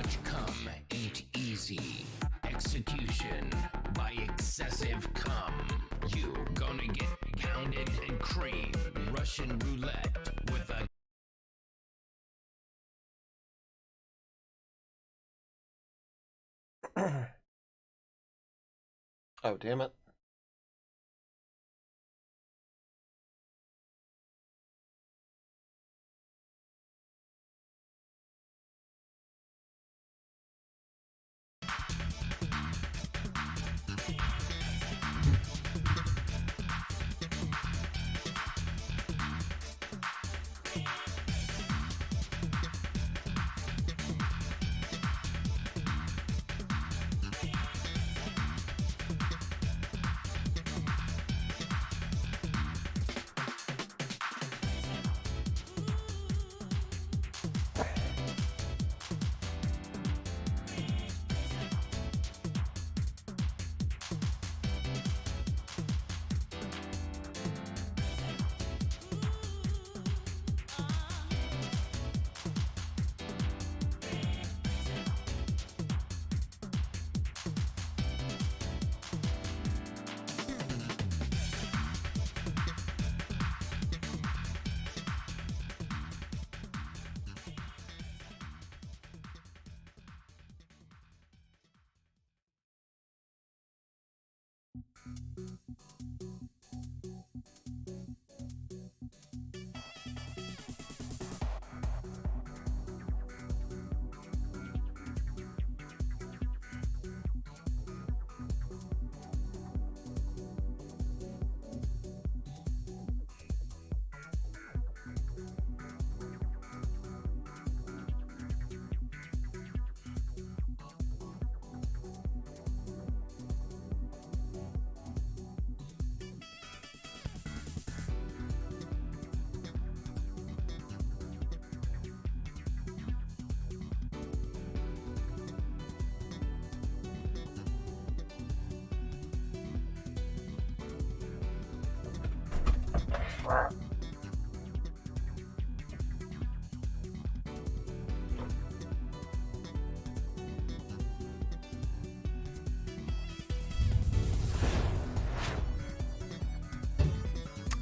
much cum ain't easy. Execution by excessive cum. You gonna get pounded and creamed. Russian roulette with a oh, damn it.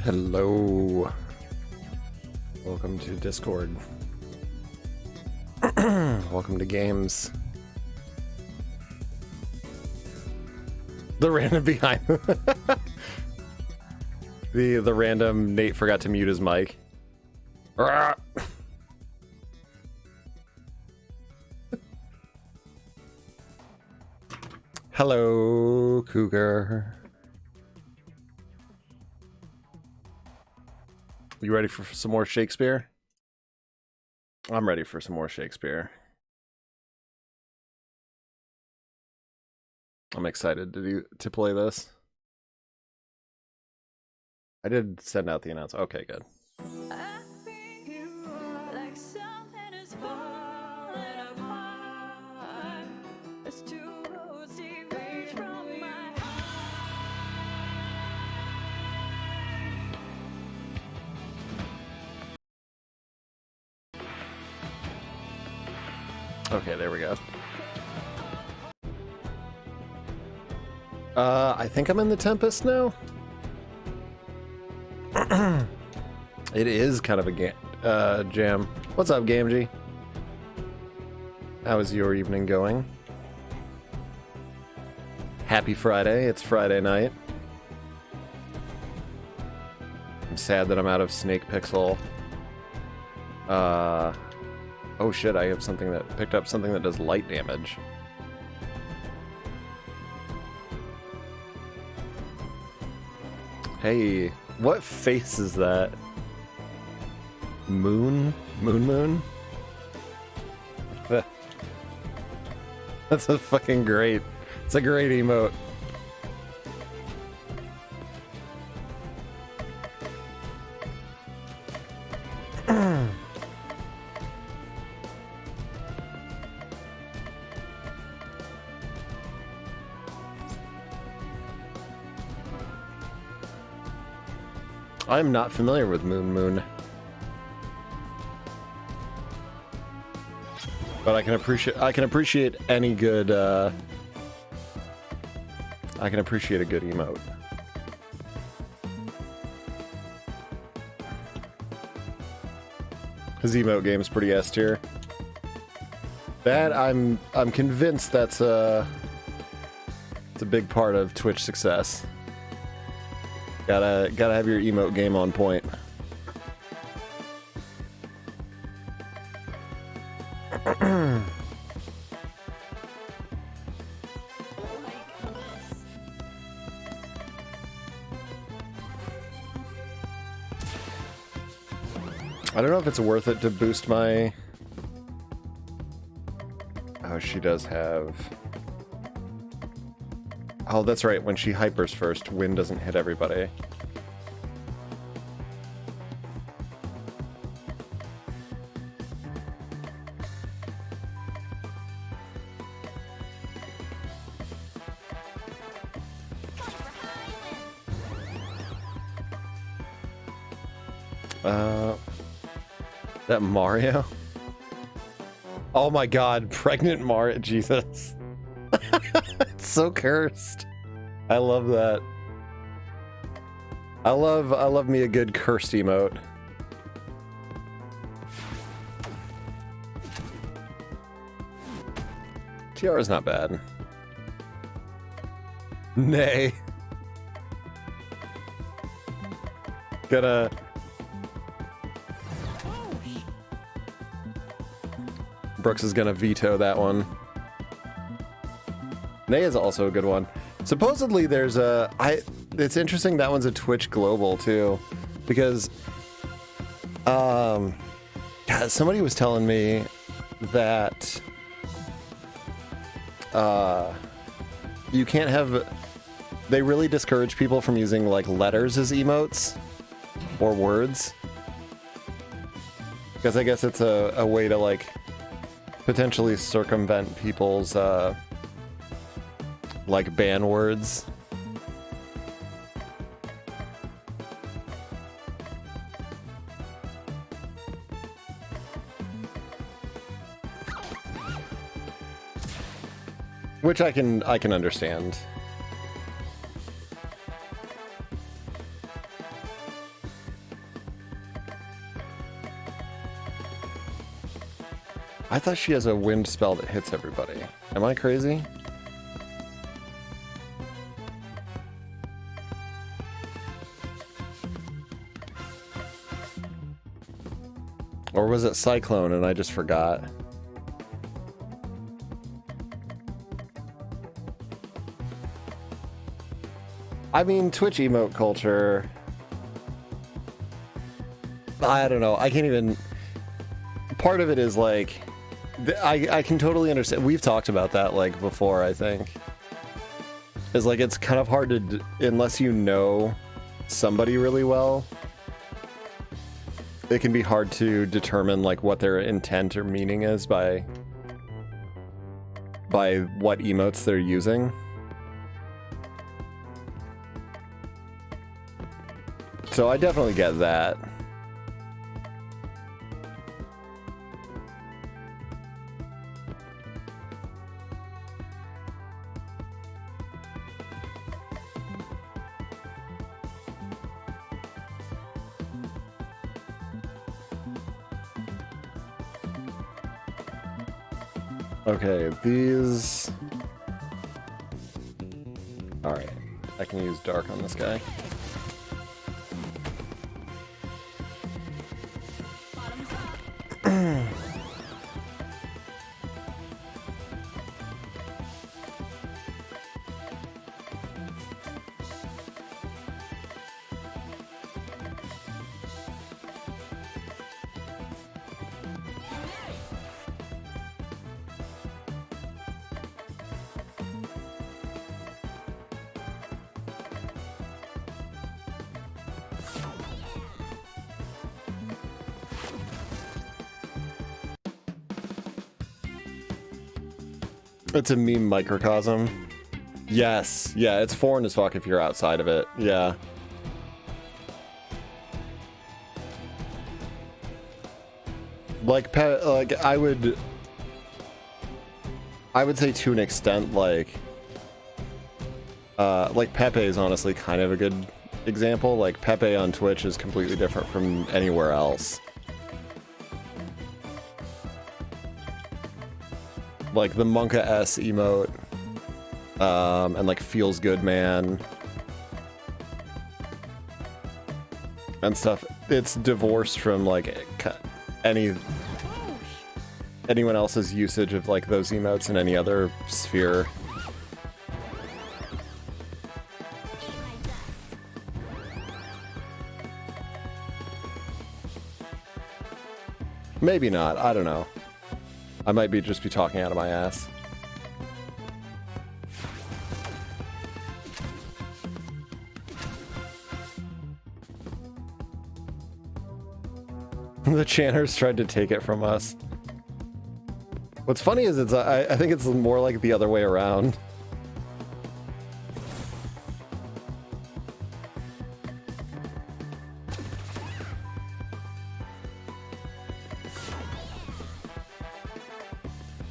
Hello. Welcome to Discord. Welcome to games. The random behind the random Nate forgot to mute his mic. Hello, Cougar. You ready for some more Shakespeare? I'm ready for some more Shakespeare. I'm excited to play this. I did send out the announcement. Okay, good. Okay, there we go. I think I'm in the Tempest now. It is kind of a jam. What's up, Gamgee? How is your evening going? Happy Friday. It's Friday night. I'm sad that I'm out of Snake Pixel. Oh shit, I have something that picked up something that does light damage. Hey, what face is that? Moon? Moon? That's a fucking great. It's a great emote. I'm not familiar with Moon. But I can appreciate any good I can appreciate a good emote. His emote game's pretty S tier. That I'm convinced it's a big part of Twitch success. Gotta have your emote game on point. I don't know if it's worth it to boost my... Oh, she does have... Oh, that's right. When she hypers first, wind doesn't hit everybody. That Mario? Oh my god, pregnant Mario, Jesus. It's so cursed. I love that. I love me a good cursed emote. Tiara's not bad. Nay. Gonna... Brooks is gonna veto that one. Nay is also a good one. Supposedly there's a... It's interesting that one's a Twitch Global too. Because... God, somebody was telling me that... you can't have... They really discourage people from using like letters as emotes. Or words. Because I guess it's a way to like... potentially circumvent people's like ban words. Which I can understand. I thought she has a wind spell that hits everybody. Am I crazy? Or was it Cyclone and I just forgot? I mean, Twitch emote culture... I don't know. I can't even... Part of it is like... I can totally understand. We've talked about that like before, I think. It's like it's kind of hard to... Unless you know somebody really well, it can be hard to determine like what their intent or meaning is by what emotes they're using. So I definitely get that. Okay, these... Alright, I can use dark on this guy. It's a meme microcosm. Yes, yeah, it's foreign as fuck if you're outside of it. Yeah. Like I would I would say to an extent, like Pepe is honestly kind of a good example. Like Pepe on Twitch is completely different from anywhere else. Like the Monka S emote, and like Feels Good Man and stuff. It's divorced from like anyone else's usage of like those emotes in any other sphere. Maybe not, I don't know. I might just be talking out of my ass. The chanters tried to take it from us. What's funny is I think it's more like the other way around.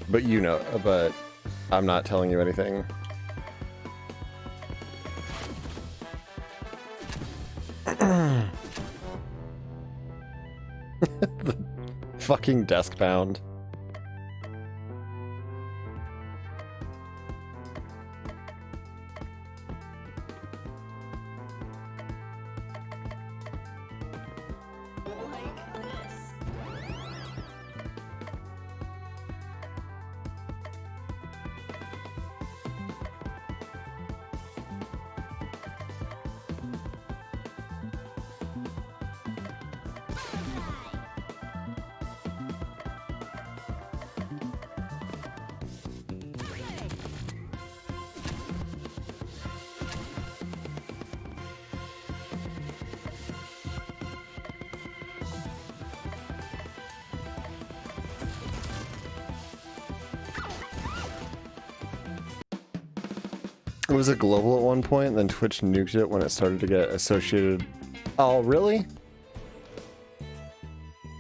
But you know, but I'm not telling you anything. The fucking desk bound. It was a global at one point, and then Twitch nuked it when it started to get associated. Oh, really?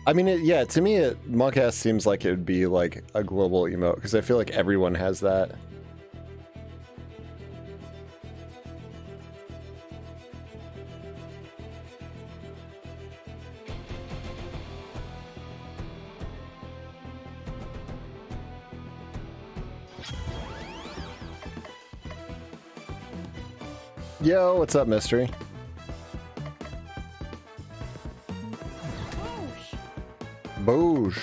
I mean, yeah, to me, Monkass seems like it would be like a global emote, because I feel like everyone has that. Yo, what's up, Mystery? Boosh.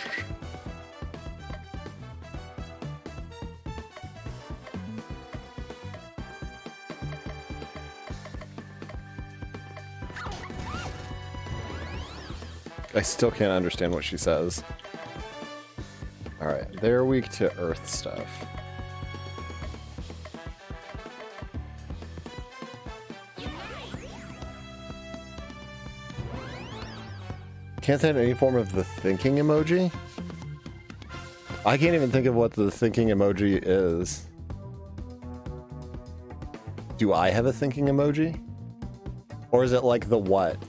I still can't understand what she says. Alright, they're weak to earth stuff. Can't send any form of the thinking emoji? I can't even think of what the thinking emoji is. Do I have a thinking emoji? Or is it like the what?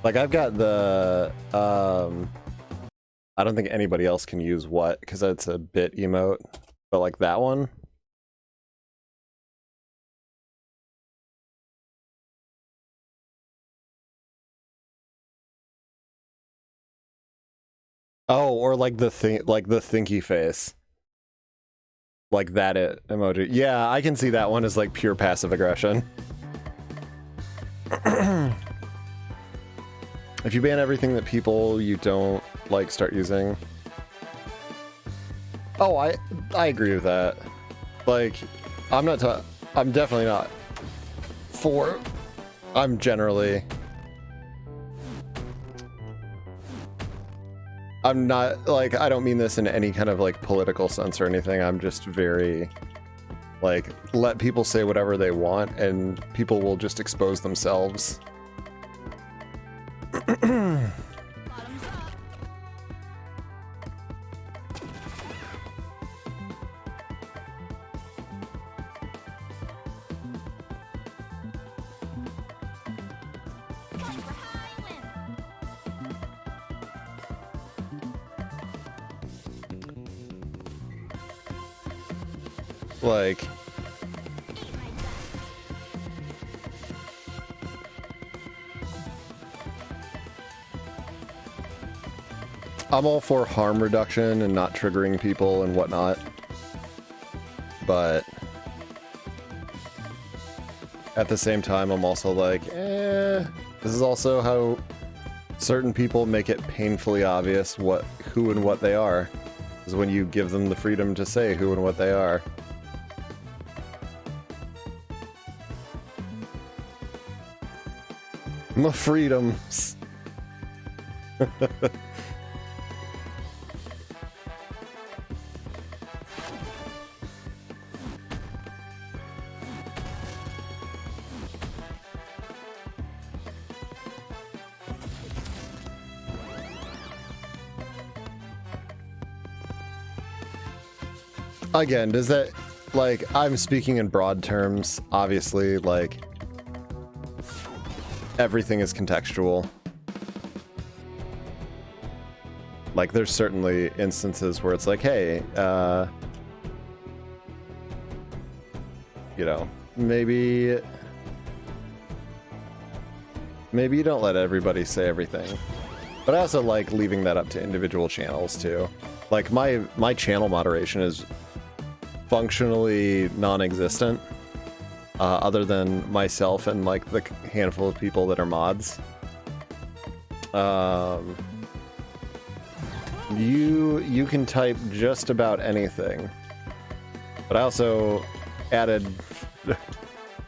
Like I've got the, I don't think anybody else can use what, because that's a bit emote, but like that one? Oh, or like the thinky face. Like that emoji. Yeah, I can see that one as like pure passive aggression. If you ban everything that people you don't like start using. Oh, I agree with that. Like, I'm definitely not for, I'm generally, I'm not, like, I don't mean this in any kind of, like, political sense or anything. I'm just very, like, let people say whatever they want, and people will just expose themselves. Like, I'm all for harm reduction and not triggering people and whatnot, but at the same time, I'm also like, this is also how certain people make it painfully obvious who and what they are, is when you give them the freedom to say who and what they are. My freedoms. Again, does that, like, I'm speaking in broad terms, obviously, like, everything is contextual. Like, there's certainly instances where it's like, hey, you know, maybe you don't let everybody say everything. But I also like leaving that up to individual channels, too. Like, my channel moderation is functionally non-existent, other than myself and like the handful of people that are mods. You can type just about anything, but I also added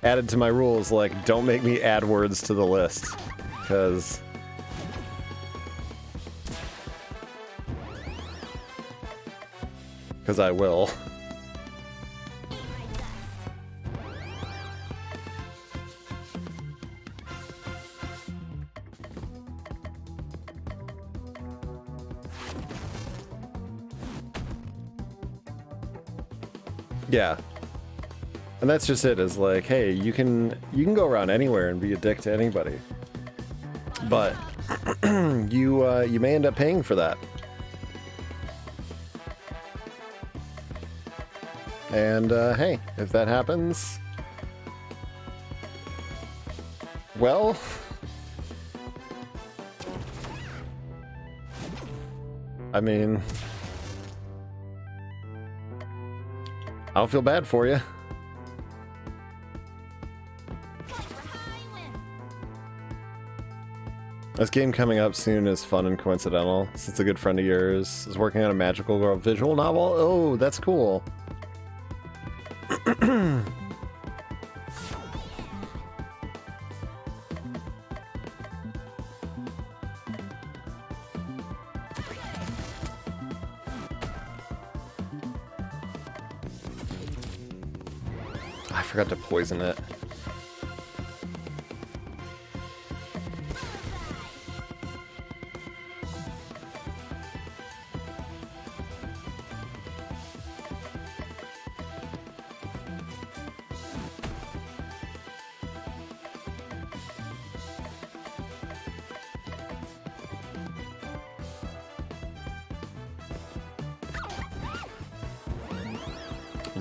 to my rules, like, don't make me add words to the list, because I will. Yeah. And that's just it, is like, hey, you can go around anywhere and be a dick to anybody. But you may end up paying for that. And hey, if that happens, well, I mean, I don't feel bad for you. This game coming up soon is fun and coincidental, since a good friend of yours is working on a magical girl visual novel. Oh, that's cool. I forgot to poison it.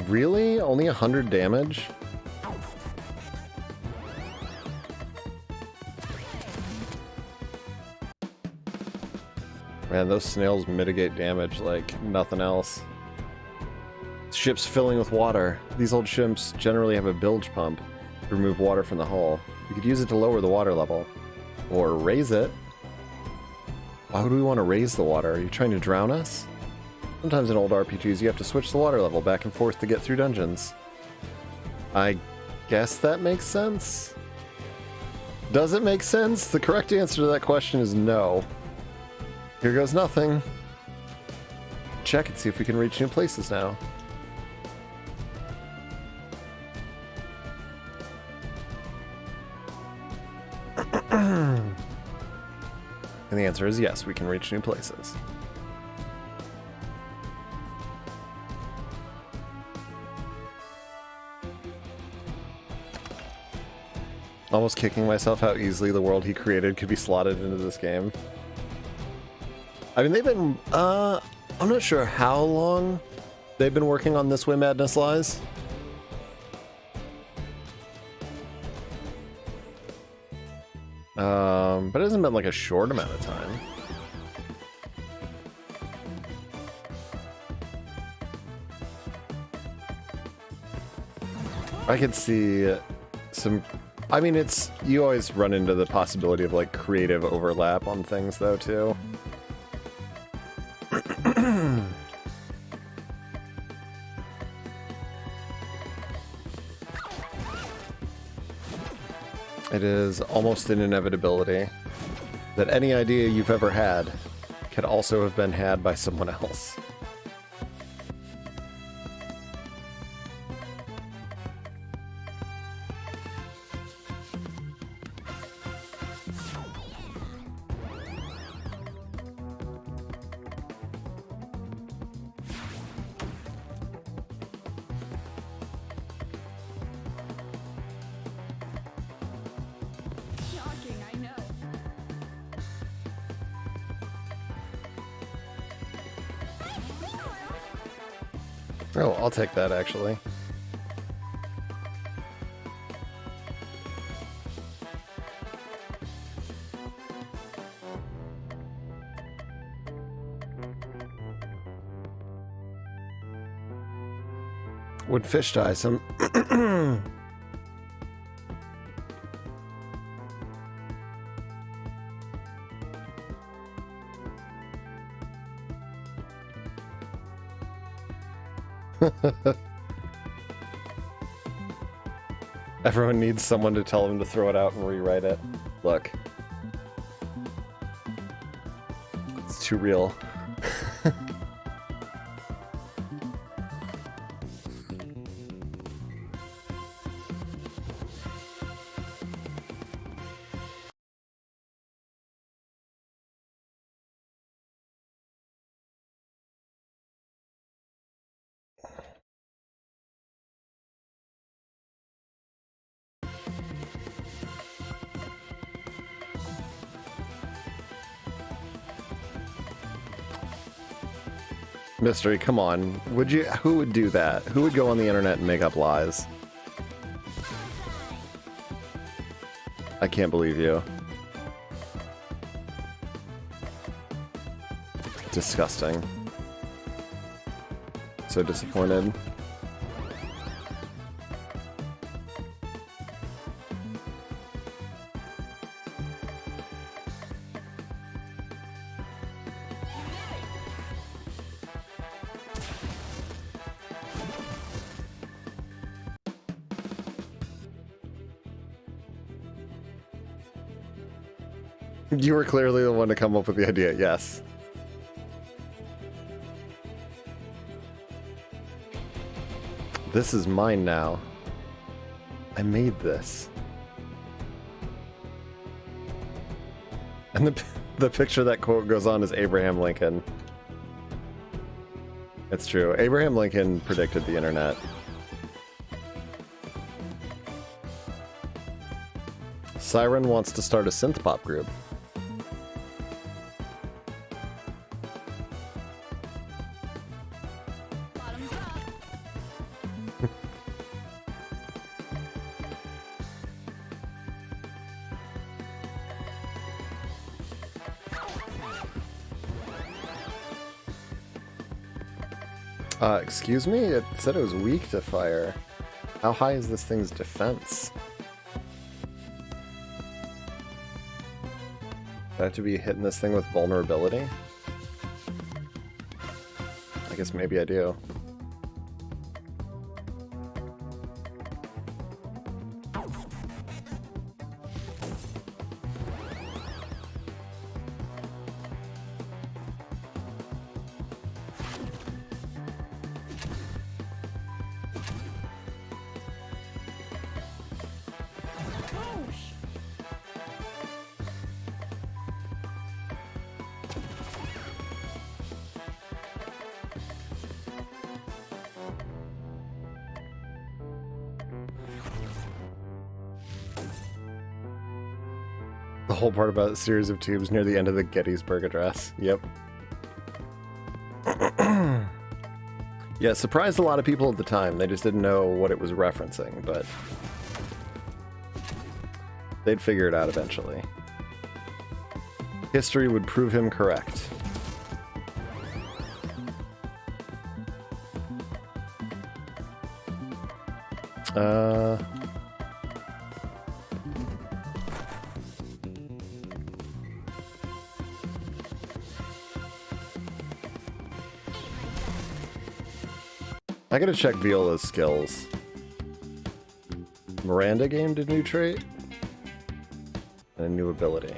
Really? Only 100 damage? Man, those snails mitigate damage like nothing else. Ships filling with water. These old ships generally have a bilge pump to remove water from the hull. We could use it to lower the water level. Or raise it. Why would we want to raise the water? Are you trying to drown us? Sometimes in old RPGs you have to switch the water level back and forth to get through dungeons. I guess that makes sense? Does it make sense? The correct answer to that question is no. Here goes nothing. Check and see if we can reach new places now. And the answer is yes, we can reach new places. Almost kicking myself how easily the world he created could be slotted into this game. I mean, they've been, I'm not sure how long they've been working on This Way Madness Lies. But it hasn't been like a short amount of time. I could see some... I mean, it's... You always run into the possibility of, like, creative overlap on things, though, too. It is almost an inevitability that any idea you've ever had could also have been had by someone else. Oh, I'll take that, actually. Would fish die some... Everyone needs someone to tell them to throw it out and rewrite it. Look. It's too real. Mystery, come on. Would you? Who would do that? Who would go on the internet and make up lies? I can't believe you. Disgusting. So disappointed. You were clearly the one to come up with the idea, yes. This is mine now. I made this. And the picture that quote goes on is Abraham Lincoln. It's true. Abraham Lincoln predicted the internet. Siren wants to start a synth pop group. Excuse me? It said it was weak to fire. How high is this thing's defense? Do I have to be hitting this thing with vulnerability? I guess maybe I do. The whole part about a series of tubes near the end of the Gettysburg Address. Yep. Yeah, it surprised a lot of people at the time. They just didn't know what it was referencing, but they'd figure it out eventually. History would prove him correct. I gotta check Viola's skills. Miranda gained a new trait and a new ability.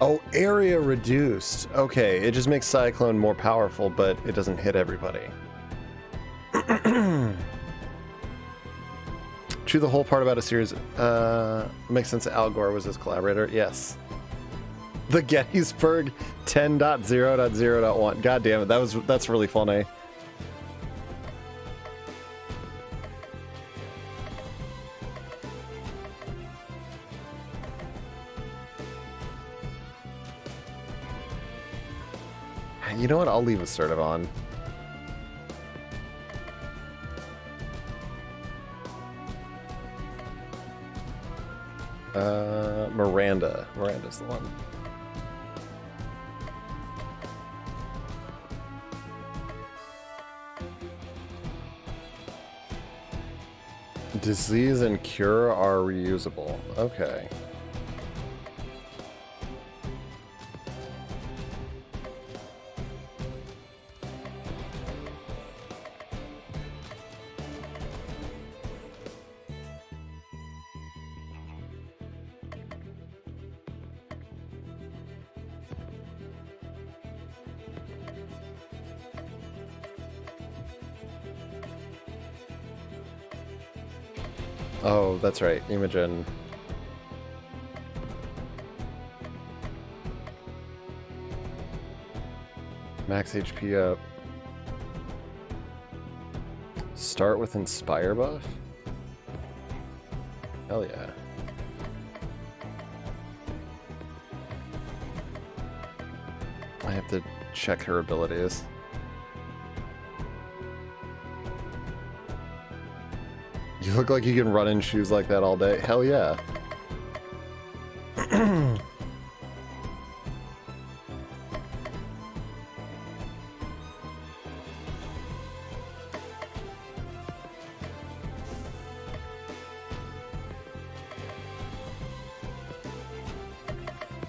Oh, area reduced. Okay, it just makes Cyclone more powerful, but it doesn't hit everybody. True, the whole part about a series makes sense. Al Gore was his collaborator. Yes. The Gettysburg 10.0.0.1. God damn it, that's really funny. You know what? I'll leave assertive on. Miranda. Miranda's the one. Disease and cure are reusable. Okay. Oh, that's right, Imogen. Max HP up. Start with Inspire buff? Hell yeah. I have to check her abilities. You look like you can run in shoes like that all day. Hell yeah.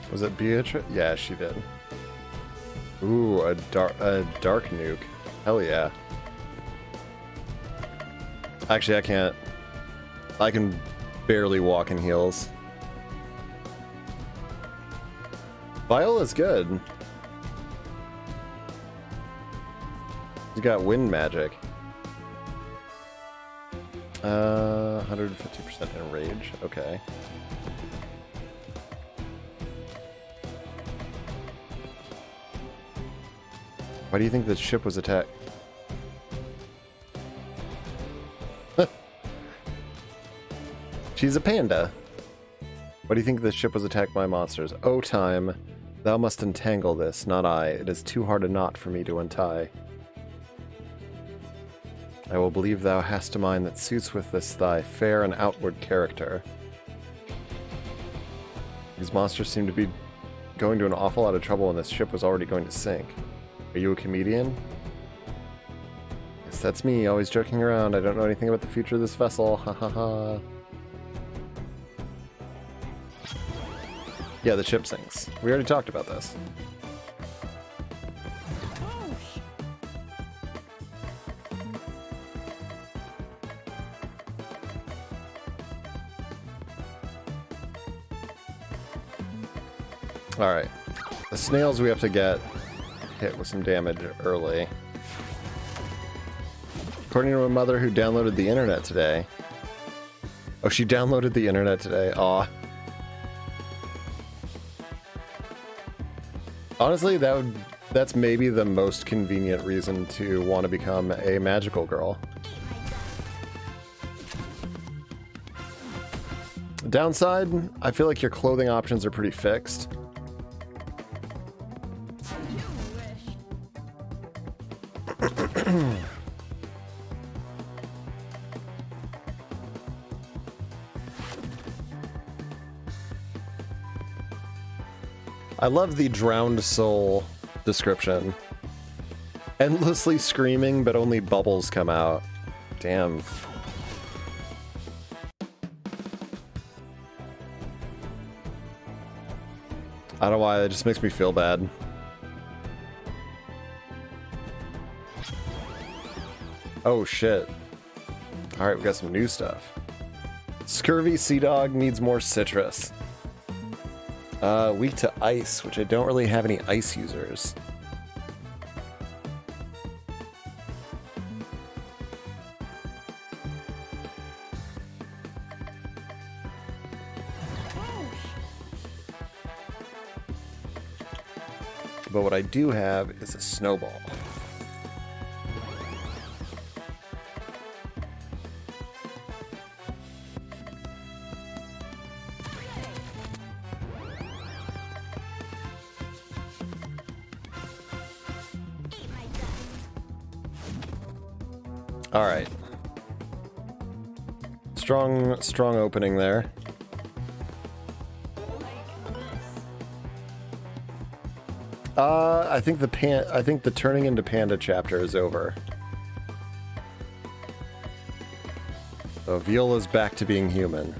Was it Beatrice? Yeah, she did. Ooh, a dark nuke. Hell yeah. Actually, I can't. I can barely walk in heels. Viola's good. He's got wind magic. 150% in rage. Okay. Why do you think the ship was attacked? She's a panda. Why do you think the ship was attacked by monsters? Oh, time. Thou must entangle this, not I. It is too hard a knot for me to untie. I will believe thou hast a mind that suits with this thy fair and outward character. These monsters seem to be going to an awful lot of trouble and this ship was already going to sink. Are you a comedian? Yes, that's me, always joking around. I don't know anything about the future of this vessel. Ha ha ha. Yeah, the ship sinks. We already talked about this. Alright. The snails we have to get hit with some damage early. According to a mother who downloaded the internet today. Oh, she downloaded the internet today. Aw. Honestly, that's maybe the most convenient reason to want to become a magical girl. Downside, I feel like your clothing options are pretty fixed. I love the drowned soul description. Endlessly screaming, but only bubbles come out. Damn. I don't know why, it just makes me feel bad. Oh shit. Alright, we got some new stuff. Scurvy Sea Dog needs more citrus. Weak to ice, which I don't really have any ice users. But what I do have is a snowball. All right. Strong opening there. I think the turning into panda chapter is over. So Viola's back to being human.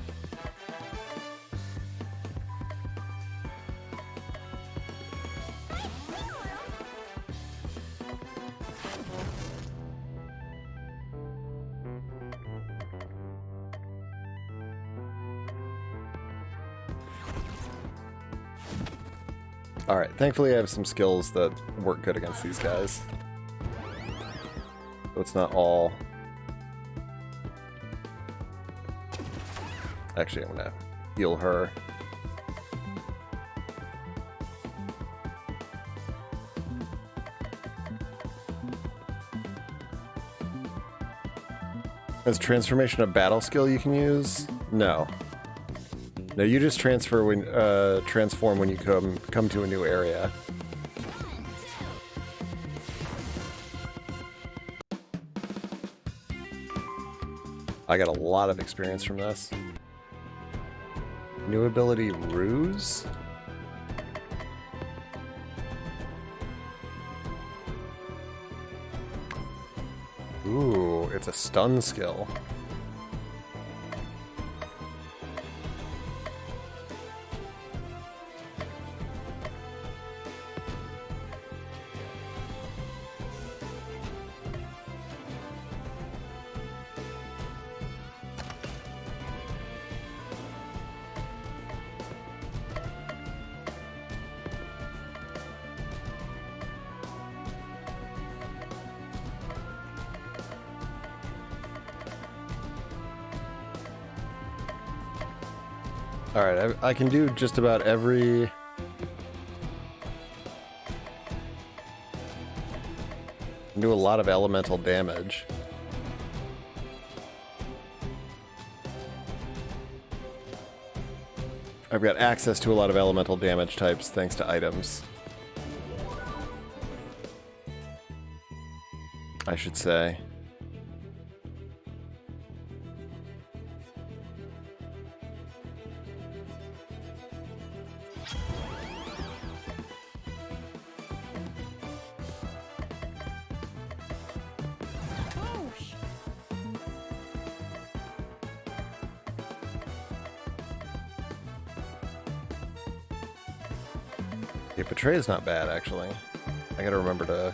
Alright, thankfully I have some skills that work good against these guys. So it's not all... Actually, I'm gonna heal her. Is transformation a battle skill you can use? No. No, you just transform when you come to a new area. I got a lot of experience from this. New ability, Ruse? Ooh, it's a stun skill. Alright, I can do just about every... do a lot of elemental damage. I've got access to a lot of elemental damage types thanks to items. I should say. Yeah, Betray is not bad, actually. I gotta remember to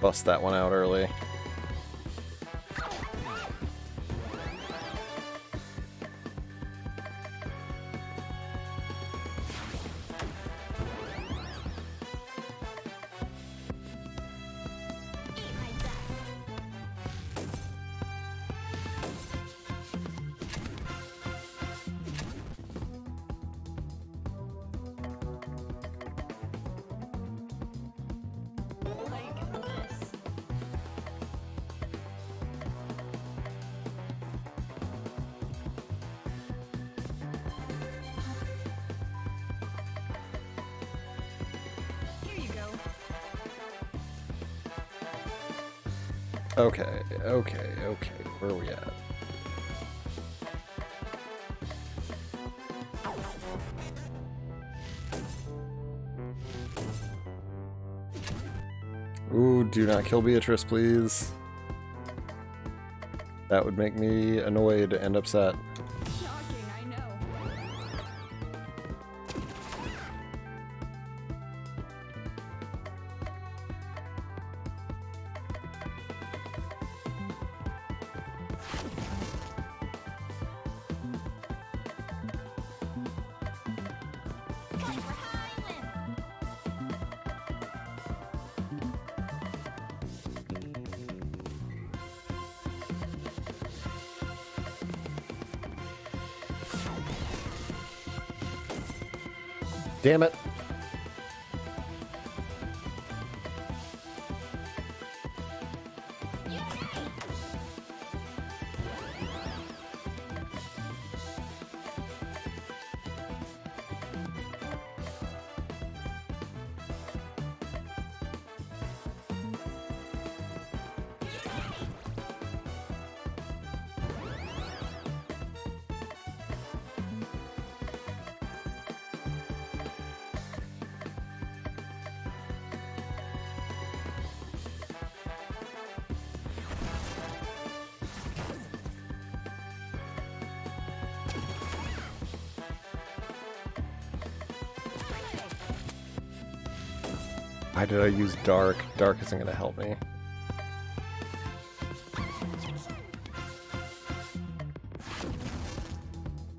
bust that one out early. Okay, where are we at? Do not kill Beatrice, please. That would make me annoyed and upset. Shocking, I know. Damn it. Why did I use dark? Dark isn't going to help me.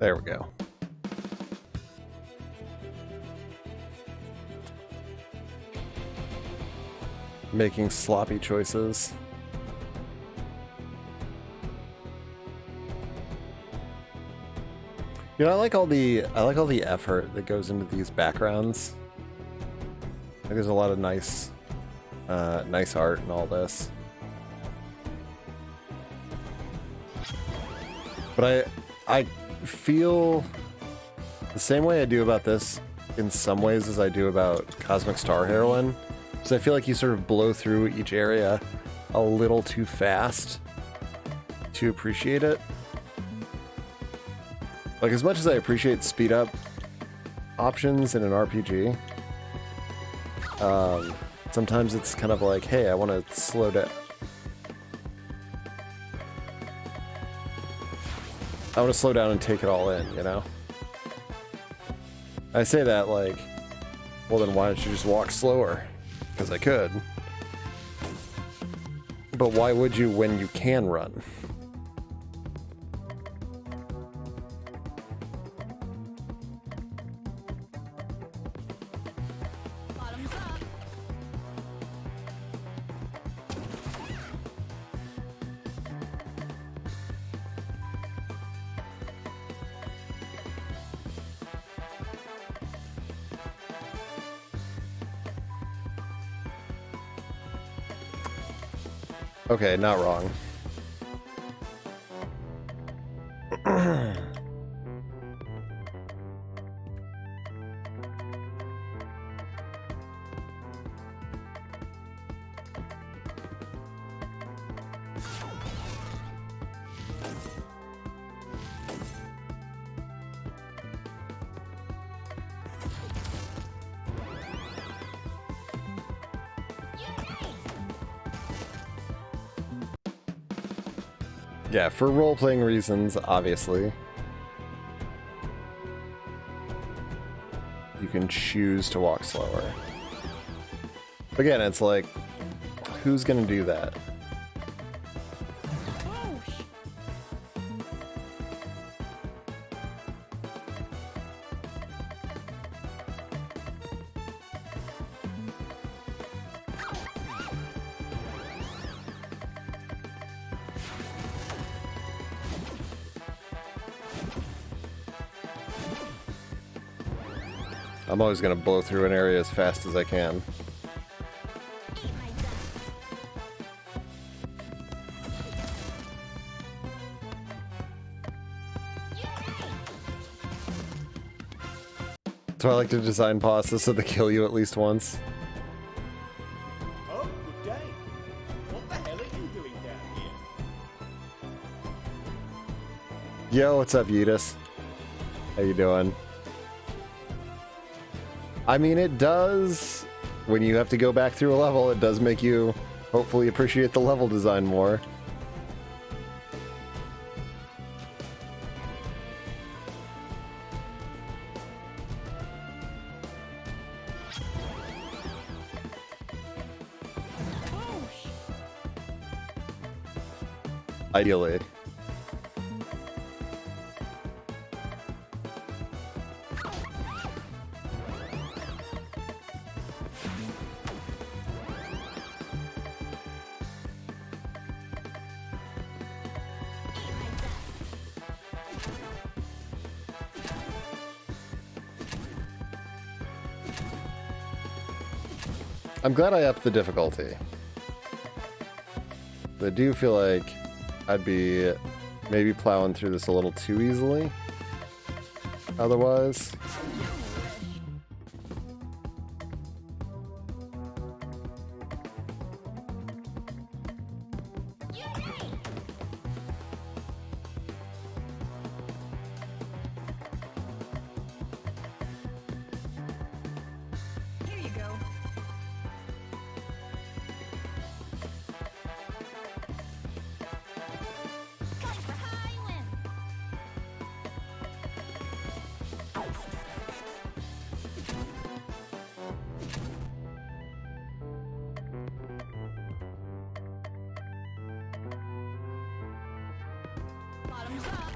There we go. Making sloppy choices. You know, I like all the effort that goes into these backgrounds. I think there's a lot of nice art and all this. But I feel the same way I do about this in some ways as I do about Cosmic Star Heroine. So I feel like you sort of blow through each area a little too fast to appreciate it. Like, as much as I appreciate speed up options in an RPG, sometimes it's kind of like, hey, I want to slow down. I want to slow down and take it all in, you know? I say that like, well then why don't you just walk slower? Because I could. But why would you when you can run? Bottoms up. Okay, not wrong. Yeah, for role-playing reasons, obviously. You can choose to walk slower. Again, it's like, who's gonna do that? I'm always going to blow through an area as fast as I can. So I like to design bosses so they kill you at least once. Oh, good day. What the hell are you doing down here? Yo, what's up, Yeetus? How you doing? I mean, it does, when you have to go back through a level, it does make you hopefully appreciate the level design more. Ideally. I'm glad I upped the difficulty. I do feel like I'd be maybe plowing through this a little too easily. Otherwise. Here you go. Going for high win. Bottoms up.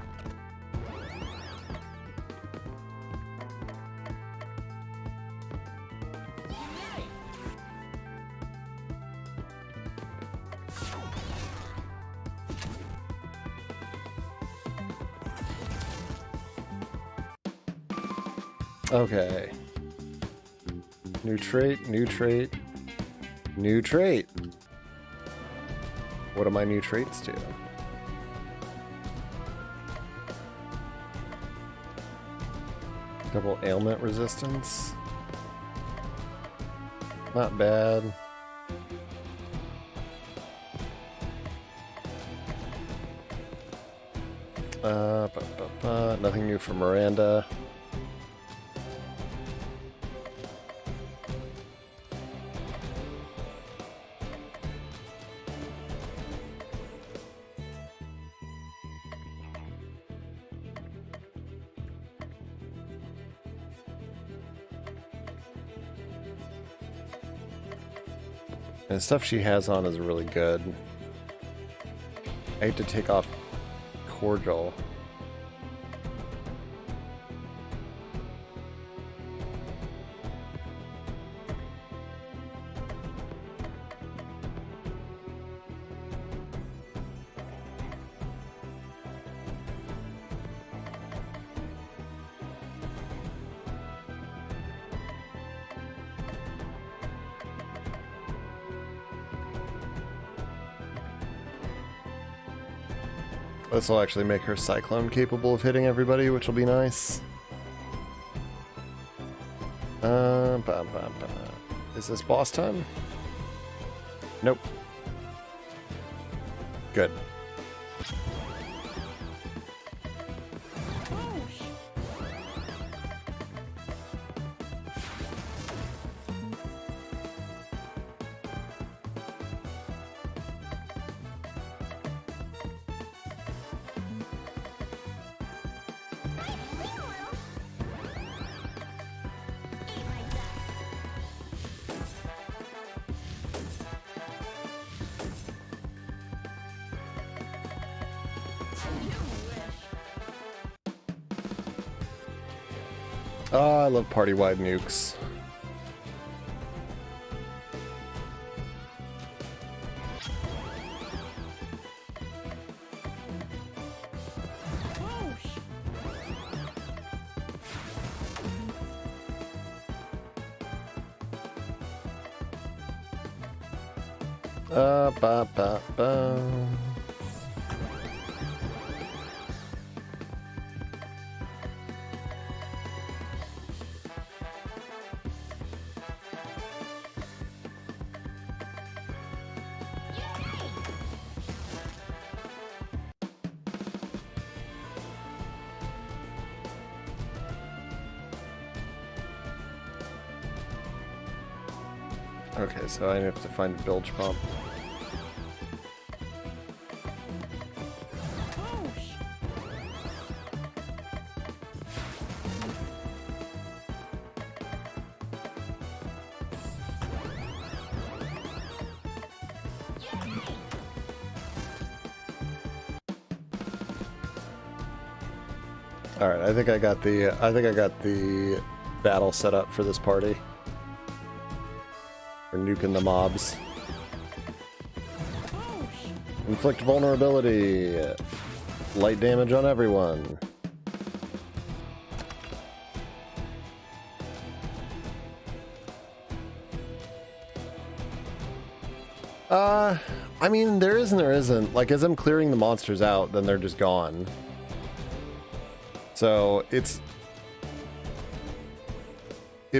Okay. New trait, new trait, new trait. What are my new traits to? Double ailment resistance. Not bad. Nothing new for Miranda. And the stuff she has on is really good. I hate to take off cordial. This will actually make her Cyclone capable of hitting everybody, which will be nice. Is this boss time? Nope. Good. Oh, I love party-wide nukes. Ba ba ba. Okay, so I have to find a bilge pump. All right, I think I got the battle set up for this party. We're nuking the mobs. Inflict vulnerability. Light damage on everyone. I mean, there is and there isn't. Like, as I'm clearing the monsters out, then they're just gone. So, it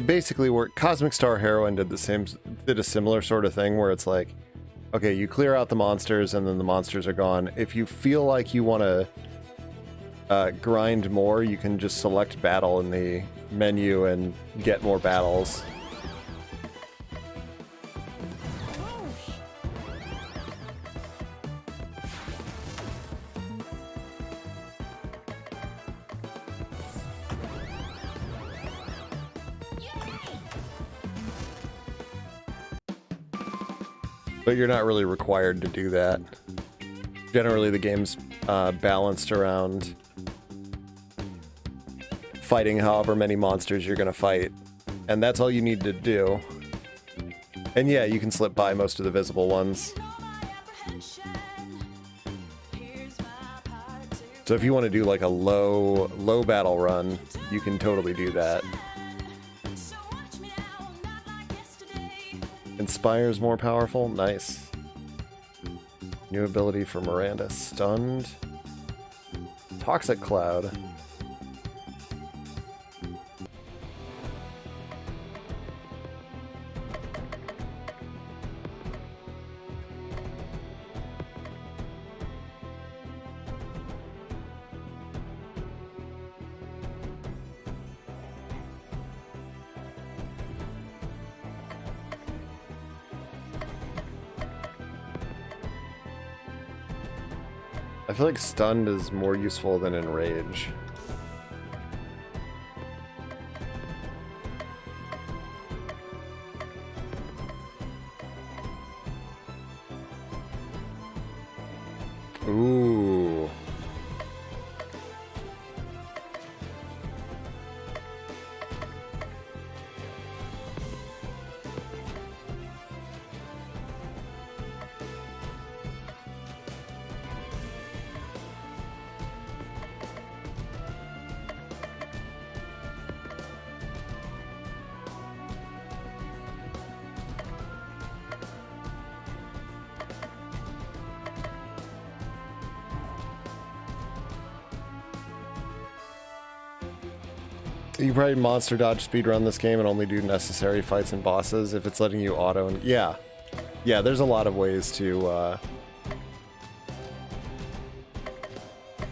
basically worked. Cosmic Star Heroine did a similar sort of thing where it's like, okay, you clear out the monsters and then the monsters are gone. If you feel like you want to grind more, you can just select battle in the menu and get more battles. But you're not really required to do that. Generally, the game's balanced around fighting however many monsters you're going to fight. And that's all you need to do. And yeah, you can slip by most of the visible ones. So if you want to do like a low battle run, you can totally do that. Inspire's more powerful. Nice. New ability for Miranda. Stunned. Toxic Cloud. I feel like stunned is more useful than enrage. Ooh. You probably monster dodge speedrun this game and only do necessary fights and bosses if it's letting you auto and yeah. Yeah, there's a lot of ways to I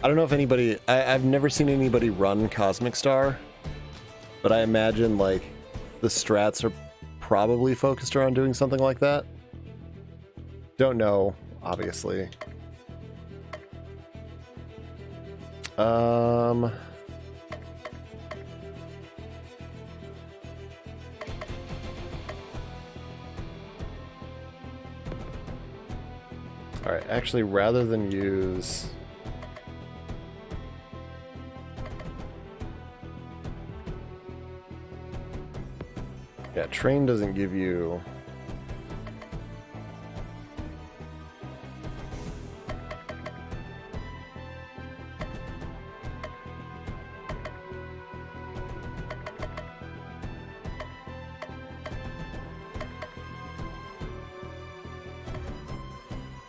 don't know if anybody I've never seen anybody run Cosmic Star, but I imagine like the strats are probably focused around doing something like that. Don't know, obviously. Alright, actually, rather than use... Yeah, train doesn't give you...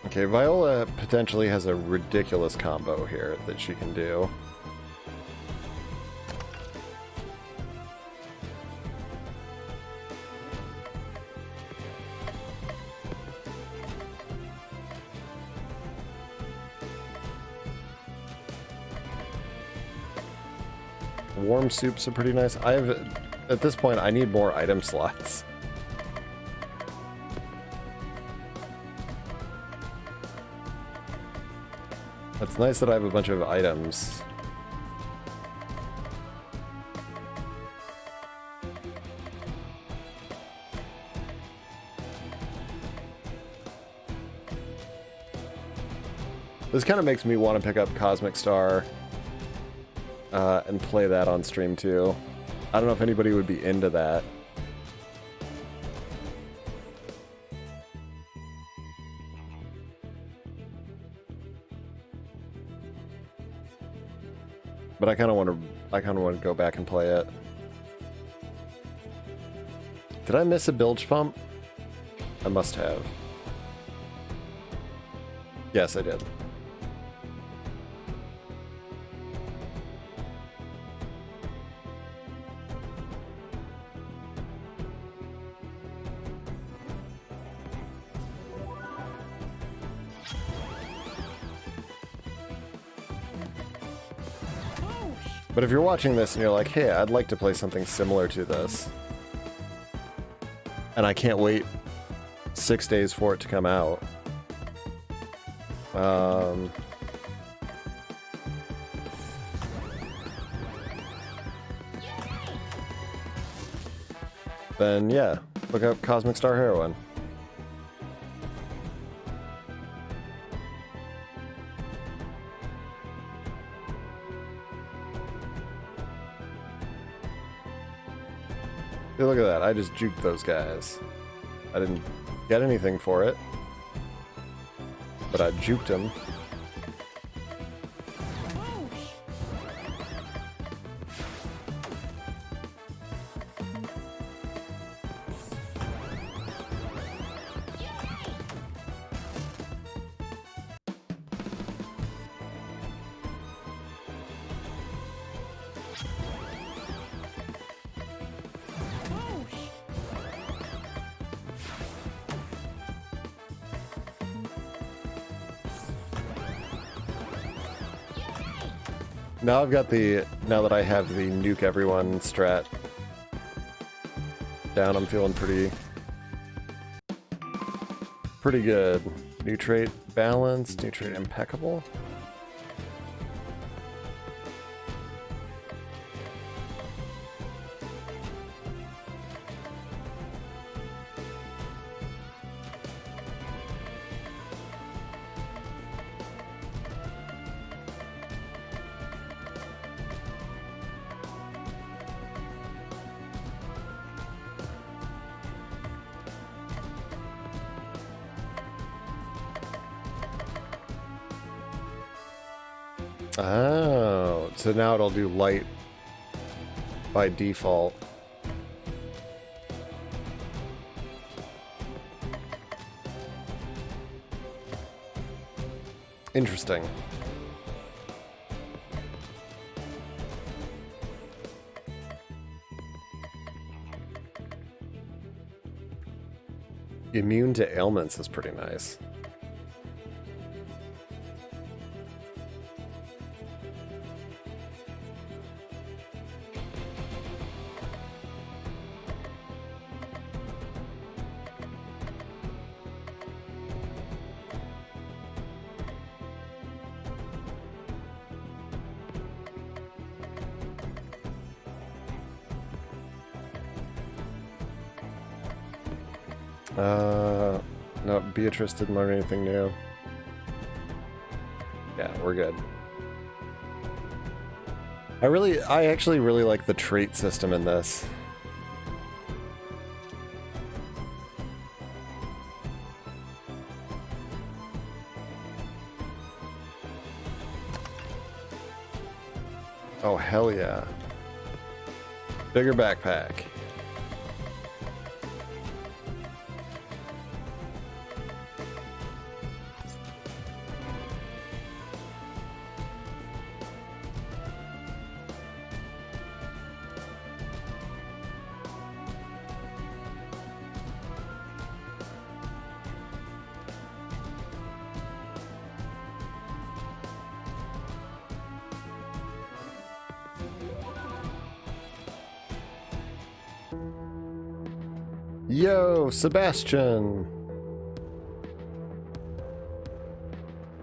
Okay, Viola potentially has a ridiculous combo here that she can do. Warm soups are pretty nice. At this point, I need more item slots. It's nice that I have a bunch of items. This kind of makes me want to pick up Cosmic Star and play that on stream too. I don't know if anybody would be into that. But I kind of want to go back and play it. Did I miss a bilge pump? I must have. Yes, I did. But if you're watching this and you're like, hey, I'd like to play something similar to this, and I can't wait 6 days for it to come out, then yeah, look up Cosmic Star Heroine. Hey, look at that. I just juked those guys. I didn't get anything for it, but I juked them. Now now that I have the nuke everyone strat down, I'm feeling pretty good. Nutrate balanced, nutrate impeccable. Oh, so now it'll do light by default. Interesting. Immune to ailments is pretty nice. No, Beatrice didn't learn anything new. Yeah, we're good. I actually really like the trait system in this. Oh, hell yeah. Bigger backpack. Yo, Sebastian!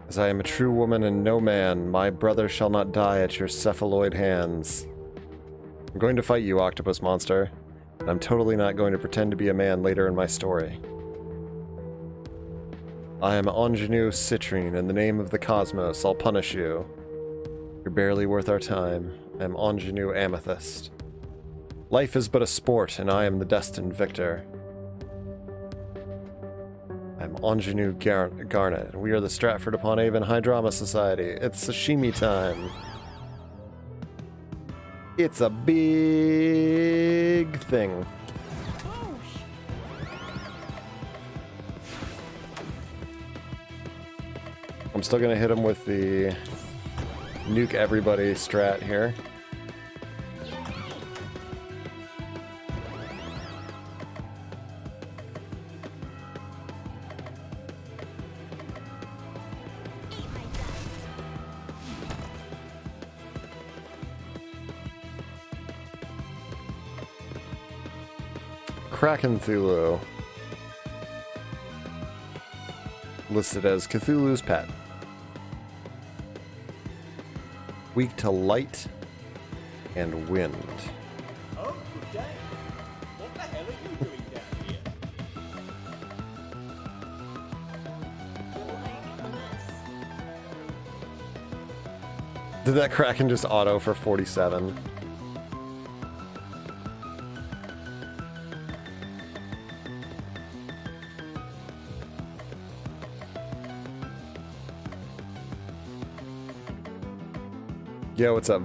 As I am a true woman and no man, my brother shall not die at your cephaloid hands. I'm going to fight you, octopus monster, and I'm totally not going to pretend to be a man later in my story. I am Ingenue Citrine. In the name of the cosmos, I'll punish you. You're barely worth our time. I am Ingenue Amethyst. Life is but a sport, and I am the destined victor. I'm Ingenue Garnet, and we are the Stratford-upon-Avon High Drama Society. It's sashimi time. It's a big thing. I'm still gonna hit him with the nuke everybody strat here. Kraken Thulu. Listed as Cthulhu's pet. Weak to light and wind. Oh, good day. What the hell are you doing down here? Did that Kraken just auto for 47? Yeah, what's up,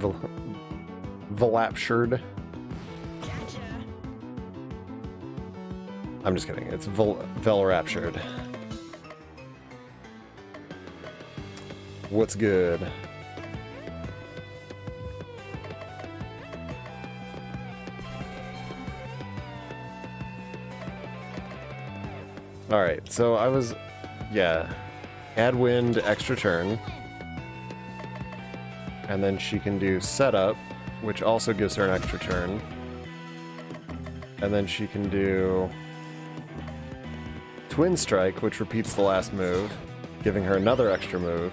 Velaptured? Gotcha. I'm just kidding. It's Velraptured. What's good? Alright, so I was... Yeah. Add wind, extra turn. And then she can do setup, which also gives her an extra turn. And then she can do Twin Strike, which repeats the last move, giving her another extra move.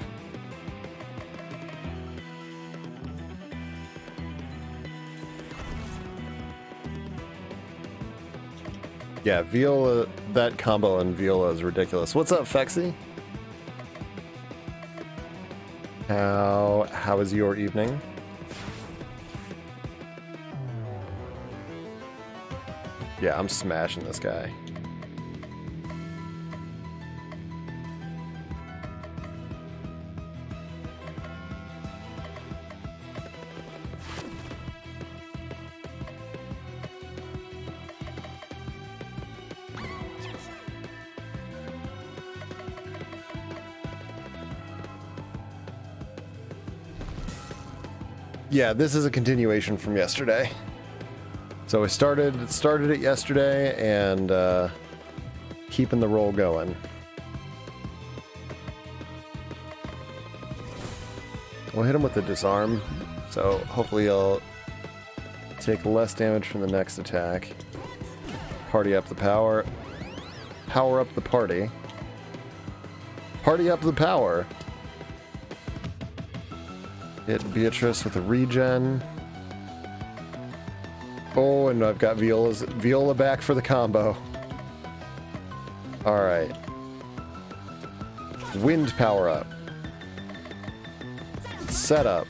Yeah, Viola, that combo in Viola is ridiculous. What's up, Fexy? How was your evening? Yeah, I'm smashing this guy. Yeah, this is a continuation from yesterday. So I started it yesterday and keeping the roll going. We'll hit him with the disarm, so hopefully he'll take less damage from the next attack. Party up the power. Power up the party. Party up the power. Hit Beatrice with a regen. Oh, and I've got Viola back for the combo. Alright. Wind power up. Set up.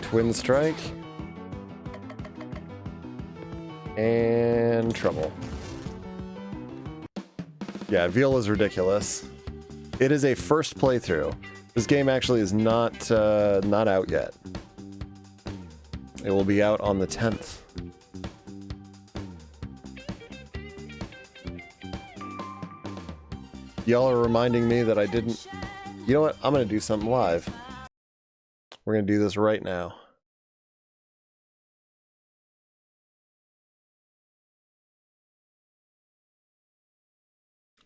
Twin strike. And trouble. Yeah, Viola's ridiculous. It is a first playthrough. This game actually is not out yet. It will be out on the 10th. Y'all are reminding me that I didn't... You know what? I'm going to do something live. We're going to do this right now.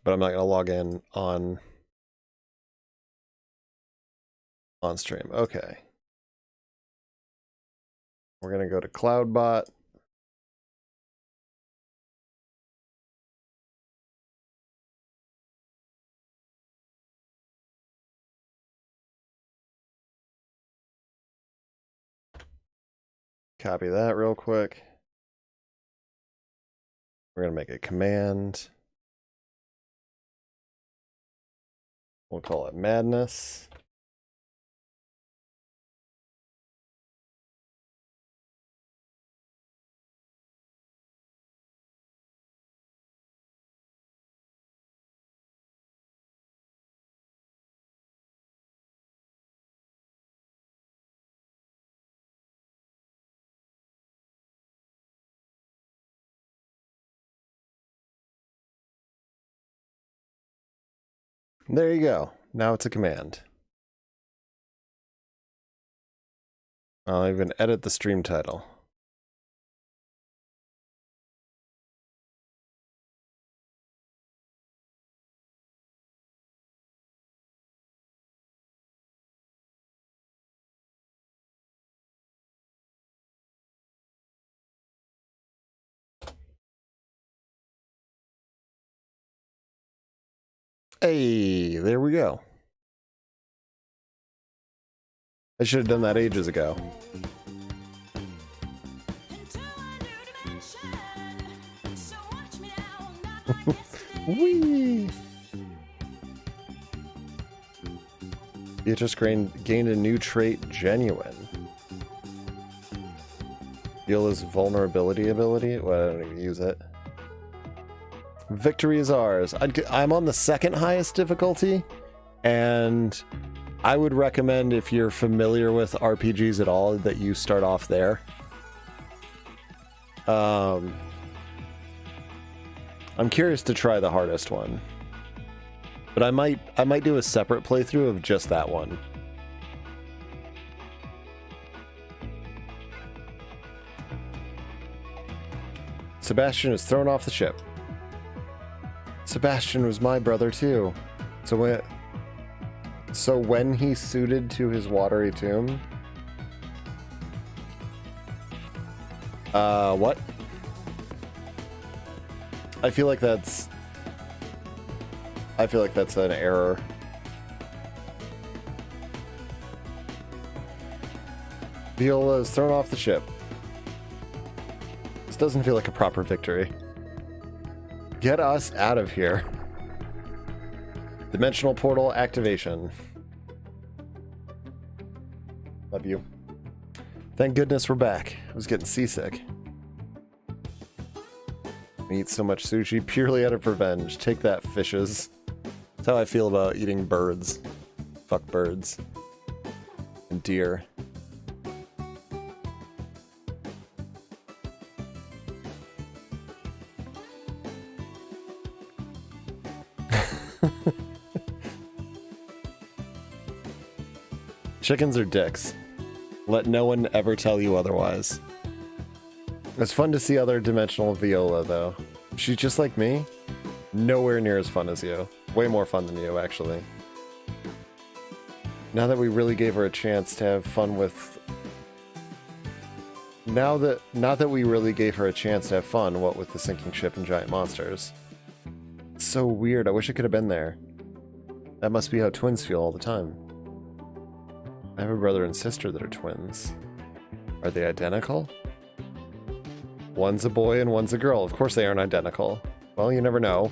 But I'm not going to log in on stream. Okay. We're going to go to CloudBot. Copy that real quick. We're going to make a command. We'll call it Madness. There you go. Now it's a command. I'll even edit the stream title. Hey, there we go. I should have done that ages ago. Whee! You just gained a new trait, Genuine. Viola's vulnerability ability? Well, I don't even use it. Victory is ours. I'm on the second highest difficulty, and I would recommend, if you're familiar with RPGs at all, that you start off there. I'm curious to try the hardest one, but I might do a separate playthrough of just that one. Sebastian is thrown off the ship. Sebastian was my brother too. So when he suited to his watery tomb. What? I feel like that's an error. Viola is thrown off the ship. This doesn't feel like a proper victory. Get us out of here. Dimensional portal activation. Love you. Thank goodness we're back. I was getting seasick. I eat so much sushi purely out of revenge. Take that, fishes. That's how I feel about eating birds. Fuck birds. And deer. Chickens are dicks. Let no one ever tell you otherwise. It's fun to see other dimensional Viola, though. She's just like me. Nowhere near as fun as you. Way more fun than you, actually. Now that we really gave her a chance to have fun with... Now that we really gave her a chance to have fun, what with the sinking ship and giant monsters. It's so weird. I wish I could have been there. That must be how twins feel all the time. I have a brother and sister that are twins. Are they identical? One's a boy and one's a girl. Of course they aren't identical. Well, you never know.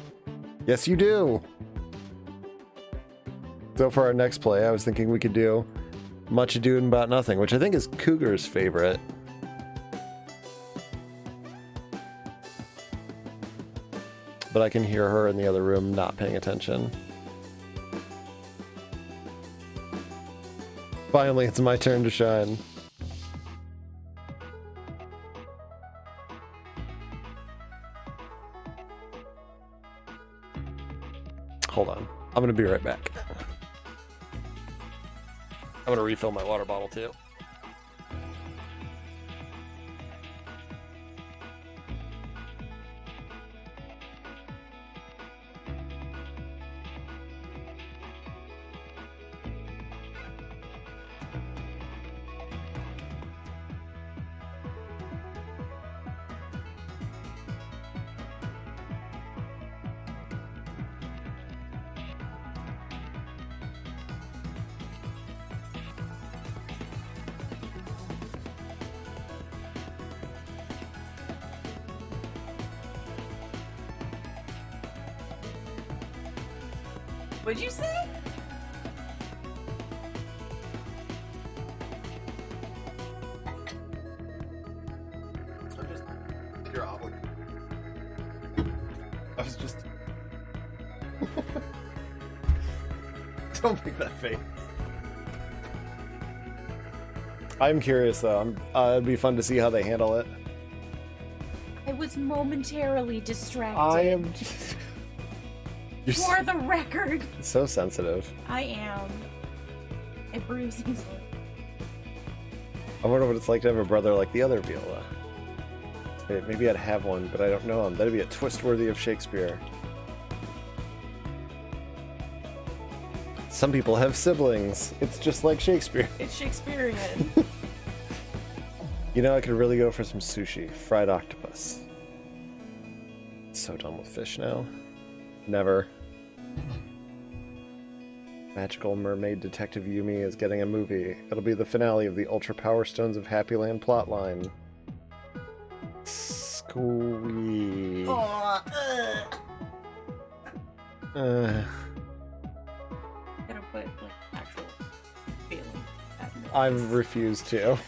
Yes, you do! So for our next play, I was thinking we could do Much Ado About Nothing, which I think is Cougar's favorite. But I can hear her in the other room not paying attention. Finally, it's my turn to shine. Hold on. I'm gonna be right back. I'm gonna refill my water bottle too. What'd you say? Don't make that face. I'm curious though. It'd be fun to see how they handle it. I was momentarily distracted. I am. You're For the record, so sensitive. I am. I bruise easily. I wonder what it's like to have a brother like the other Viola. Wait, maybe I'd have one, but I don't know him. That'd be a twist worthy of Shakespeare. Some people have siblings. It's just like Shakespeare. It's Shakespearean. You know, I could really go for some sushi. Fried octopus. So done with fish now. Never. Magical Mermaid Detective Yumi is getting a movie. It'll be the finale of the Ultra Power Stones of Happyland plotline. Squee. Aw, Uh, Gotta put like actual feeling. I refuse to.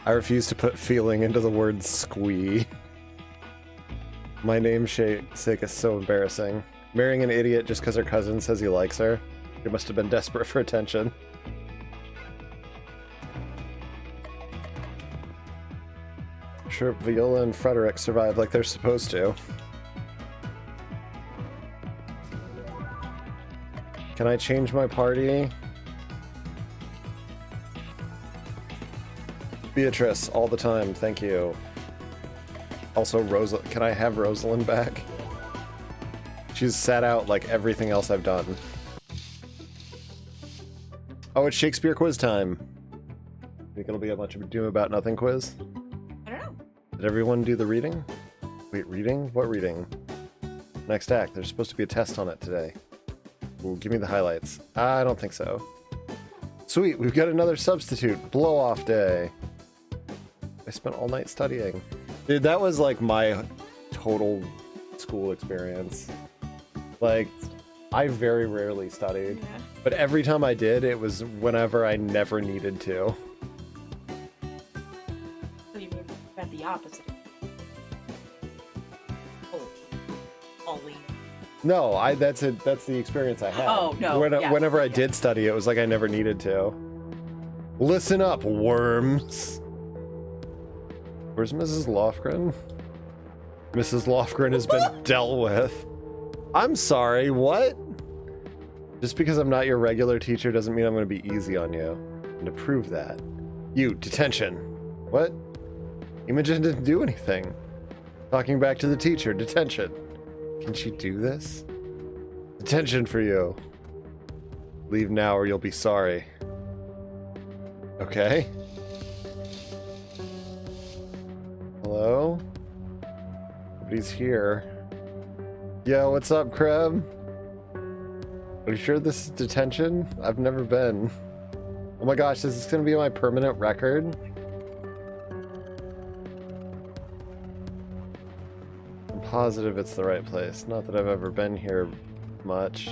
I refuse to put feeling into the word squee. My namesake is so embarrassing. Marrying an idiot just because her cousin says he likes her. He must have been desperate for attention. Sure, Viola and Frederick survive like they're supposed to. Can I change my party? Beatrice, all the time, thank you. Also, can I have Rosalind back? She's sat out like everything else I've done. Oh, it's Shakespeare quiz time. Think it'll be a much ado about nothing quiz? I don't know. Did everyone do the reading? Wait, reading? What reading? Next act. There's supposed to be a test on it today. Ooh, give me the highlights. I don't think so. Sweet, we've got another substitute. Blow-off day. I spent all night studying. Dude, that was like my total school experience. Like, I very rarely studied. Yeah. But every time I did, it was whenever I never needed to. So you got the opposite. Oh, Ollie. No, that's the experience I had. Oh, no, yeah, Whenever I yeah. did study, it was like I never needed to. Listen up, worms. Where's Mrs. Lofgren? Mrs. Lofgren has been dealt with. I'm sorry, what? Just because I'm not your regular teacher doesn't mean I'm going to be easy on you. And to prove that, you, detention. What? Imogen didn't do anything. Talking back to the teacher, detention. Can she do this? Detention for you. Leave now or you'll be sorry. Okay. Hello? Nobody's here. Yo, what's up, Kreb? Are you sure this is detention? I've never been. Oh my gosh, is this gonna be my permanent record? I'm positive it's the right place. Not that I've ever been here much.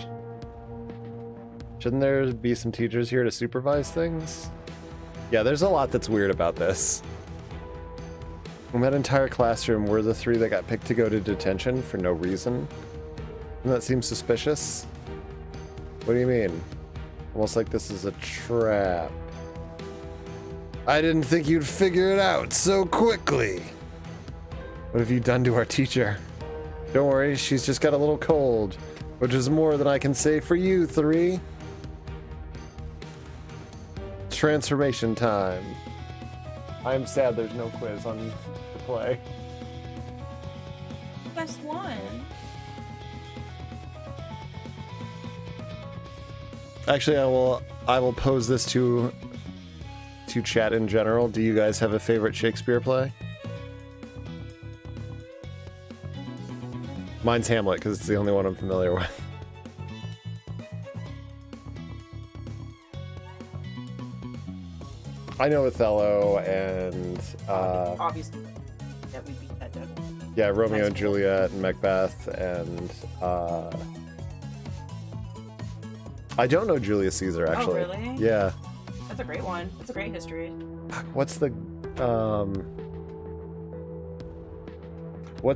Shouldn't there be some teachers here to supervise things? Yeah, there's a lot that's weird about this. In that entire classroom, we're the three that got picked to go to detention for no reason. Doesn't that seem suspicious? What do you mean? Almost like this is a trap. I didn't think you'd figure it out so quickly. What have you done to our teacher? Don't worry, she's just got a little cold, which is more than I can say for you three. Transformation time. I'm sad there's no quiz on the play. Best one. Actually, I will pose this to chat in general. Do you guys have a favorite Shakespeare play? Mine's Hamlet because it's the only one I'm familiar with. I know Othello and Obviously, that we beat that dead one. yeah, Romeo That's and cool. Juliet and Macbeth and I don't know Julius Caesar actually. Oh, really? Yeah. That's a great one. That's a great history. What's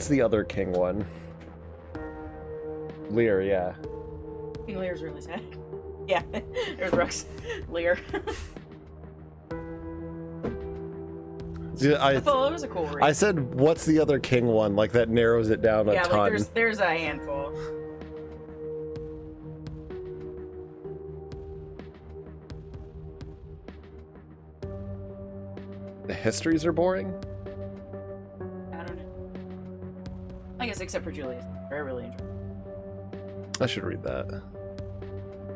the other king one? Lear, yeah. King Lear's really sad. Yeah, there's Rex Lear. Yeah, I thought it was a cool read. I said, what's the other king one? Like, that narrows it down a yeah, ton. like there's a handful. The histories are boring? I don't know. I guess except for Julius. I really enjoy it. I should read that.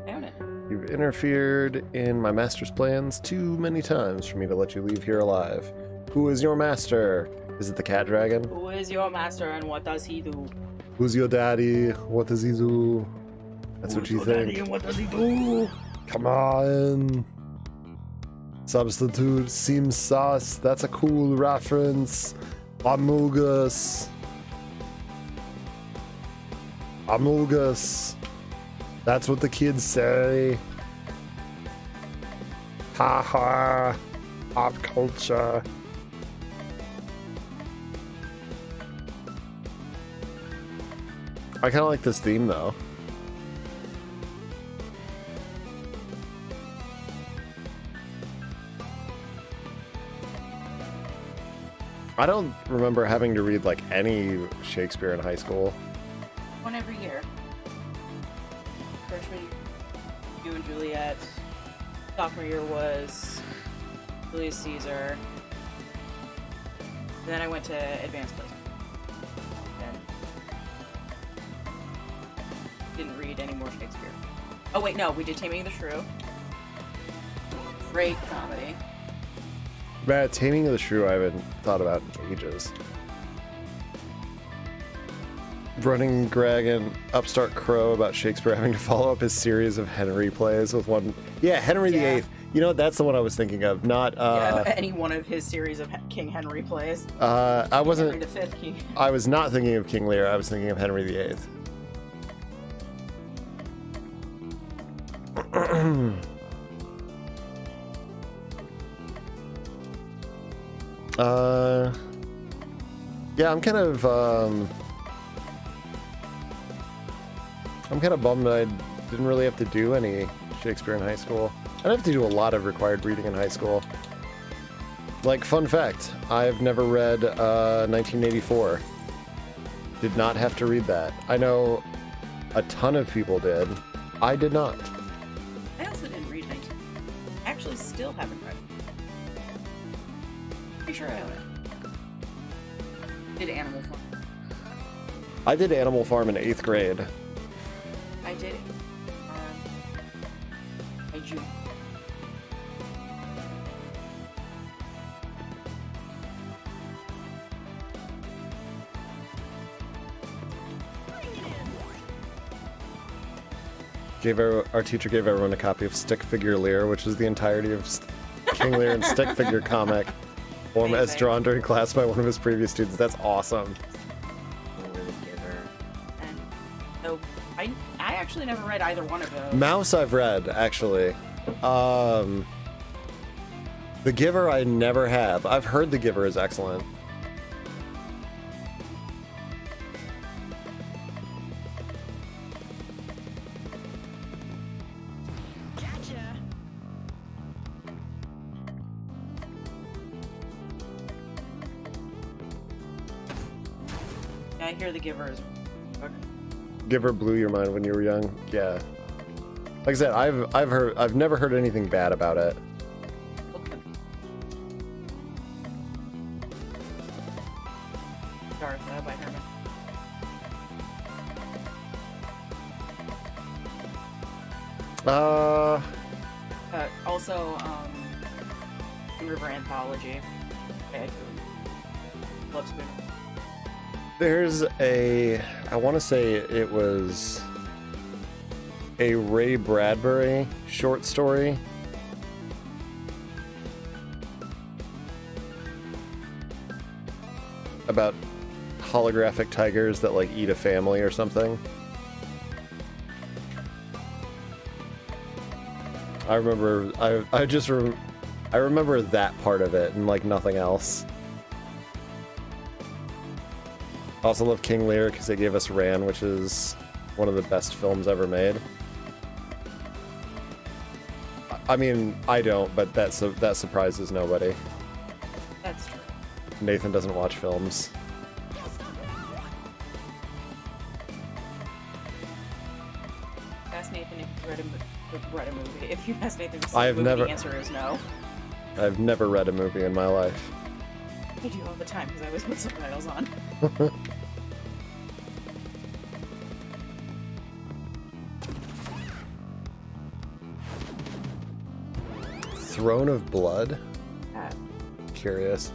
I own it. You've interfered in my master's plans too many times for me to let you leave here alive. Who is your master? Is it the cat dragon? Who is your master and what does he do? Who's your daddy? What does he do? That's what you think. And what does he do? Come on. Substitute seems sus. That's a cool reference. Amogus. Amogus. That's what the kids say. Ha ha. Pop culture. I kind of like this theme though. I don't remember having to read like any Shakespeare in high school. One every year. Freshman, you and Juliet. Sophomore year was Julius Caesar. And then I went to advanced placement. And didn't read any more Shakespeare. Oh wait, no, we did Taming of the Shrew. Great comedy. Man, Taming of the Shrew I haven't thought about in ages. Running Greg and Upstart Crow about Shakespeare having to follow up his series of Henry plays with one. Yeah, Henry VIII. You know what? That's the one I was thinking of. Not any one of his series of King Henry plays. I wasn't. Henry V King. I was not thinking of King Lear. I was thinking of Henry VIII. Yeah, I'm kind of bummed I didn't really have to do any Shakespeare in high school. I'd have to do a lot of required reading in high school. Like, fun fact, I've never read 1984. Did not have to read that. I know a ton of people did. I did not. I also didn't read 19. I actually still haven't read it. Pretty sure I own it. Did Animal Farm. I did Animal Farm in 8th grade. I did it. I June. Our teacher gave everyone a copy of Stick Figure Lear, which is the entirety of King Lear and Stick Figure comic form as drawn during class by one of his previous students. That's awesome. And so I actually never read either one of those. Mouse I've read, actually. The Giver I never have. I've heard The Giver is excellent. I hear The Giver is. Giver blew your mind when you were young. Yeah. Like I said, I've never heard anything bad about it. Dartha by Herman. Also, River Anthology. I love Spoon. There's I want to say it was a Ray Bradbury short story. About holographic tigers that like eat a family or something. I remember, I remember that part of it and like nothing else. I also love King Lear because they gave us Ran, which is one of the best films ever made. I mean, I don't, but that surprises nobody. That's true. Nathan doesn't watch films. Ask Nathan if you read a movie. If you ask Nathan if I he's have seen a movie, never- the answer is no. I've never read a movie in my life. I do all the time because I always put subtitles on. Throne of Blood? Uh, Curious.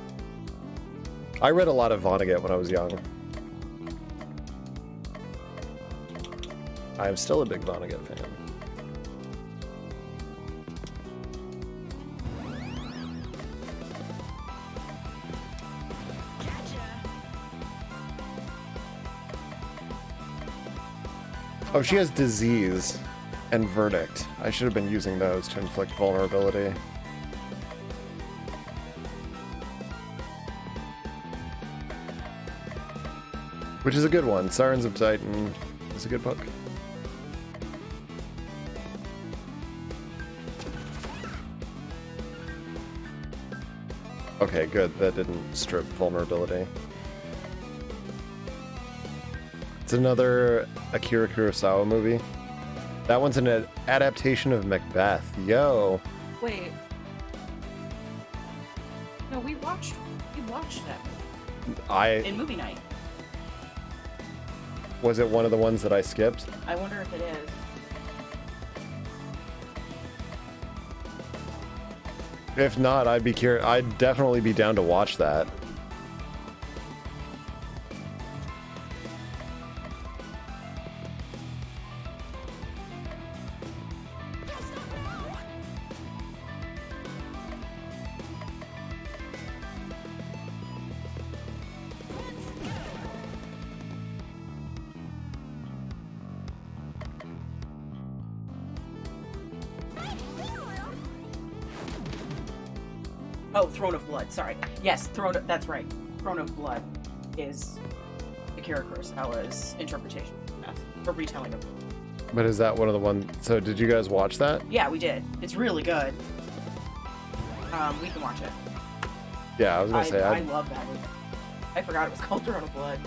I read a lot of Vonnegut when I was young. I am still a big Vonnegut fan. Oh, she has disease and verdict. I should have been using those to inflict vulnerability. Which is a good one. Sirens of Titan is a good book. Okay, good. That didn't strip vulnerability. It's another Akira Kurosawa movie. That one's an adaptation of Macbeth. Yo. wait. No, we watched that in movie night. Was it one of the ones that I skipped? I wonder if it is. If not, I'd definitely be down to watch that. Oh, Throne of Blood. Sorry. Yes, that's right. Throne of Blood is Akira Kurosawa's interpretation or retelling of. But is that one of the ones? So did you guys watch that? Yeah, we did. It's really good. We can watch it. Yeah, I was gonna say I love that movie. I forgot it was called Throne of Blood.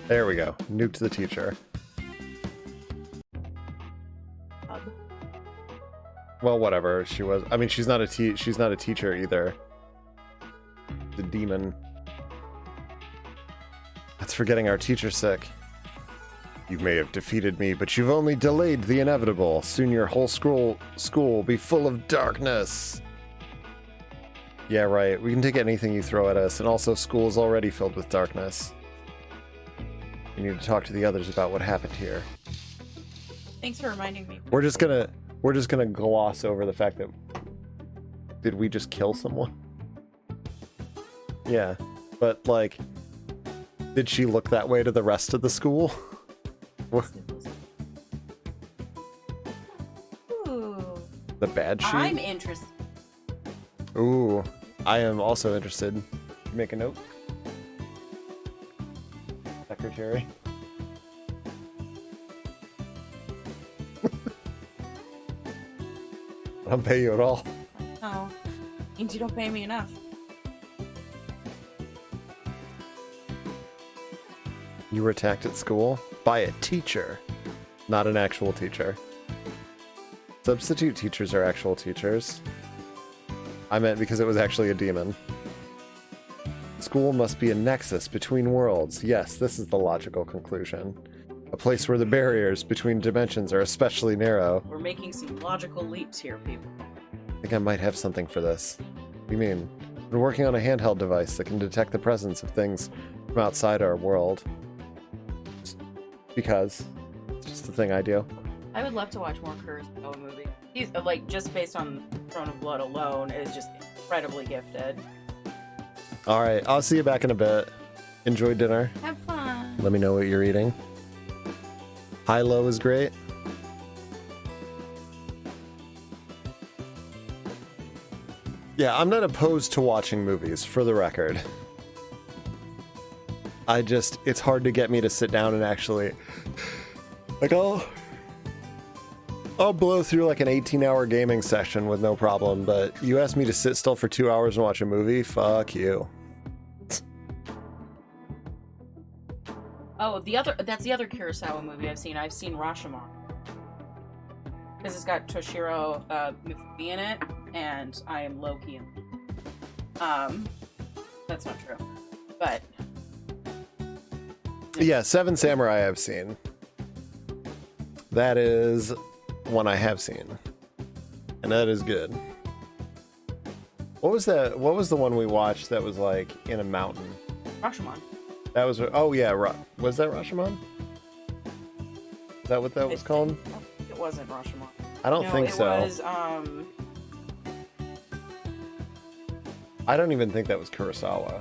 There we go. Nuked the teacher. Well, whatever. She was. I mean, she's not a teacher either. The demon. That's for getting our teacher sick. You may have defeated me, but you've only delayed the inevitable. Soon your whole school will be full of darkness. Yeah, right. We can take anything you throw at us, and also school is already filled with darkness. We need to talk to the others about what happened here. Thanks for reminding me. We're just gonna gloss over the fact that did we just kill someone? Yeah, but like, did she look that way to the rest of the school? Ooh. The bad sheet? I'm interested. Ooh, I am also interested. Make a note. Secretary. I don't pay you at all. Oh, means you don't pay me enough. You were attacked at school by a teacher, not an actual teacher. Substitute teachers are actual teachers. I meant because it was actually a demon. School must be a nexus between worlds. Yes, this is the logical conclusion. A place where the barriers between dimensions are especially narrow. We're making some logical leaps here, people. I think I might have something for this. What do you mean? We're working on a handheld device that can detect the presence of things from outside our world. Because it's just the thing I do. I would love to watch more Kurosawa movie. He's like just based on Throne of Blood alone is just incredibly gifted. All right, I'll see you back in a bit. Enjoy dinner. Have fun. Let me know what you're eating. High Low is great. Yeah, I'm not opposed to watching movies, for the record. It's hard to get me to sit down and actually, like, I'll blow through like an 18-hour gaming session with no problem, but you ask me to sit still for 2 hours and watch a movie, fuck you. Oh, that's the other Kurosawa movie I've seen. I've seen Rashomon. Because it's got Toshiro Mifune in it, and I am low-key in. That's not true. But Yeah, Seven Samurai I've seen. That is one I have seen. And that is good. What was that? What was the one we watched that was like in a mountain? Rashomon. That was, oh yeah, was that Rashomon? Is that what that was called? It wasn't Rashomon. I don't think so. It was, I don't even think that was Kurosawa.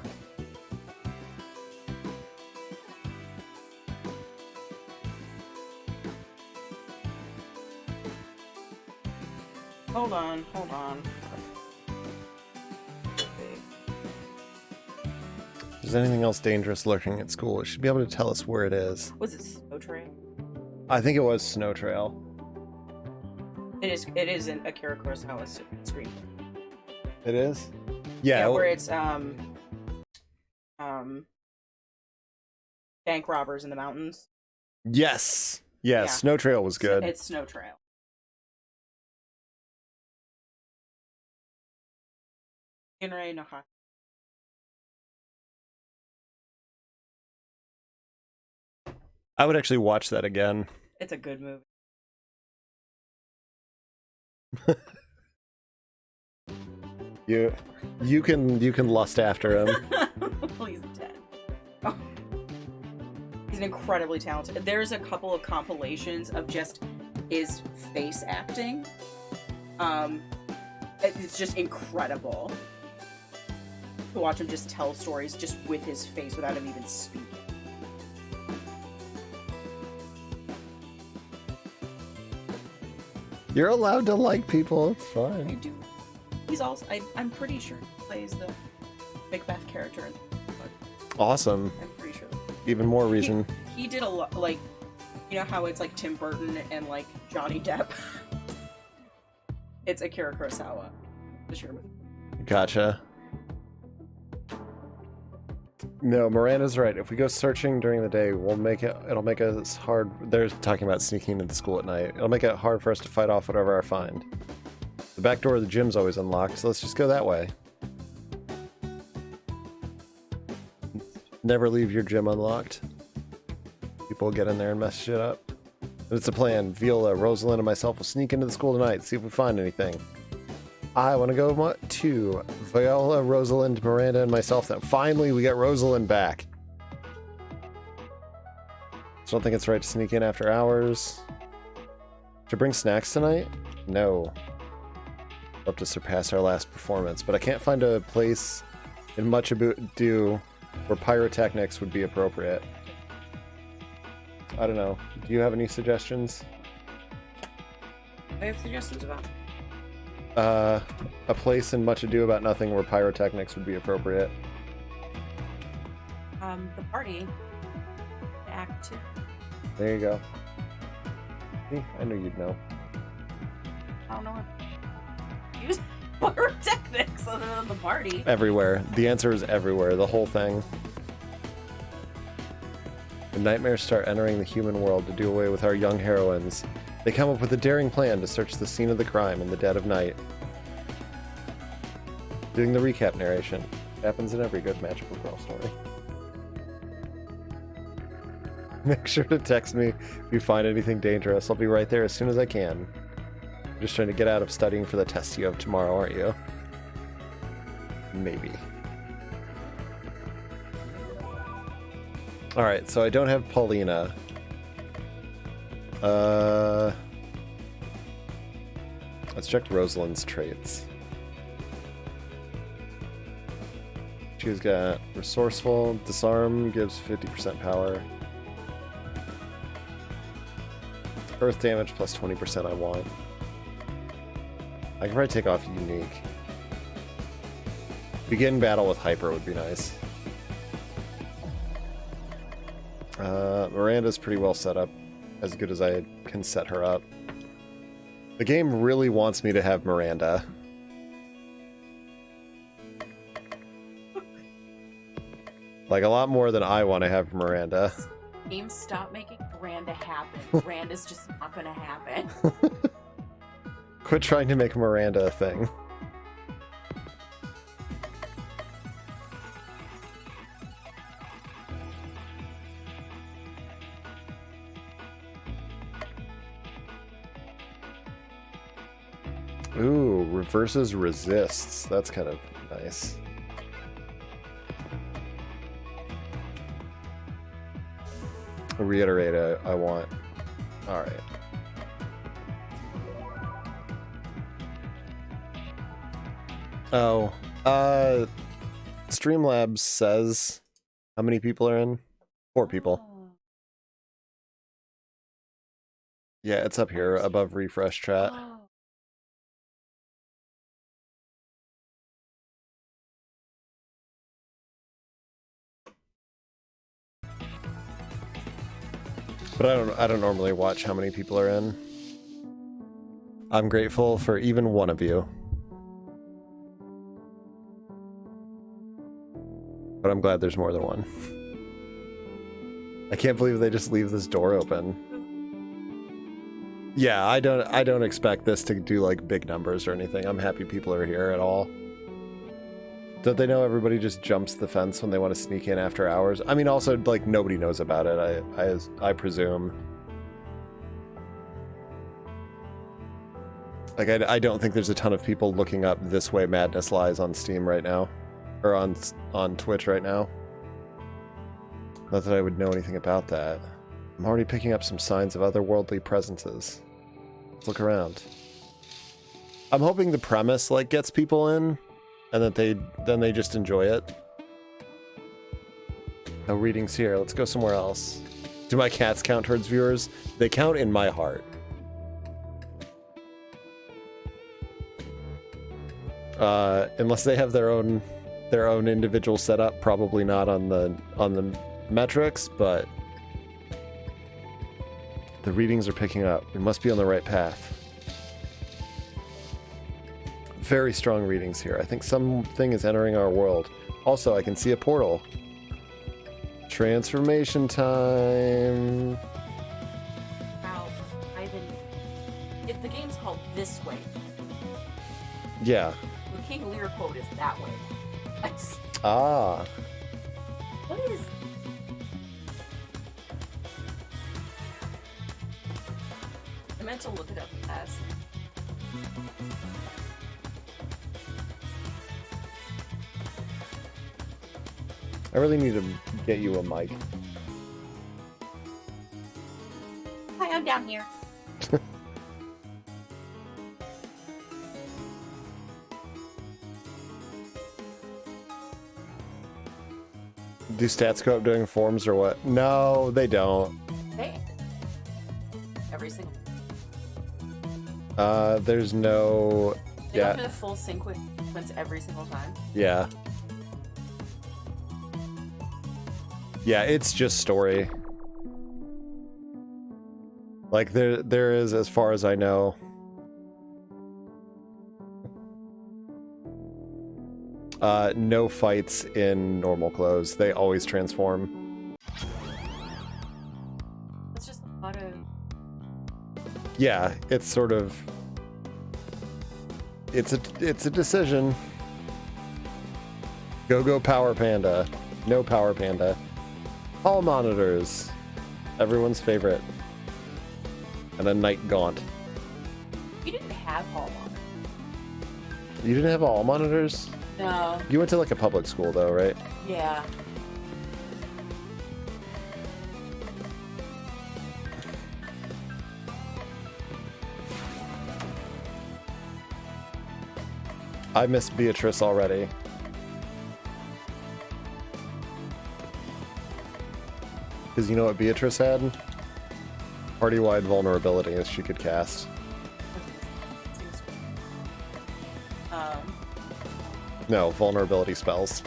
hold on. If there's anything else dangerous lurking at school, it should be able to tell us where it is. Was it Snow Train? I think it was Snow Trail. It is an Akira Kurosawa screen. It is? Yeah. Where it's bank robbers in the mountains. Yes. Yeah, Yeah. Snow Trail was good. It's Snow Trail. Shinrei no Ha. I would actually watch that again. It's a good movie. You can lust after him. Well, he's dead. Oh. He's an incredibly talented. There's a couple of compilations of just his face acting. It's just incredible to watch him just tell stories just with his face without him even speaking. You're allowed to like people. It's I fine. do. He's also. I'm pretty sure he plays the Macbeth character in the book. Awesome. I'm pretty sure. Even more reason. He did a lot, like, you know how it's like Tim Burton and like Johnny Depp. It's Akira Kurosawa. The Sherman. Gotcha. No, Miranda's right. If we go searching during the day, it'll make us hard. They're talking about sneaking into school at night. It'll make it hard for us to fight off whatever I find. The back door of the gym's always unlocked, so let's just go that way. Never leave your gym unlocked. People get in there and mess shit up. But it's a plan. Viola, Rosalind, and myself will sneak into the school tonight, see if we find anything. I want to go to Viola, Rosalind, Miranda, and myself. Then finally, we get Rosalind back. So I don't think it's right to sneak in after hours. To bring snacks tonight? No. Hope to surpass our last performance, but I can't find a place in Much Ado where pyrotechnics would be appropriate. I don't know. Do you have any suggestions? I have suggestions about. A place in Much Ado About Nothing where pyrotechnics would be appropriate. The party. Act 2. There you go. See, I knew you'd know. I don't know what. Use pyrotechnics other than the party. Everywhere. The answer is everywhere. The whole thing. The nightmares start entering the human world to do away with our young heroines. They come up with a daring plan to search the scene of the crime in the dead of night. Doing the recap narration. Happens in every good magical girl story. Make sure to text me if you find anything dangerous. I'll be right there as soon as I can. You're just trying to get out of studying for the test you have tomorrow, aren't you? Maybe. Alright, so I don't have Paulina. Let's check Rosalind's traits. She's got resourceful, disarm gives 50% power. Earth damage plus 20% I want. I can probably take off unique. Begin battle with hyper would be nice. Miranda's pretty well set up. As good as I can set her up. The game really wants me to have Miranda. Like a lot more than I want to have Miranda. Game, stop making Miranda happen. Miranda's just not gonna happen. Quit trying to make Miranda a thing. Ooh, reverses resists. That's kind of nice. Reiterate, I want. Alright. Oh, Streamlabs says how many people are in? 4 people. Yeah, it's up here above refresh chat. But I don't normally watch how many people are in. I'm grateful for even one of you. But I'm glad there's more than one. I can't believe they just leave this door open. Yeah, I don't expect this to do like big numbers or anything. I'm happy people are here at all. Don't they know everybody just jumps the fence when they want to sneak in after hours? I mean, also, like, nobody knows about it, I presume. Like, I don't think there's a ton of people looking up This Way Madness Lies on Steam right now. Or on Twitch right now. Not that I would know anything about that. I'm already picking up some signs of otherworldly presences. Let's look around. I'm hoping the premise, like, gets people in. And that then they just enjoy it. No readings here. Let's go somewhere else. Do my cats count towards viewers? They count in my heart. Unless they have their own individual setup, probably not on the metrics, but the readings are picking up. We must be on the right path. Very strong readings here. I think something is entering our world. Also, I can see a portal. Transformation time. Wow, the game's called This Way. Yeah. The King Lear quote is that way. Ah. What is? I meant to look it up as. I really need to get you a mic. Hi, I'm down here. Do stats go up during forms or what? No, they don't. Hey. Every single. There's no. They Yeah. don't do the full sequence every single time. Yeah. Yeah, it's just story. Like there is, as far as I know. No fights in normal clothes. They always transform. It's just a lot of. Yeah, it's sort of. It's a decision. Go Power Panda. No Power Panda. Hall monitors. Everyone's favorite. And a night gaunt. We didn't have hall monitors. You didn't have all monitors? No. You went to like a public school though, right? Yeah. I miss Beatrice already. Because you know what Beatrice had? Party-wide vulnerability as she could cast. No, vulnerability spells.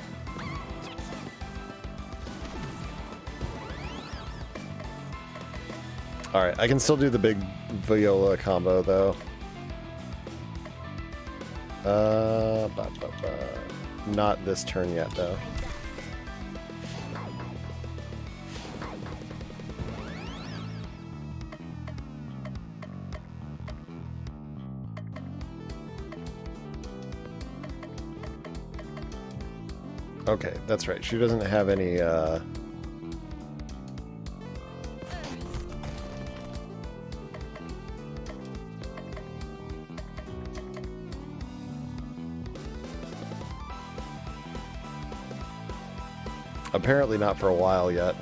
Alright, I can still do the big Viola combo, though. Not this turn yet, though. Okay, that's right. She doesn't have any, apparently not for a while yet.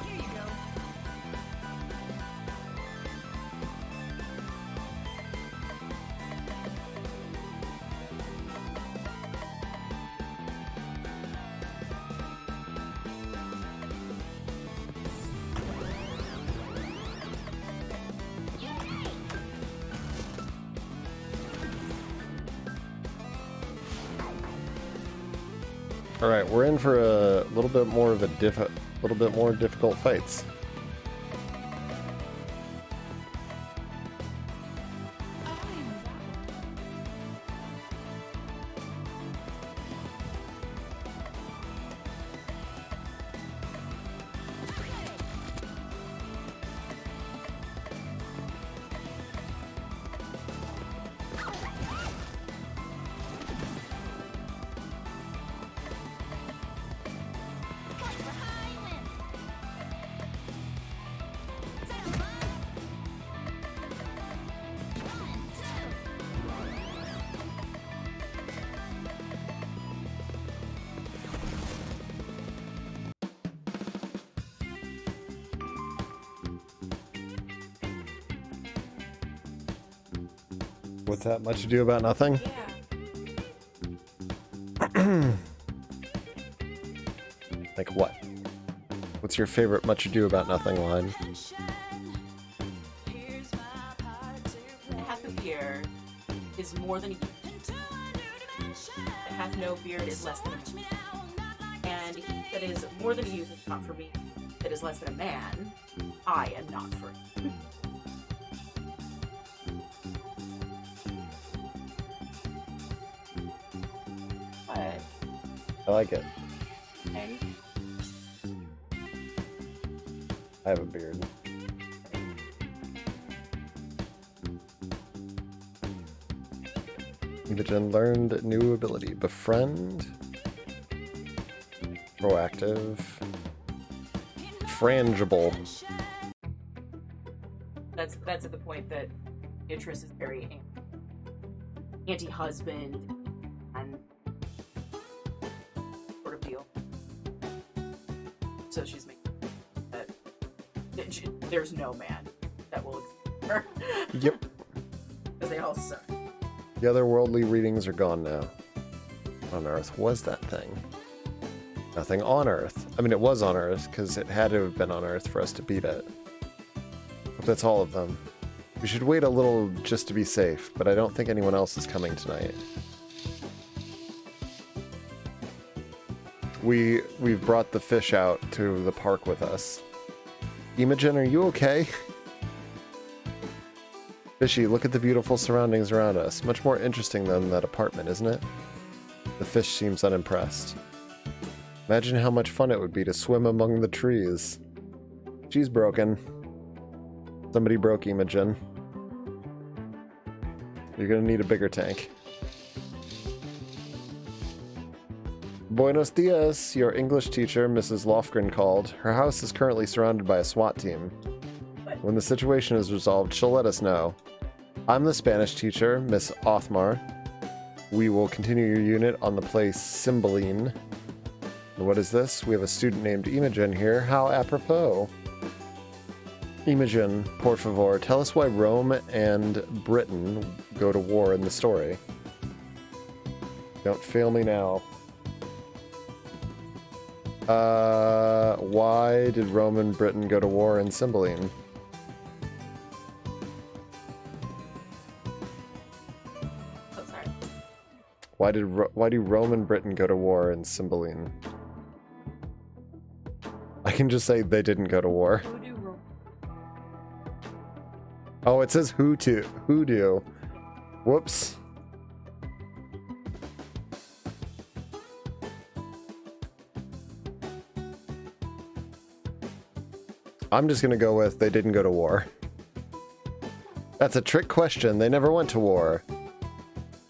Here you go. All right, we're in for a little bit more of a little bit more difficult fights. Fight for Highland. Sail up. 1, 2. What's that? Much ado about nothing? Yeah. Like what? What's your favorite much ado about nothing line? Half a beard is more than a youth. Hath no beard is less than a man. And he that is more than a youth is not for me. That is less than a man, I am not for him. What? I like it. And I have a beard. Imogen learned new ability. Befriend. Proactive. Frangible. that's at the point that Beatrice is very anti-husband and sort of deal. So she's making that there's no man that will accept her. Yep. Because they all suck. The otherworldly readings are gone now. On Earth was that thing. Nothing on Earth. I mean, it was on Earth, because it had to have been on Earth for us to beat it. But that's all of them. We should wait a little just to be safe, but I don't think anyone else is coming tonight. We've brought the fish out to the park with us. Imogen, are you okay? Fishy, look at the beautiful surroundings around us. Much more interesting than that apartment, isn't it? The fish seems unimpressed. Imagine how much fun it would be to swim among the trees. She's broken. Somebody broke Imogen. You're gonna need a bigger tank. Buenos dias, your English teacher, Mrs. Lofgren, called. Her house is currently surrounded by a SWAT team. When the situation is resolved, she'll let us know. I'm the Spanish teacher, Miss Othmar. We will continue your unit on the place Cymbeline. What is this? We have a student named Imogen here. How apropos. Imogen, por favor, tell us why Rome and Britain go to war in the story. Don't fail me now. Why did Rome and Britain go to war in Cymbeline? Oh, sorry. Why do Rome and Britain go to war in Cymbeline? I can just say they didn't go to war. Who do roll? Oh, it says who do. Whoops. I'm just gonna go with they didn't go to war. That's a trick question. They never went to war.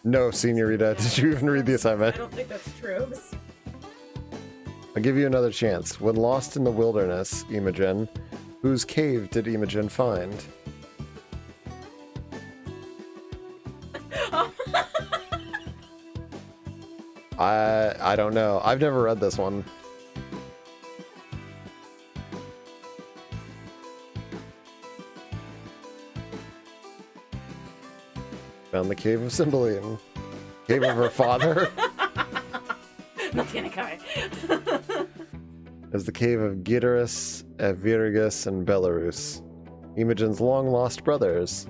No, Senorita. Did you even read the assignment? I don't think that's true. I'll give you another chance. When lost in the wilderness, Imogen, whose cave did Imogen find? I don't know. I've never read this one. Found the cave of Cymbeline. Cave of her father. Not the guy. Is the cave of Gytorus, Avirigus, and Belarus. Imogen's long-lost brothers.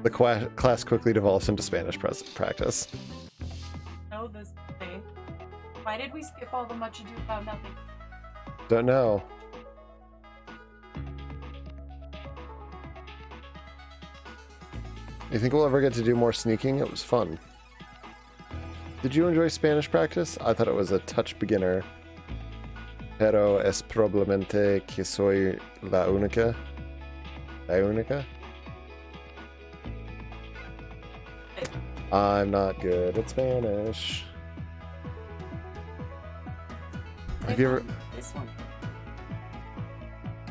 The class quickly devolves into Spanish practice. No, this thing. Why did we skip all the much ado about nothing? Don't know. You think we'll ever get to do more sneaking? It was fun. Did you enjoy Spanish practice? I thought it was a touch beginner. Pero es probablemente que soy la única. La única? I'm not good at Spanish. Have you ever... This one.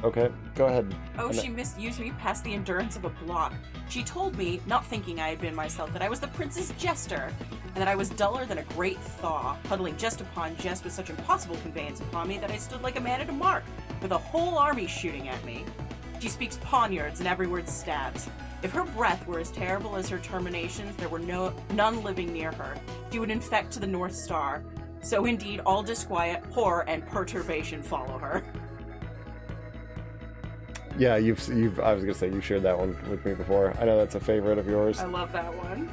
Okay, go ahead. Oh, she misused me past the endurance of a block. She told me, not thinking I had been myself, that I was the prince's jester, and that I was duller than a great thaw, huddling jest upon jest with such impossible conveyance upon me that I stood like a man at a mark, with a whole army shooting at me. She speaks poniards, and every word stabs. If her breath were as terrible as her terminations, there were none living near her. She would infect to the North Star. So indeed, all disquiet, horror, and perturbation follow her. Yeah, I was gonna say you shared that one with me before. I know that's a favorite of yours. I love that one.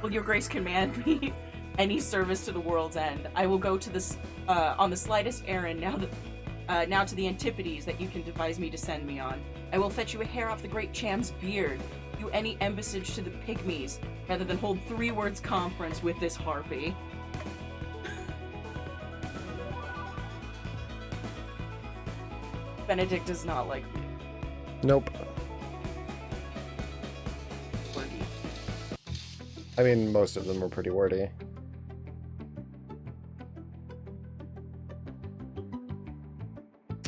Will your grace command me any service to the world's end? I will go to this on the slightest errand now to the antipodes that you can devise me to send me on. I will fetch you a hair off the great Cham's beard, do any embassage to the pygmies, rather than hold 3 words conference with this harpy. Benedict does not like me. Nope. Wordy. I mean, most of them were pretty wordy.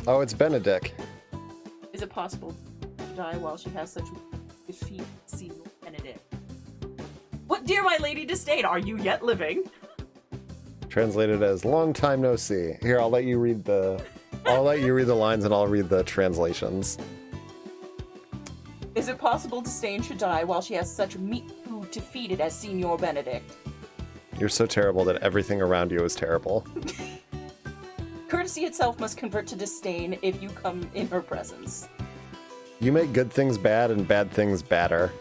Oh, it's Benedict. Is it possible to die while she has such defeat, Signor Benedict? What, dear my lady disdain, are you yet living? Translated as "long time no see." Here, I'll let you read the lines and I'll read the translations. Is it possible disdain should die while she has such meat food to feed it as Signor Benedict? You're so terrible that everything around you is terrible. Courtesy itself must convert to disdain if you come in her presence. You make good things bad and bad things badder.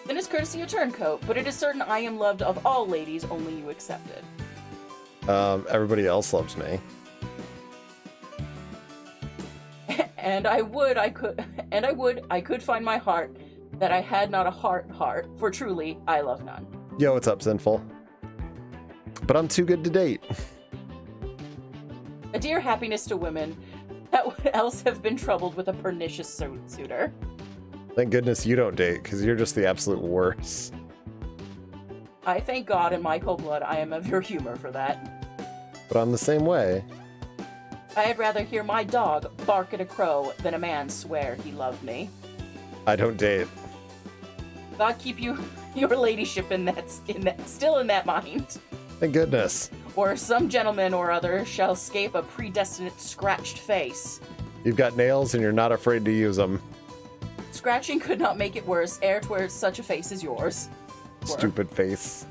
Then is courtesy a turncoat, but it is certain I am loved of all ladies, only you accepted. Everybody else loves me. And I could find my heart, that I had not a heart, for truly I love none. Yo, what's up, Sinful? But I'm too good to date. A dear happiness to women that would else have been troubled with a pernicious suitor. Thank goodness you don't date, because you're just the absolute worst. I thank God in my cold blood I am of your humor for that. But I'm the same way. I had rather hear my dog bark at a crow than a man swear he loved me. I don't date. God keep you, your ladyship still in that mind. Thank goodness. Or some gentleman or other shall escape a predestinate scratched face. You've got nails and you're not afraid to use them. Scratching could not make it worse, ere 'twere such a face as yours. Stupid face.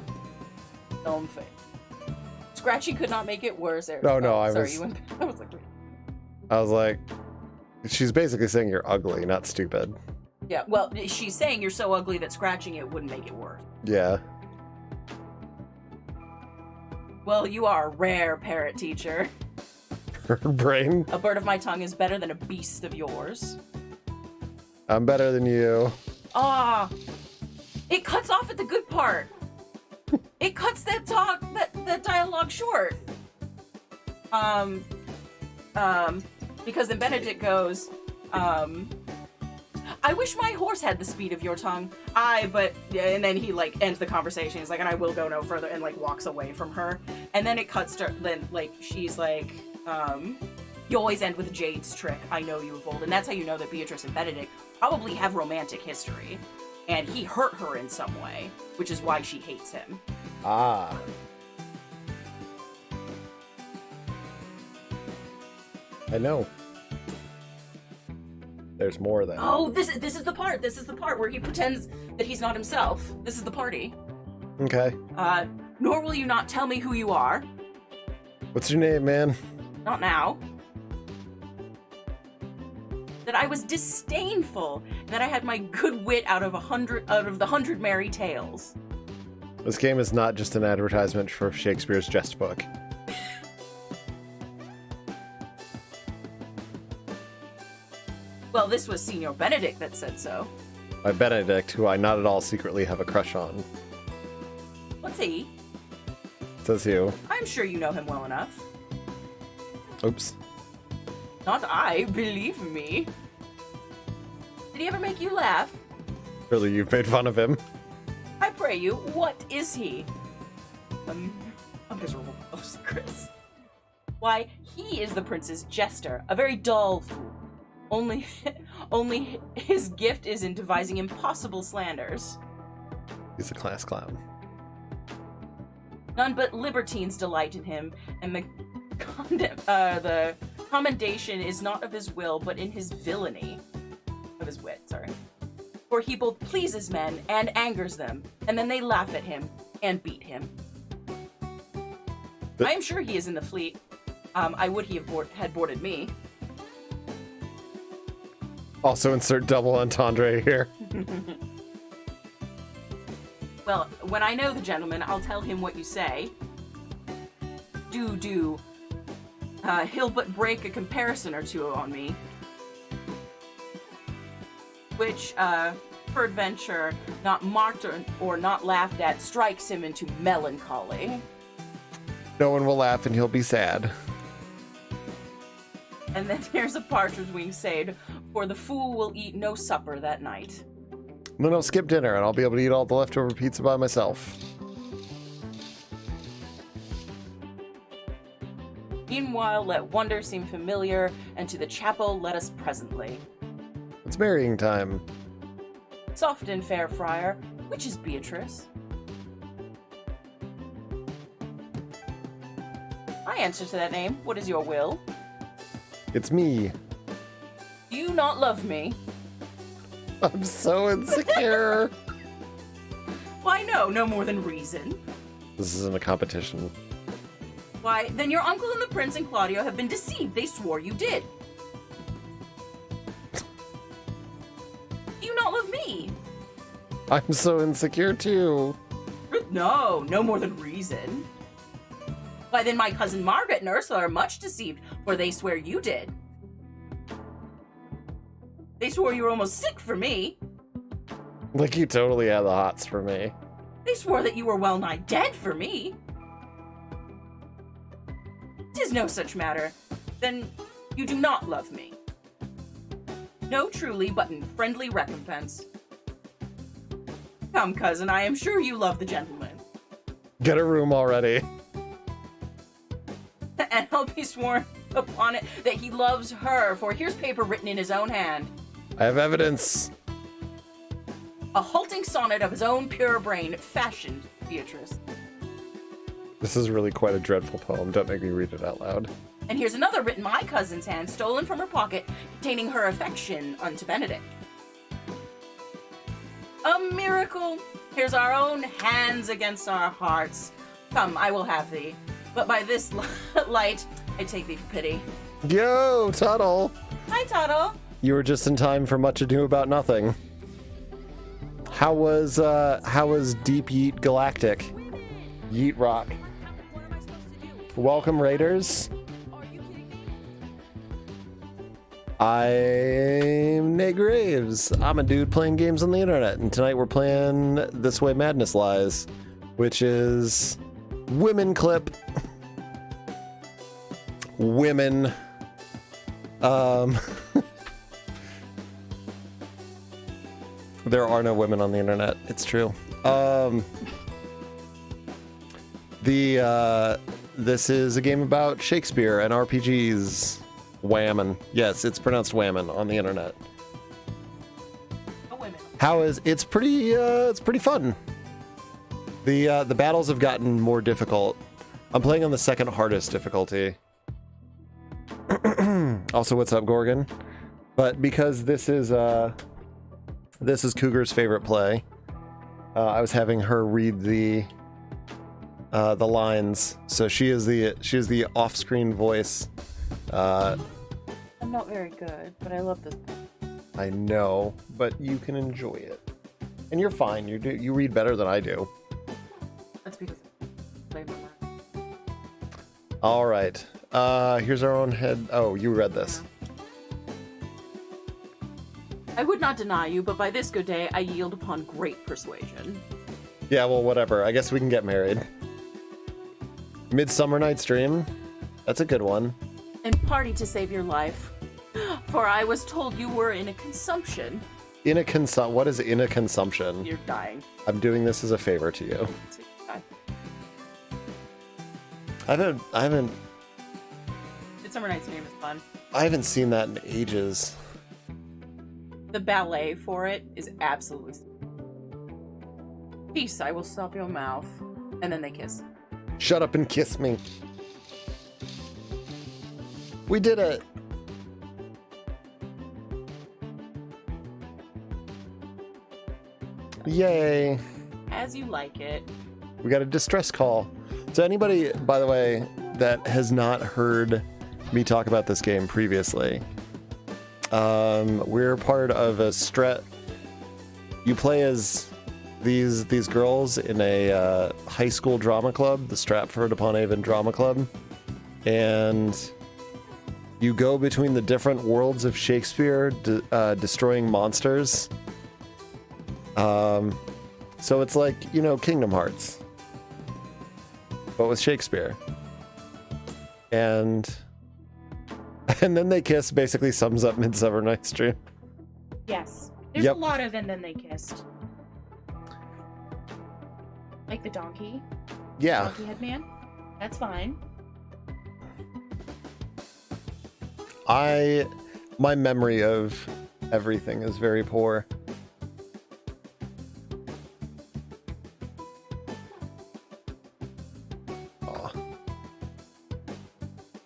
Dumb face. scratching could not make it worse. Eric. No, Oh, I sorry, was- you went. I was like, I was like, she's basically saying you're ugly, not stupid. yeah. Well, she's saying you're so ugly that scratching it wouldn't make it worse. Yeah. Well, you are a rare parrot teacher. Her brain. A bird of my tongue is better than a beast of yours. I'm better than you. Ah, it cuts off at the good part. It cuts that dialogue short. Because then Benedict goes, I wish my horse had the speed of your tongue. And then he like ends the conversation. He's like, and I will go no further, and like walks away from her. And then it cuts to, then like she's like, you always end with Jade's trick. I know you of old. And that's how you know that Beatrice and Benedict probably have romantic history. And he hurt her in some way, which is why she hates him. Ah. I know. There's more than. Oh, this is the part. This is the part where he pretends that he's not himself. This is the party. Okay. Nor will you not tell me who you are. What's your name, man? Not now. That I was disdainful. That I had my good wit out of the 100 merry tales. This game is not just an advertisement for Shakespeare's jest book. Well, this was Signor Benedict that said so. By Benedict, who I not at all secretly have a crush on. What's he? Says you. I'm sure you know him well enough. Oops. Not I, believe me. Did he ever make you laugh? Really, you've made fun of him. I pray you, what is he? A miserable ghost, Chris. Why, he is the prince's jester, a very dull fool. Only his gift is in devising impossible slanders. He's a class clown. None but libertines delight in him, and the commendation is not of his will, but in his villainy. Of his wit, sorry. For he both pleases men and angers them, and then they laugh at him and beat him. I am sure he is in the fleet. I would he had boarded me. Also insert double entendre here. Well, when I know the gentleman, I'll tell him what you say. Do. He'll but break a comparison or two on me. Which, peradventure, not mocked or not laughed at, strikes him into melancholy. No one will laugh and he'll be sad. And then there's a partridge wing sayed, for the fool will eat no supper that night. Then I'll skip dinner and I'll be able to eat all the leftover pizza by myself. Meanwhile, let wonder seem familiar, and to the chapel let us presently. It's marrying time. Soft and fair friar, which is Beatrice? I answer to that name. What is your will? It's me. Do you not love me? I'm so insecure. Why, no more than reason. This isn't a competition. Why, then your uncle and the prince and Claudio have been deceived. They swore you did. Do you not love me? I'm so insecure too. No more than reason. Why, then my cousin Margaret and Ursula are much deceived, for they swear you did. They swore you were almost sick for me. Like you totally had the hots for me. They swore that you were well nigh dead for me. 'Tis no such matter. Then you do not love me. No, truly, but in friendly recompense. Come, cousin, I am sure you love the gentleman. Get a room already. And I'll be sworn upon it that he loves her, for here's paper written in his own hand. I have evidence. A halting sonnet of his own pure brain, fashioned Beatrice. This is really quite a dreadful poem. Don't make me read it out loud. And here's another written in my cousin's hand, stolen from her pocket, containing her affection unto Benedict. A miracle! Here's our own hands against our hearts. Come, I will have thee. But by this light, I take thee for pity. Yo, Tuttle! Hi, Tuttle. You were just in time for Much Ado About Nothing. How was Deep Yeet Galactic? Yeet Rock. Welcome, Raiders. I'm Nate Graves. I'm a dude playing games on the internet, and tonight we're playing This Way Madness Lies, which is women clip. Women. There are no women on the internet. It's true. This is a game about Shakespeare and RPGs. Whammon. Yes, it's pronounced whammon on the internet. Oh, women. It's pretty fun. The battles have gotten more difficult. I'm playing on the second hardest difficulty. Also, what's up, Gorgon? But because this is Cougar's favorite play, I was having her read the lines. So she is the off-screen voice. I'm not very good, but I love this. I know, but you can enjoy it, and you're fine. You read better than I do. That's because I play more. All right. Here's our own head. Oh, you read this. I would not deny you, but by this good day, I yield upon great persuasion. Yeah, well, whatever. I guess we can get married. Midsummer Night's Dream. That's a good one. And party to save your life. For I was told you were in a consumption. What is in a consumption? You're dying. I'm doing this as a favor to you. I haven't. Midsummer Night's Dream is fun. I haven't seen that in ages. The ballet for it is absolutely. Peace, I will stop your mouth. And then they kiss. Shut up and kiss me. We did it. Yay. As you like it. We got a distress call. So anybody, by the way, that has not heard me talk about this game previously, we're part of a strat. You play as these girls in a high school drama club, the Stratford-upon-Avon Drama Club, and you go between the different worlds of Shakespeare, destroying monsters. So it's like, Kingdom Hearts, but with Shakespeare. And then they kiss basically sums up Midsummer Night's Dream. Yes. There's Yep. a lot of and then they kissed. Like the donkey. Yeah. Donkey head man. That's fine. My memory of everything is very poor. Aw.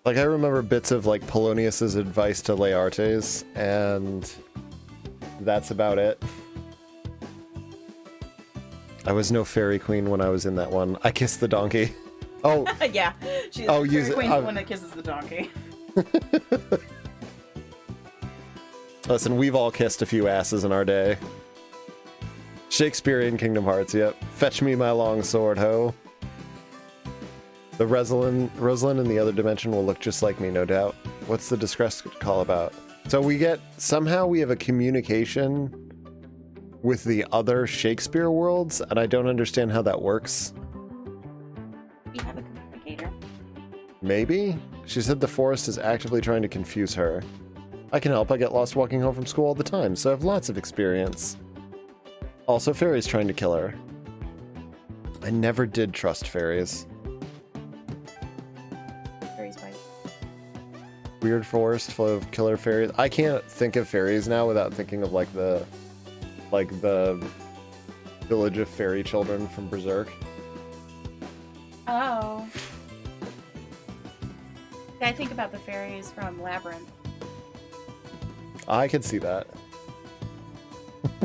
Like, I remember bits of, like, Polonius's advice to Laertes, and that's about it. I was no fairy queen when I was in that one. I kissed the donkey. Oh. Yeah. She's Oh, the use fairy it. queen's the one that kisses the donkey. Listen, we've all kissed a few asses in our day. Shakespearean Kingdom Hearts, yep. Fetch me my long sword, ho. The Rosalind in the other dimension will look just like me, no doubt. What's the distress call about? So somehow we have a communication with the other Shakespeare worlds, and I don't understand how that works. You have a communicator. Maybe? She said the forest is actively trying to confuse her. I can help. I get lost walking home from school all the time, so I have lots of experience. Also, fairies trying to kill her. I never did trust fairies. Fairies bite. Weird forest full of killer fairies. I can't think of fairies now without thinking of like the village of fairy children from Berserk. Oh. I think about the fairies from Labyrinth. I could see that.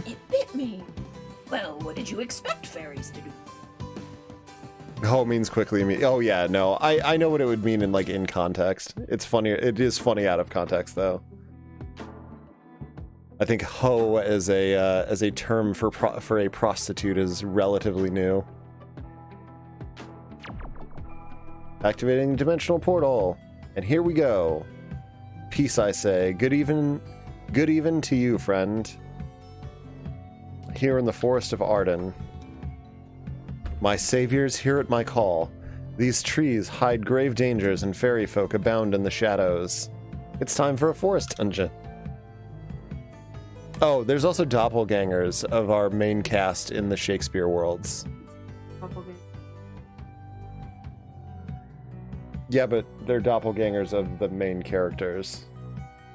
It bit me. Well, what did you expect fairies to do? Ho means quickly. Oh yeah, no, I know what it would mean in like in context. It's funny. It is funny out of context though. I think ho as a term for a prostitute is relatively new. Activating dimensional portal, and here we go. Peace, I say. Good even to you, friend. Here in the forest of Arden. My saviors, hear at my call. These trees hide grave dangers, and fairy folk abound in the shadows. It's time for a forest dungeon. Oh, there's also doppelgangers of our main cast in the Shakespeare worlds. Yeah, but they're doppelgangers of the main characters.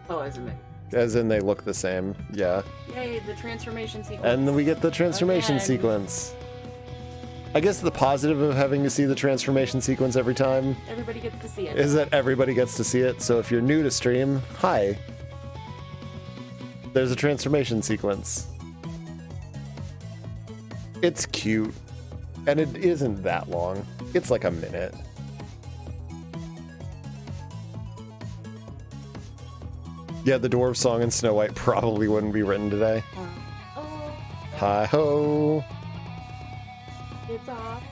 Oh, as in it. As in they look the same, yeah. Yay, the transformation sequence. And then we get the transformation Again. sequence. I guess the positive of having to see the transformation sequence every time Everybody gets to see it. is that everybody gets to see it. So if you're new to stream, hi. There's a transformation sequence. It's cute. And it isn't that long. It's like a minute. Yeah, the dwarf song in Snow White probably wouldn't be written today. Oh, Hi-ho. it's off.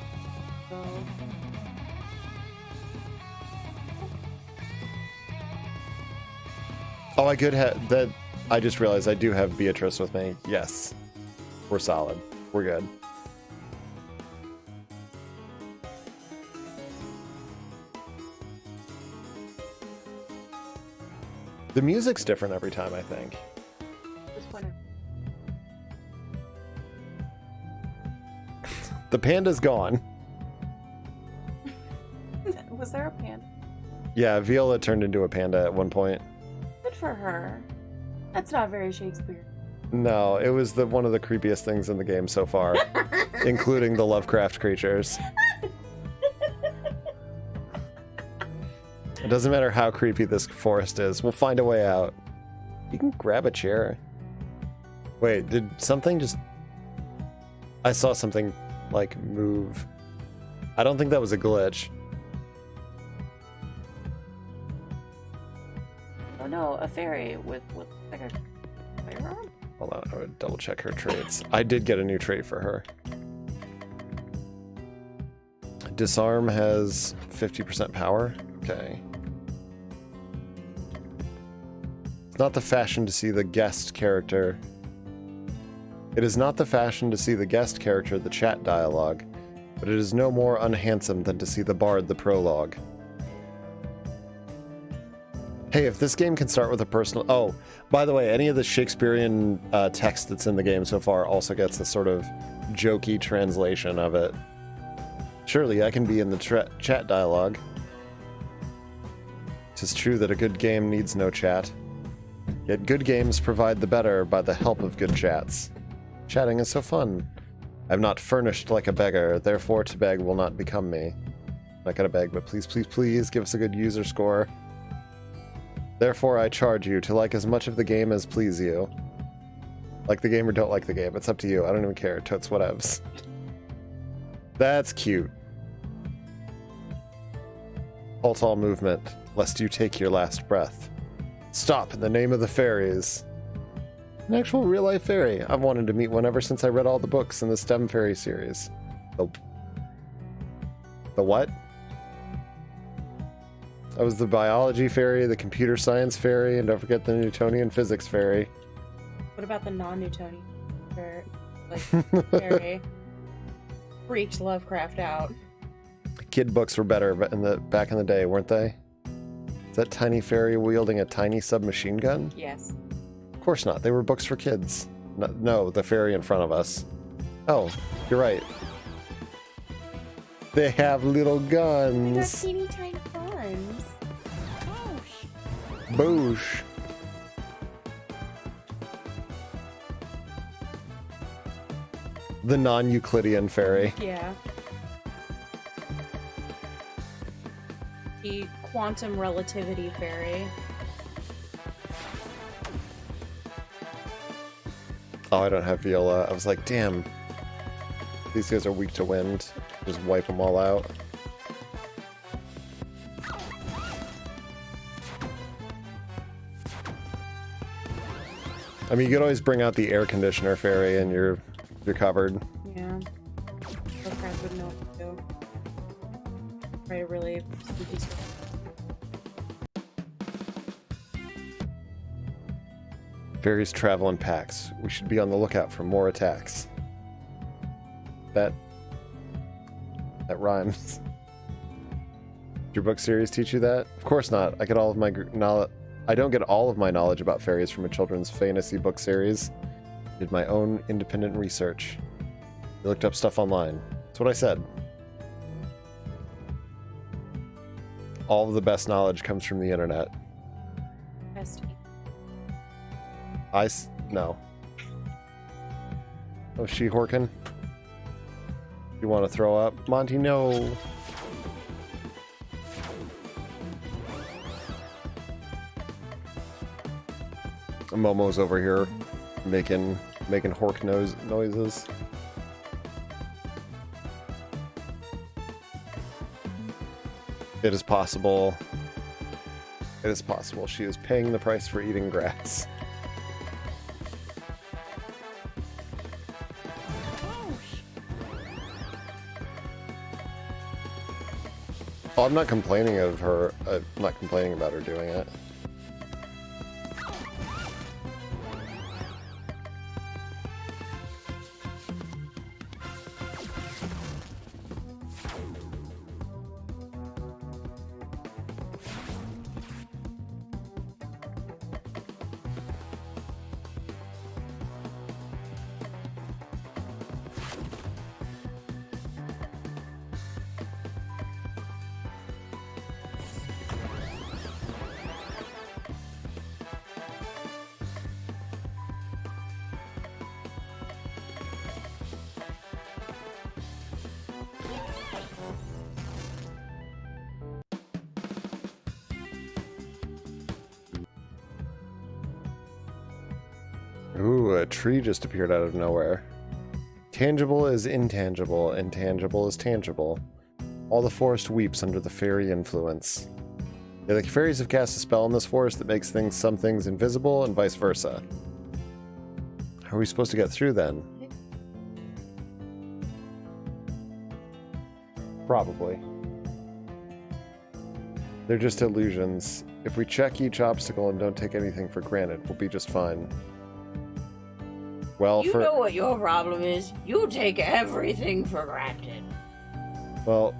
So. Oh, I could have that. I just realized I do have Beatrice with me. Yes. We're solid. We're good. The music's different every time, I think. Just wondering. The panda's gone. Was there a panda? Yeah, Viola turned into a panda at one point. Good for her. That's not very Shakespeare. No, it was one of the creepiest things in the game so far, including the Lovecraft creatures. It doesn't matter how creepy this forest is. We'll find a way out. You can grab a chair. Wait, did something just... I saw something, like, move. I don't think that was a glitch. Oh no, a fairy with like a firearm? Hold on, I would double check her traits. I did get a new trait for her. Disarm has 50% power. Okay. It's not the fashion to see the guest character. It is not the fashion to see the guest character the chat dialogue, but it is no more unhandsome than to see the bard the prologue. Hey, if this game can start with a personal... Oh, by the way, any of the Shakespearean text that's in the game so far also gets a sort of jokey translation of it. Surely I can be in the chat dialogue. 'Tis true that a good game needs no chat. Yet good games provide the better by the help of good chats. Chatting is so fun. I'm not furnished like a beggar, therefore to beg will not become me. Not gonna beg, but please, please, please give us a good user score. Therefore I charge you to like as much of the game as please you. Like the game or don't like the game, it's up to you. I don't even care, totes whatevs. That's cute. Halt all movement, lest you take your last breath. Stop in the name of the fairies. An actual real-life fairy. I've wanted to meet one ever since I read all the books in the STEM Fairy series. The what? I was the biology fairy, the computer science fairy, and don't forget the Newtonian physics fairy. What about the non-Newtonian fairy? Freaked Lovecraft out. Kid books were better back in the day, weren't they? Is that tiny fairy wielding a tiny submachine gun? Yes. Of course not. They were books for kids. No, the fairy in front of us. Oh, you're right. They have little They got guns. teeny tiny guns. Gosh. Boosh. The non-Euclidean fairy. Yeah. The quantum relativity fairy. Oh, I don't have Viola. I was like, damn. These guys are weak to wind. Just wipe them all out. I mean, you could always bring out the air conditioner fairy and you're covered. Yeah. Those guys would know what to do. Try to really spooky stuff. Fairies travel in packs. We should be on the lookout for more attacks. That rhymes. Did your book series teach you that? Of course not. I get all of my knowledge. I don't get all of my knowledge about fairies from a children's fantasy book series. I did my own independent research. I looked up stuff online. That's what I said. All of the best knowledge comes from the internet. Best. No. Oh, She-Horkin? You want to throw up? Monty, no. Momo's over here making hork noises. It is possible. It is possible she is paying the price for eating grass. Oh, I'm not complaining of her. I'm not complaining about her doing it. Ooh, a tree just appeared out of nowhere. Tangible is intangible, intangible is tangible. All the forest weeps under the fairy influence. Yeah, the fairies have cast a spell in this forest that makes some things invisible and vice versa. How are we supposed to get through then? Probably. They're just illusions. If we check each obstacle and don't take anything for granted, we'll be just fine. Well, You know what your problem is. You take everything for granted. Well,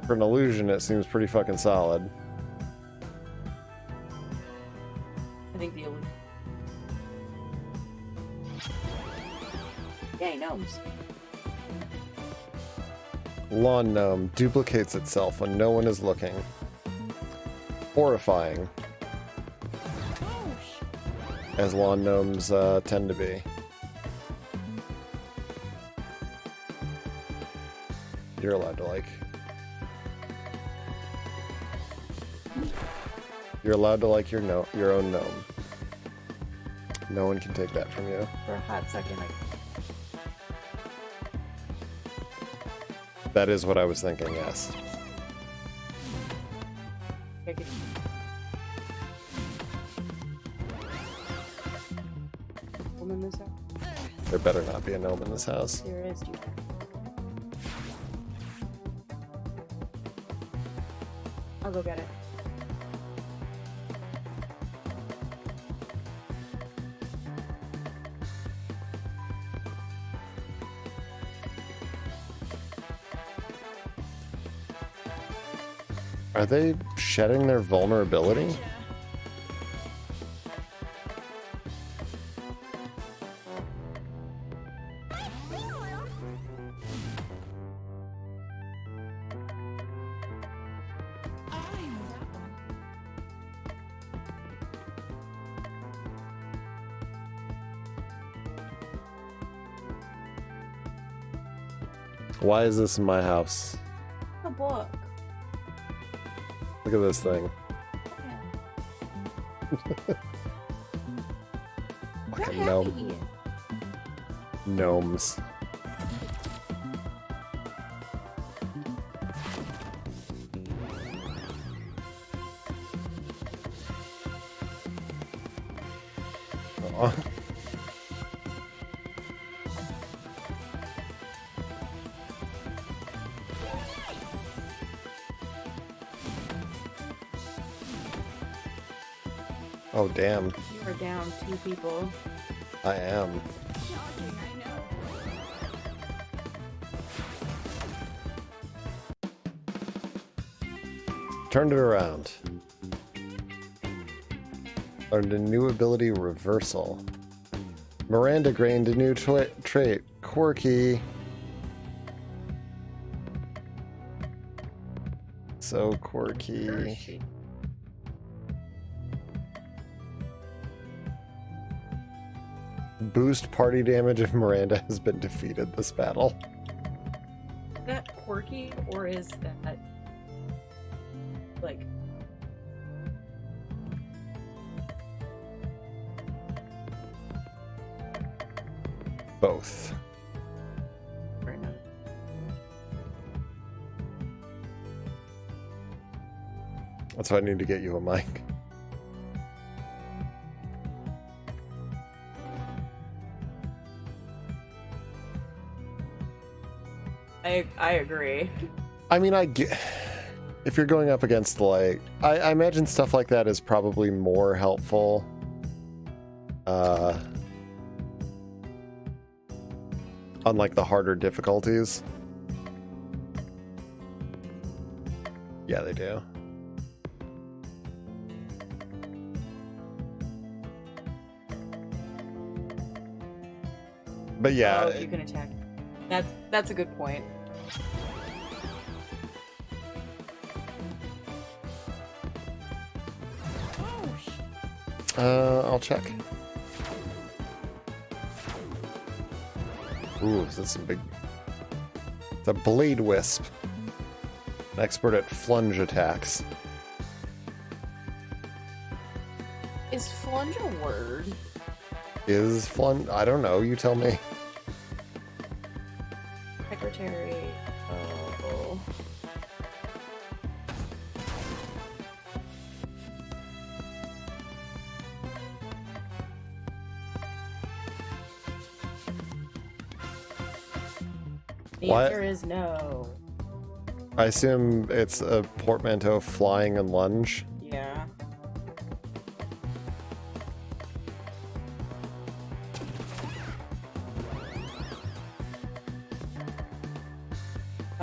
for an illusion, it seems pretty fucking solid. I think the illusion. Yay, gnomes. Lawn gnome duplicates itself when no one is looking. Horrifying. As lawn gnomes tend to be. You're allowed to like... You're allowed to like your own gnome. No one can take that from you. For a hot second, That is what I was thinking, yes. I could... Gnome in this house? There better not be a gnome in this house. There is, dude. I'll go get it. Are they shedding their vulnerability? Why is this in my house? A book. Look at this thing. Yeah. Like a You're gnome. happy. Gnomes. Aw. Oh, damn. You are down 2 people. I am. Shocking, I know. Turned it around. Learned a new ability, Reversal. Miranda gained a new trait, Quirky. So quirky. Boost party damage if Miranda has been defeated this battle. Is that quirky or is that like Both. right now? That's why I need to get you a mic. I agree. I mean, I get if you're going up against like I imagine stuff like that is probably more helpful. On like the harder difficulties. Yeah, they do. But yeah, Oh, you can attack. That's a good point. Oh, sh- I'll check. Ooh, that's some big. It's a Blade Wisp. An expert at flunge attacks. Is flunge a word? Is flunge? I don't know. You tell me. Secretary. Oh. The What? answer is no. I assume it's a portmanteau flying and lunge. Yeah.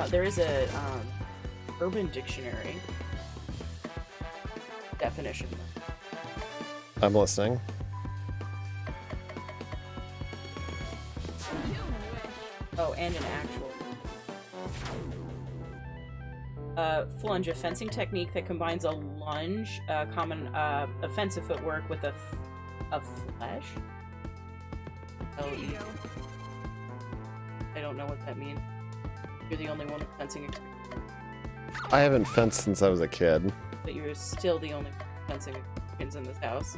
There is a Urban Dictionary definition. I'm listening. Oh, and an actual. Flunge, a fencing technique that combines a lunge, common offensive footwork, with a flesh. Here you go. I don't know what that means. You're the only one with fencing experience, I haven't fenced since I was a kid. but you're still the only fencing experience in this house.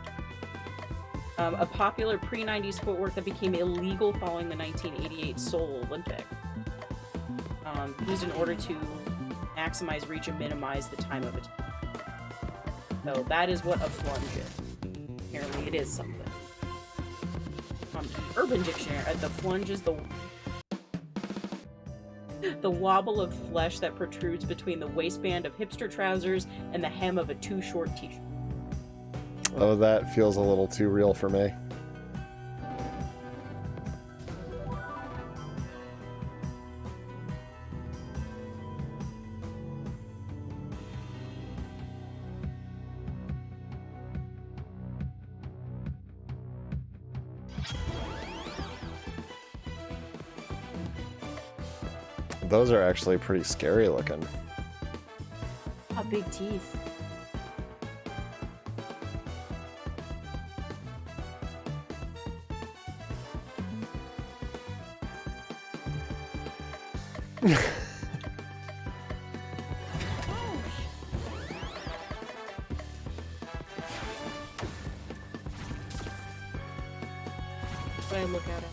A popular pre-90s footwork that became illegal following the 1988 Seoul Olympic. Used in order to maximize reach and minimize the time of attack. So that is what a flunge is. Apparently it is something. Urban Dictionary, the flunge is the wobble of flesh that protrudes between the waistband of hipster trousers and the hem of a too short t-shirt. Oh, that feels a little too real for me. Those are actually pretty scary looking. Ah, big teeth. That's what I look at it.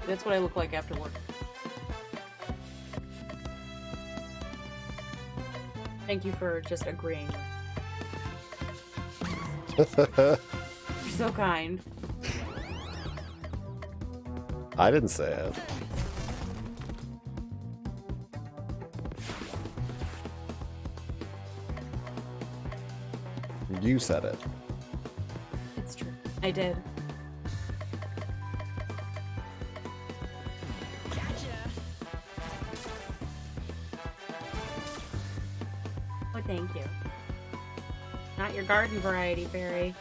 That's what I look like after work. Thank you for just agreeing. You're so kind. I didn't say it. You said it. It's true. I did. Oh, thank you. Not your garden variety, fairy.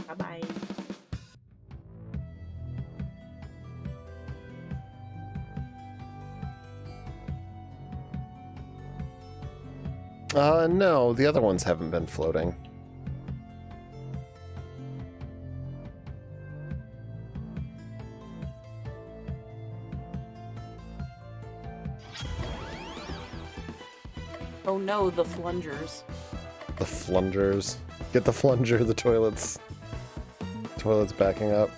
Bye-bye. No, the other ones haven't been floating. Oh no, the flungers. The flungers. Get the flunger, the toilets. Toilet's backing up.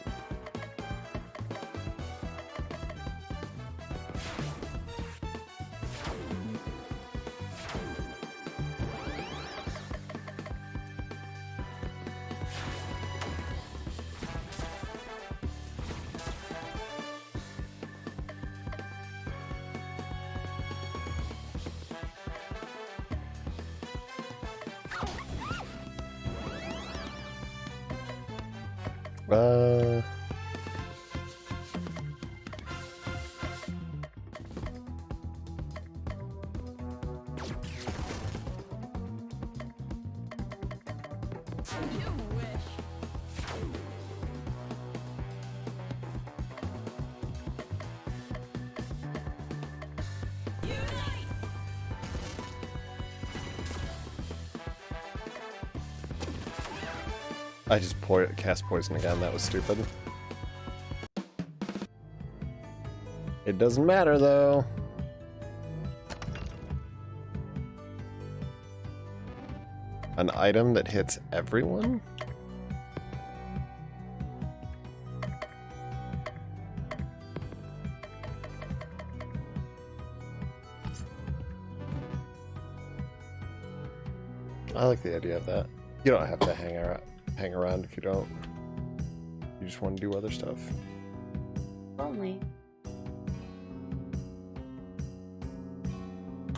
I just cast poison again. That was stupid. It doesn't matter though. An item that hits everyone? I like the idea of that. You don't have to hang around if you don't. You just want to do other stuff. Only.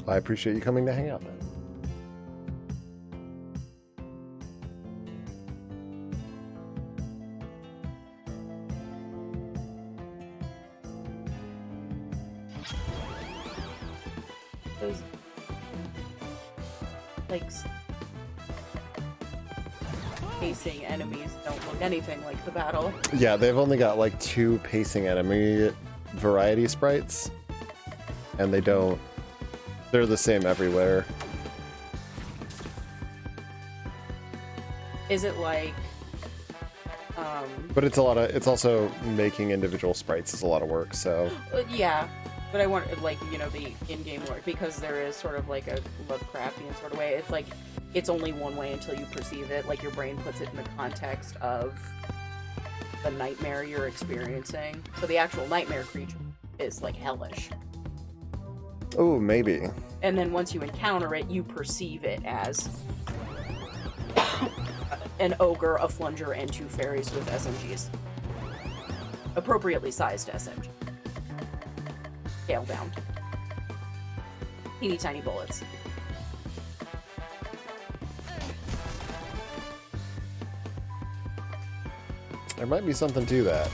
I appreciate you coming to hang out then. Those like pacing enemies don't look anything like the battle. Yeah, they've only got like 2 pacing enemy variety sprites. And they're the same everywhere. Is it like But it's also making individual sprites is a lot of work, so. yeah, but I want like, you know, the in-game lore, because there is sort of like a Lovecraftian sort of way. It's like it's only one way until you perceive it. Like your brain puts it in the context of the nightmare you're experiencing. So the actual nightmare creature is like hellish. Oh, maybe. And then once you encounter it, you perceive it as an ogre, a flunger, and 2 fairies with SMGs. Appropriately sized SMG. Scale bound. Teeny tiny bullets. There might be something to that.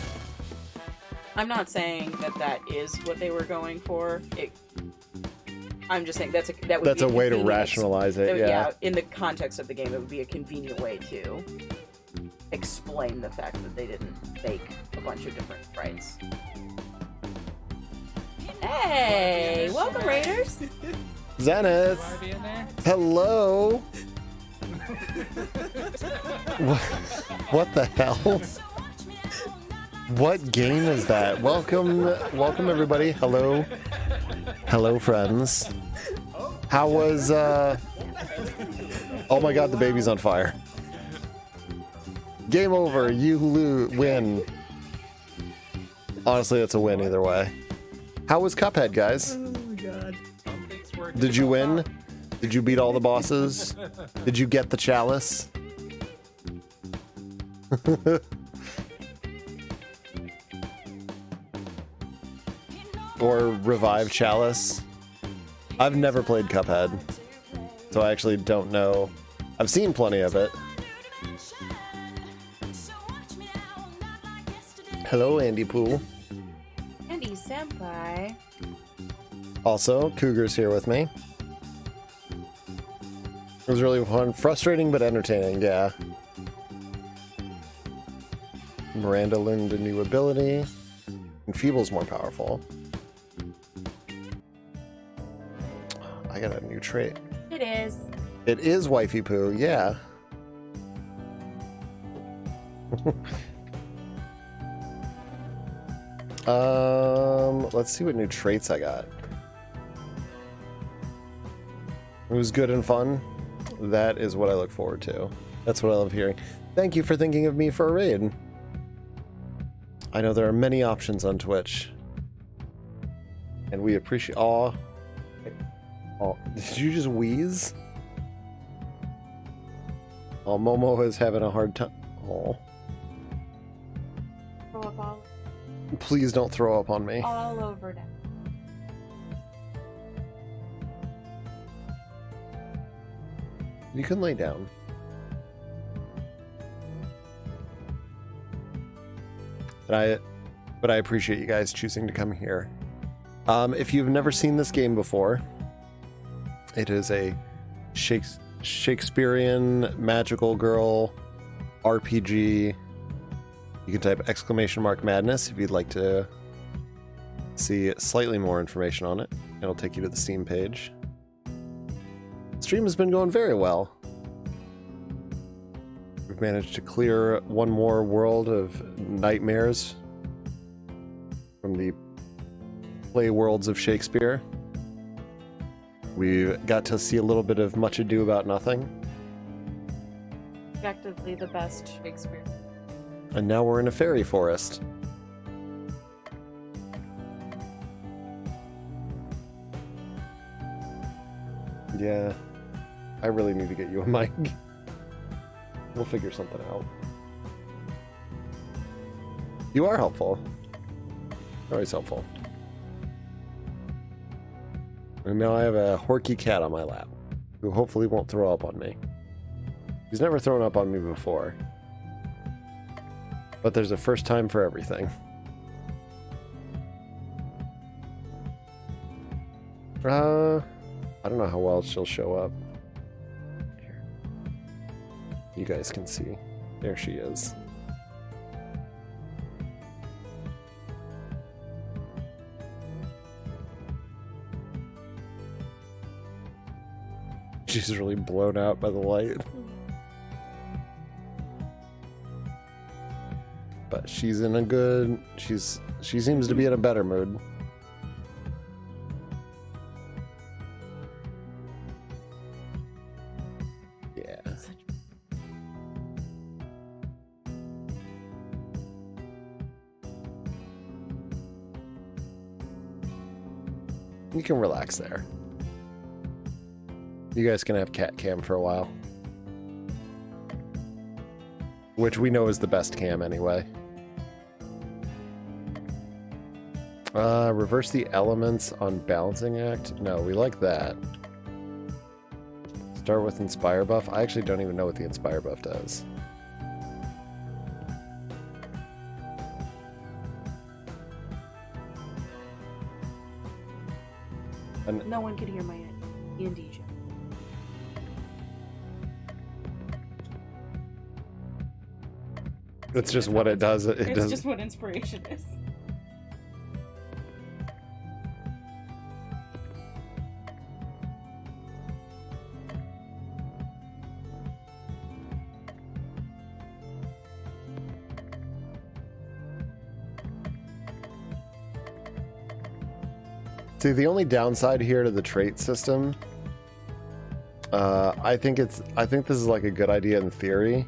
I'm not saying that that is what they were going for. I'm just saying that's a way to rationalize it. Yeah. In the context of the game, it would be a convenient way to explain the fact that they didn't make a bunch of different sprites. Hey, welcome Raiders. Zenith, hello. What the hell? What game is that? Welcome everybody. Hello friends. How was oh my god, the baby's on fire. Game over. You win. Honestly, it's a win either way. How was Cuphead, guys? Oh my god. Something's working Did you so win? well. Did you beat all the bosses? Did you get the chalice? Or revive chalice? I've never played Cuphead, so I actually don't know. I've seen plenty of it. Hello, Andy Pool. Andy Senpai. Also, Cougar's here with me. It was really fun. Frustrating, but entertaining, yeah. Miranda learned a new ability. Enfeeble's more powerful. I got a new trait. It is. It is wifey poo, yeah. Let's see what new traits I got. It was good and fun. That is what I look forward to. That's what I love hearing. Thank you for thinking of me for a raid. I know there are many options on Twitch. And we appreciate... Aw. Oh, did you just wheeze? Oh, Momo is having a hard time. Oh. Throw up all, Please don't throw up on me. all over now. You can lay down. But I appreciate you guys choosing to come here. If you've never seen this game before, it is a Shakespearean magical girl RPG. You can type !madness if you'd like to see slightly more information on it. It'll take you to the Steam page. Stream has been going very well. We've managed to clear one more world of nightmares from the play worlds of Shakespeare. We got to see a little bit of Much Ado About Nothing. Objectively the best Shakespeare. And now we're in a fairy forest. Yeah. I really need to get you a mic. We'll figure something out. You are helpful. Always helpful. And now I have a Horky cat on my lap, who hopefully won't throw up on me. He's never thrown up on me before. But there's a first time for everything. I don't know how well she'll show up. Here. You guys can see. There she is. She's really blown out by the light. But she's in a good... She seems to be in a better mood. Yeah. You can relax there. You guys can have cat cam for a while. Which we know is the best cam anyway. Reverse the elements on balancing act? No, we like that. Start with inspire buff. I actually don't even know what the inspire buff does. And No one could hear my D&D joke. it's just what it does. It It's does. just what inspiration is. See, the only downside here to the trait system, I think this is like a good idea in theory,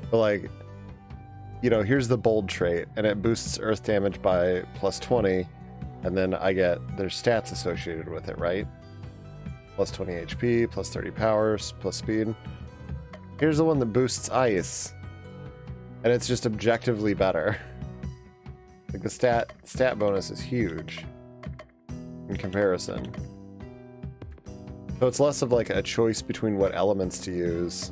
but like, you know, here's the bold trait, and it boosts earth damage by +20, And then I get, there's stats associated with it, right? Plus 20 HP, plus 30 powers, plus speed. Here's the one that boosts ice. And it's just objectively better. Like the stat bonus is huge in comparison. So it's less of like a choice between what elements to use.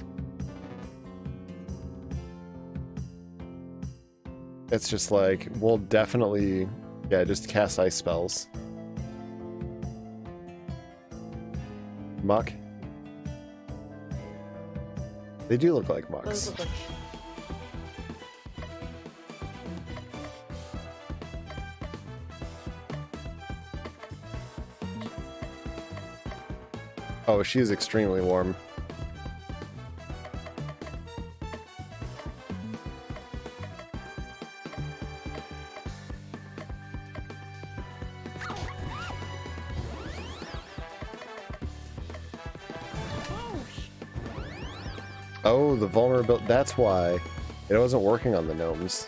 It's just like, we'll definitely, yeah, just cast ice spells. Muck. They do look like mucks. Those look like Oh, she is extremely warm. Oh, the vulnerability. That's why it wasn't working on the gnomes.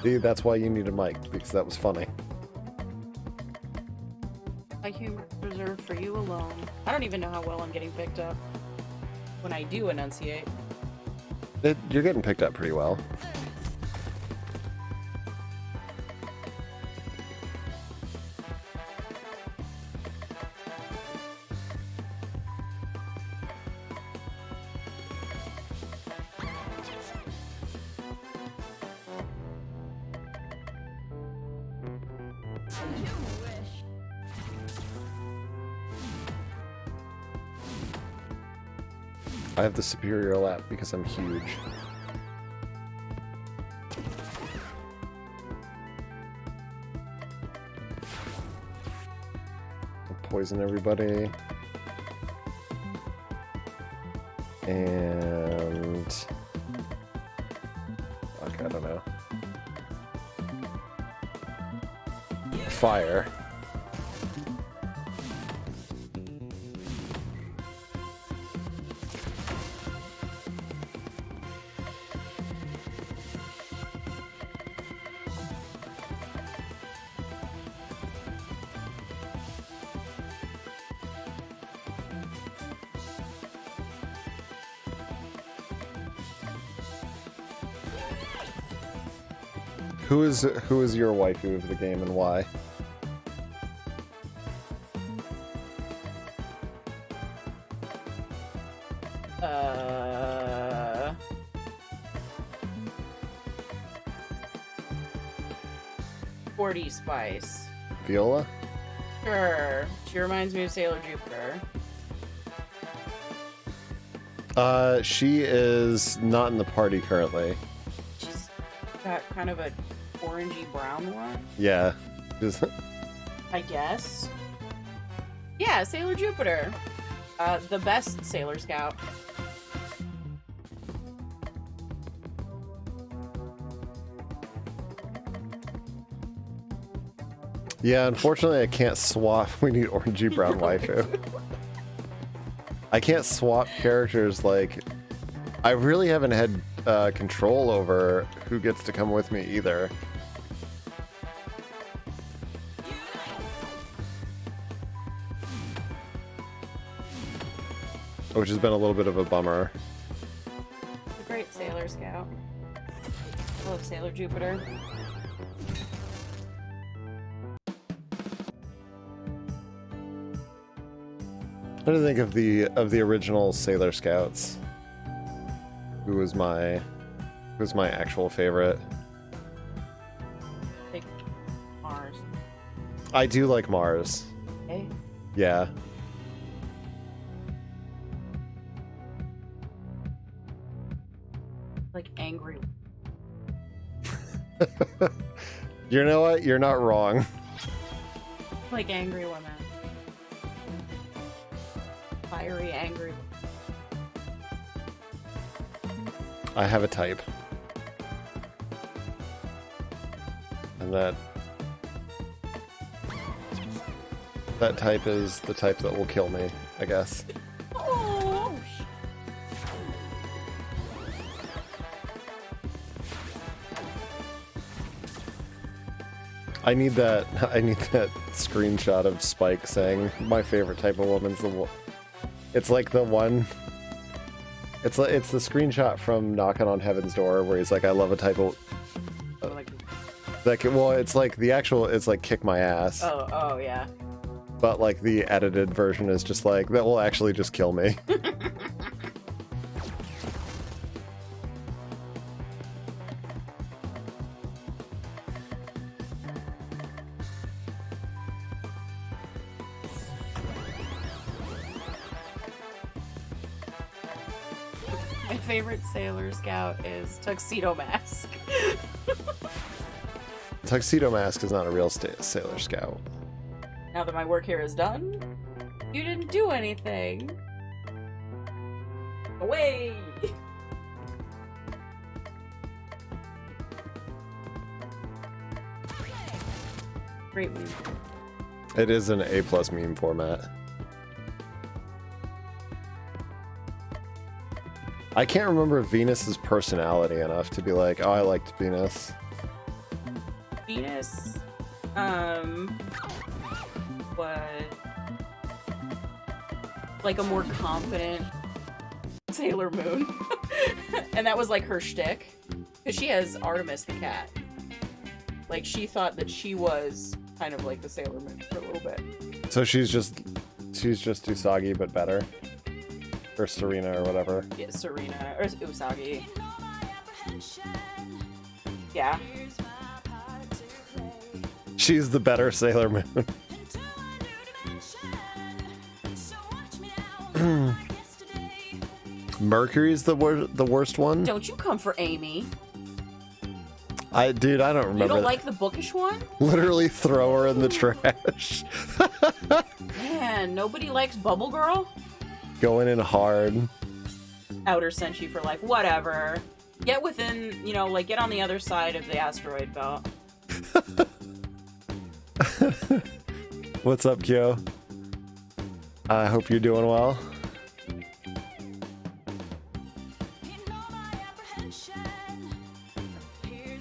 See, that's why you need a mic, because that was funny. IQ reserved for you alone. I don't even know how well I'm getting picked up when I do enunciate. You're getting picked up pretty well. I have the superior lap because I'm huge. I'll poison everybody. And... fuck, I don't know. Fire. Who is your waifu of the game and why? 40 Spice. Viola? Sure. She reminds me of Sailor Jupiter. She is not in the party currently. She's got kind of a orangey brown one. Yeah. Just- I guess. Yeah, Sailor Jupiter. The best Sailor Scout. yeah, unfortunately I can't swap. We need orangey brown waifu. I can't swap characters like... I really haven't had control over who gets to come with me either. Which has been a little bit of a bummer. The great Sailor Scout. I love Sailor Jupiter. What do you think of the original Sailor Scouts? Who was my actual favorite? Big Mars. I do like Mars. Hey. Yeah. Like angry. You know what? You're not wrong. Like angry women. Fiery, angry. I have a type. And that... That type is the type that will kill me, I guess. Oh, I need that screenshot of Spike saying my favorite type of woman's the one. It's like the one. It's the screenshot from Knocking on Heaven's Door where he's like, I love a type of. Well, it's like the actual. It's like kick my ass. oh yeah. But like the edited version is just like that will actually just kill me. My favorite Sailor Scout is Tuxedo Mask. Tuxedo Mask is not a real Sailor Scout. Now that my work here is done, you didn't do anything. Away! Great meme. It is an A+ meme format. I can't remember Venus's personality enough to be like, oh, I liked Venus. Venus, was like a more confident Sailor Moon. And that was like her shtick. Because she has Artemis the cat. Like, she thought that she was kind of like the Sailor Moon for a little bit. So she's just Usagi, but better? Or Serena, or whatever. Yeah, Serena, or Usagi. Yeah. She's the better Sailor Moon. Mercury's the worst one? Don't you come for Amy. Dude, I don't remember. You don't like the bookish one? Literally throw her in the trash. Man, nobody likes Bubble Girl? Going in hard. Outer Senshi for life. Whatever. Get within, like, get on the other side of the asteroid belt. What's up, Kyo? I hope you're doing well.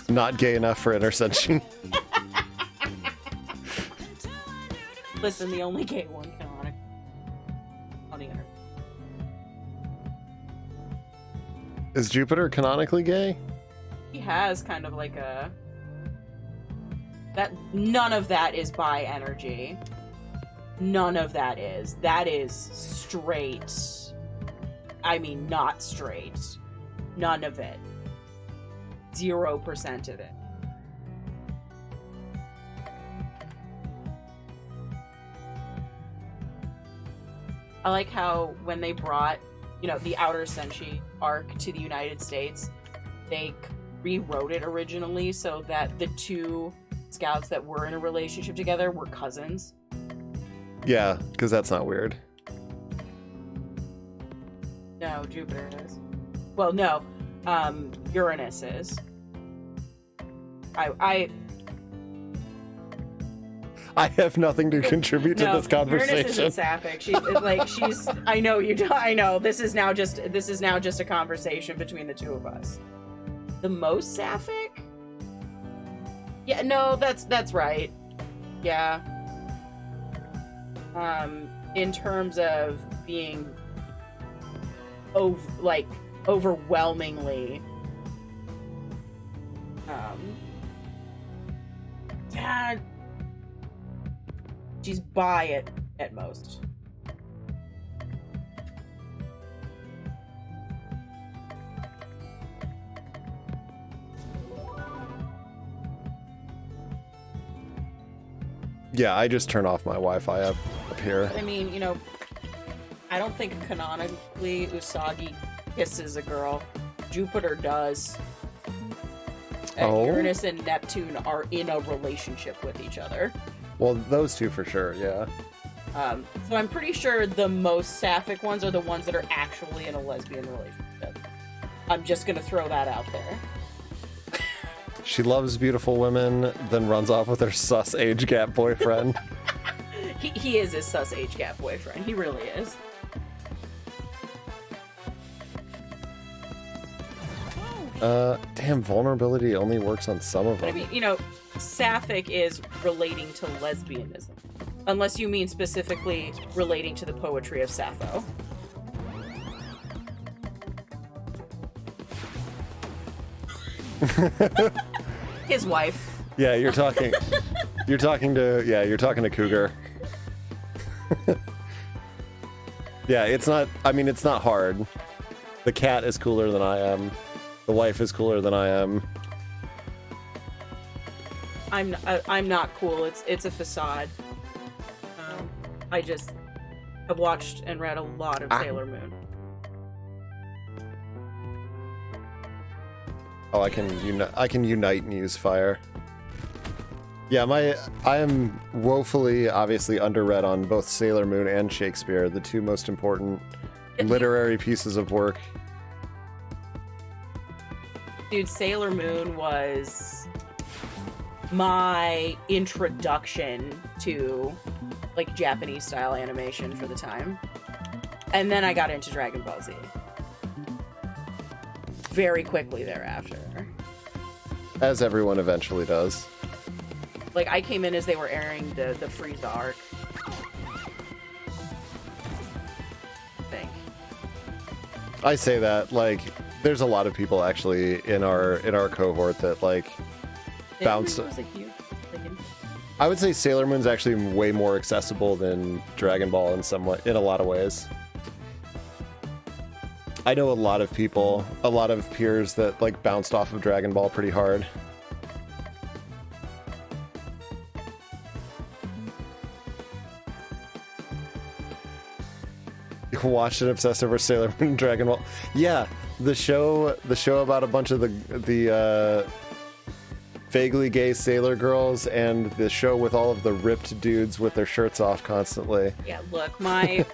Not gay enough for intercension. Listen, the only gay one canonic on the internet. Is Jupiter canonically gay? He has kind of like a... None of that is bi energy. None of that is. That is straight. I mean, not straight. None of it. 0% of it. I like how when they brought, the Outer Senshi arc to the United States, they rewrote it originally so that the two scouts that were in a relationship together were cousins. Yeah, because that's not weird. No, Jupiter is. Well, no. Uranus is. I have nothing to contribute to this conversation. Uranus isn't sapphic. She's. I know you. I know. This is now just a conversation between the two of us. The most sapphic? Yeah. No, that's right. Yeah. In terms of being, overwhelmingly. Yeah. She's bi at most. Yeah, I just turn off my Wi-Fi up here. I mean, I don't think canonically Usagi kisses a girl. Jupiter does. And Oh? Uranus and Neptune are in a relationship with each other. Well, those two for sure, yeah. So I'm pretty sure the most sapphic ones are the ones that are actually in a lesbian relationship. I'm just gonna throw that out there. She loves beautiful women, then runs off with her sus age gap boyfriend. He is his sus age gap boyfriend. He really is. Damn, vulnerability only works on some of But I them. mean, you know, sapphic is relating to lesbianism. Unless you mean specifically relating to the poetry of Sappho. His wife. Yeah, you're talking to Cougar. Yeah, it's not, I mean, it's not hard. The cat is cooler than I am. The wife is cooler than I am. I'm not cool. It's a facade. I've watched and read a lot of Sailor Moon. Oh, I can unite and use fire. Yeah, I am woefully, obviously, underread on both Sailor Moon and Shakespeare, the two most important literary pieces of work. Dude, Sailor Moon was my introduction to like Japanese style animation for the time. And then I got into Dragon Ball Z. Very quickly thereafter. As everyone eventually does. Like, I came in as they were airing the Frieza arc. I think. I say that, like, there's a lot of people actually in our cohort that, like, bounced. Was a huge, I would say Sailor Moon's actually way more accessible than Dragon Ball in a lot of ways. I know a lot of people, a lot of peers that, like, bounced off of Dragon Ball pretty hard. You watched and obsessed over Sailor Moon and Dragon Ball. Yeah, the show about a bunch of the vaguely gay sailor girls, and the show with all of the ripped dudes with their shirts off constantly. Yeah, look, my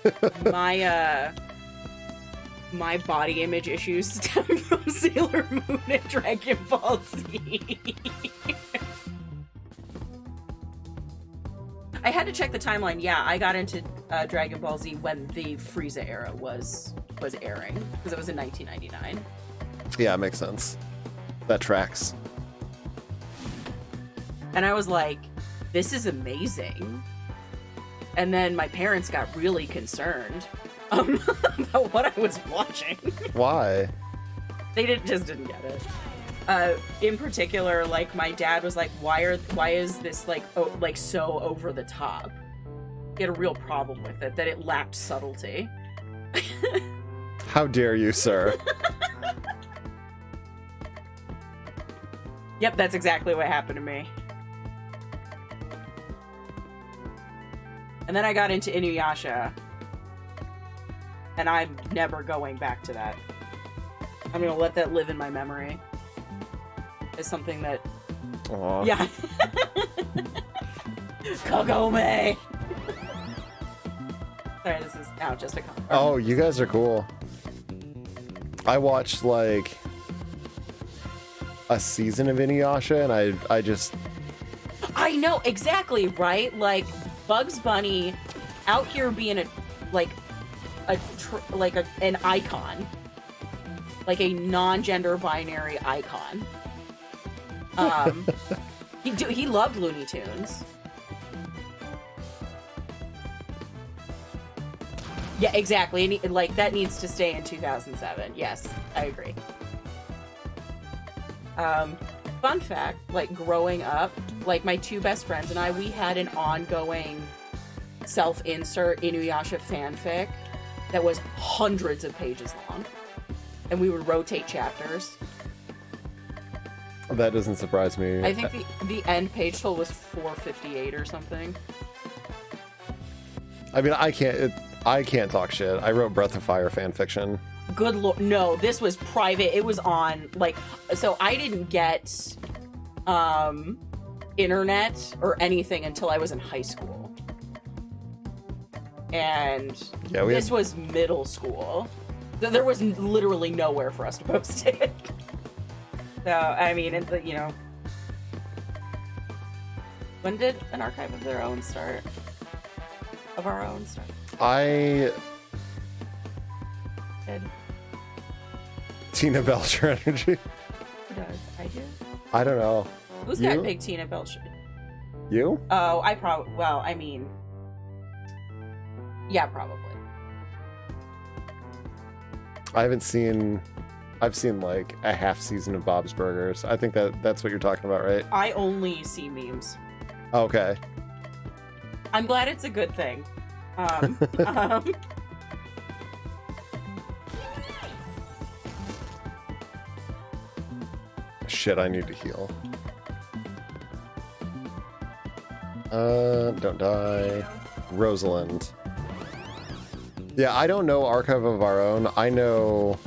body image issues stem from Sailor Moon and Dragon Ball Z. I had to check the timeline. Yeah, I got into Dragon Ball Z when the Frieza era was airing, because it was in 1999. Yeah, it makes sense. That tracks. And I was like, this is amazing. And then my parents got really concerned about what I was watching. Why? They just didn't get it. In particular, like, my dad was like, why is this like so over the top? He had a real problem with it, that it lacked subtlety. How dare you, sir? Yep, that's exactly what happened to me. And then I got into Inuyasha, and I'm never going back to that. I'm gonna let that live in my memory. It's something that... Aww. Yeah. Kagome! Sorry, this is now just a comment. Oh, you guys are cool. I watched, like, a season of Inuyasha, and I just... I know, exactly, right? Like, Bugs Bunny out here being an icon. Like a non-gender binary icon. He loved Looney Tunes. Yeah, exactly. And like, that needs to stay in 2007. Yes, I agree. Fun fact, like, growing up, like, my two best friends and I, we had an ongoing self-insert Inuyasha fanfic that was hundreds of pages long. And we would rotate chapters. That doesn't surprise me. I think the end page total was 458 or something. I mean, I can't talk shit. I wrote Breath of Fire fanfiction. Good lord, no, this was private. It was on, like, so I didn't get internet or anything until I was in high school. And Yeah, this was middle school. There was literally nowhere for us to post it. So, I mean, you know, when did An Archive of Their Own start? of Our Own stuff. I Good. Tina Belcher energy. Who does? I do. I don't know. Who's You? got big Tina Belcher? You? Oh, I probably. Well, I mean, yeah, probably. I haven't seen. I've seen like a half season of Bob's Burgers. I think that's what you're talking about, right? I only see memes. Okay. I'm glad it's a good thing. Um, Shit, I need to heal. Don't die. Rosalind. Yeah, I don't know Archive of Our Own. I know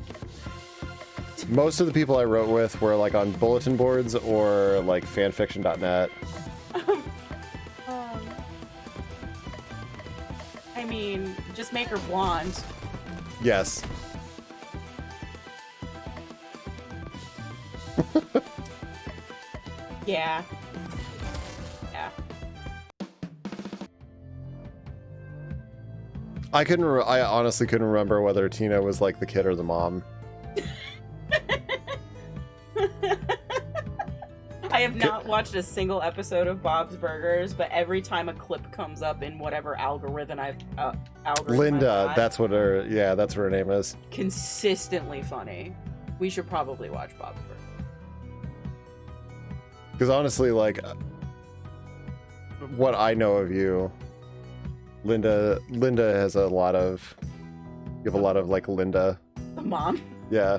most of the people I wrote with were like on bulletin boards or like fanfiction.net. I mean, just make her blonde. Yes. Yeah. Yeah. I honestly couldn't remember whether Tina was like the kid or the mom. I have not watched a single episode of Bob's Burgers, but every time a clip comes up in whatever algorithm Linda, I've got, that's what her name is. consistently funny. We should probably watch Bob's Burgers. Because honestly, like, what I know of you, Linda has a lot of, you have a lot of like Linda. The mom? Yeah.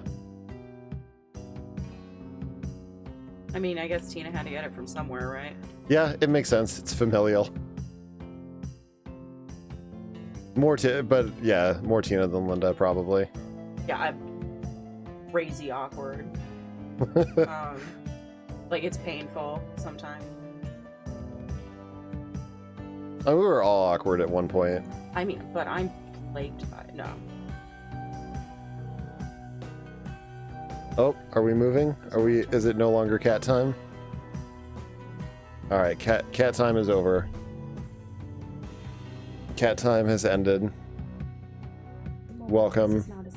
I mean, I guess Tina had to get it from somewhere, right? Yeah, it makes sense. It's familial. More Tina than Linda, probably. Yeah, I'm crazy awkward. Like, it's painful sometimes. We were all awkward at one point. I mean, but I'm plagued by it. No. Oh, are we moving? Is it no longer cat time? Alright, cat time is over. Cat time has ended. Welcome. This is not as-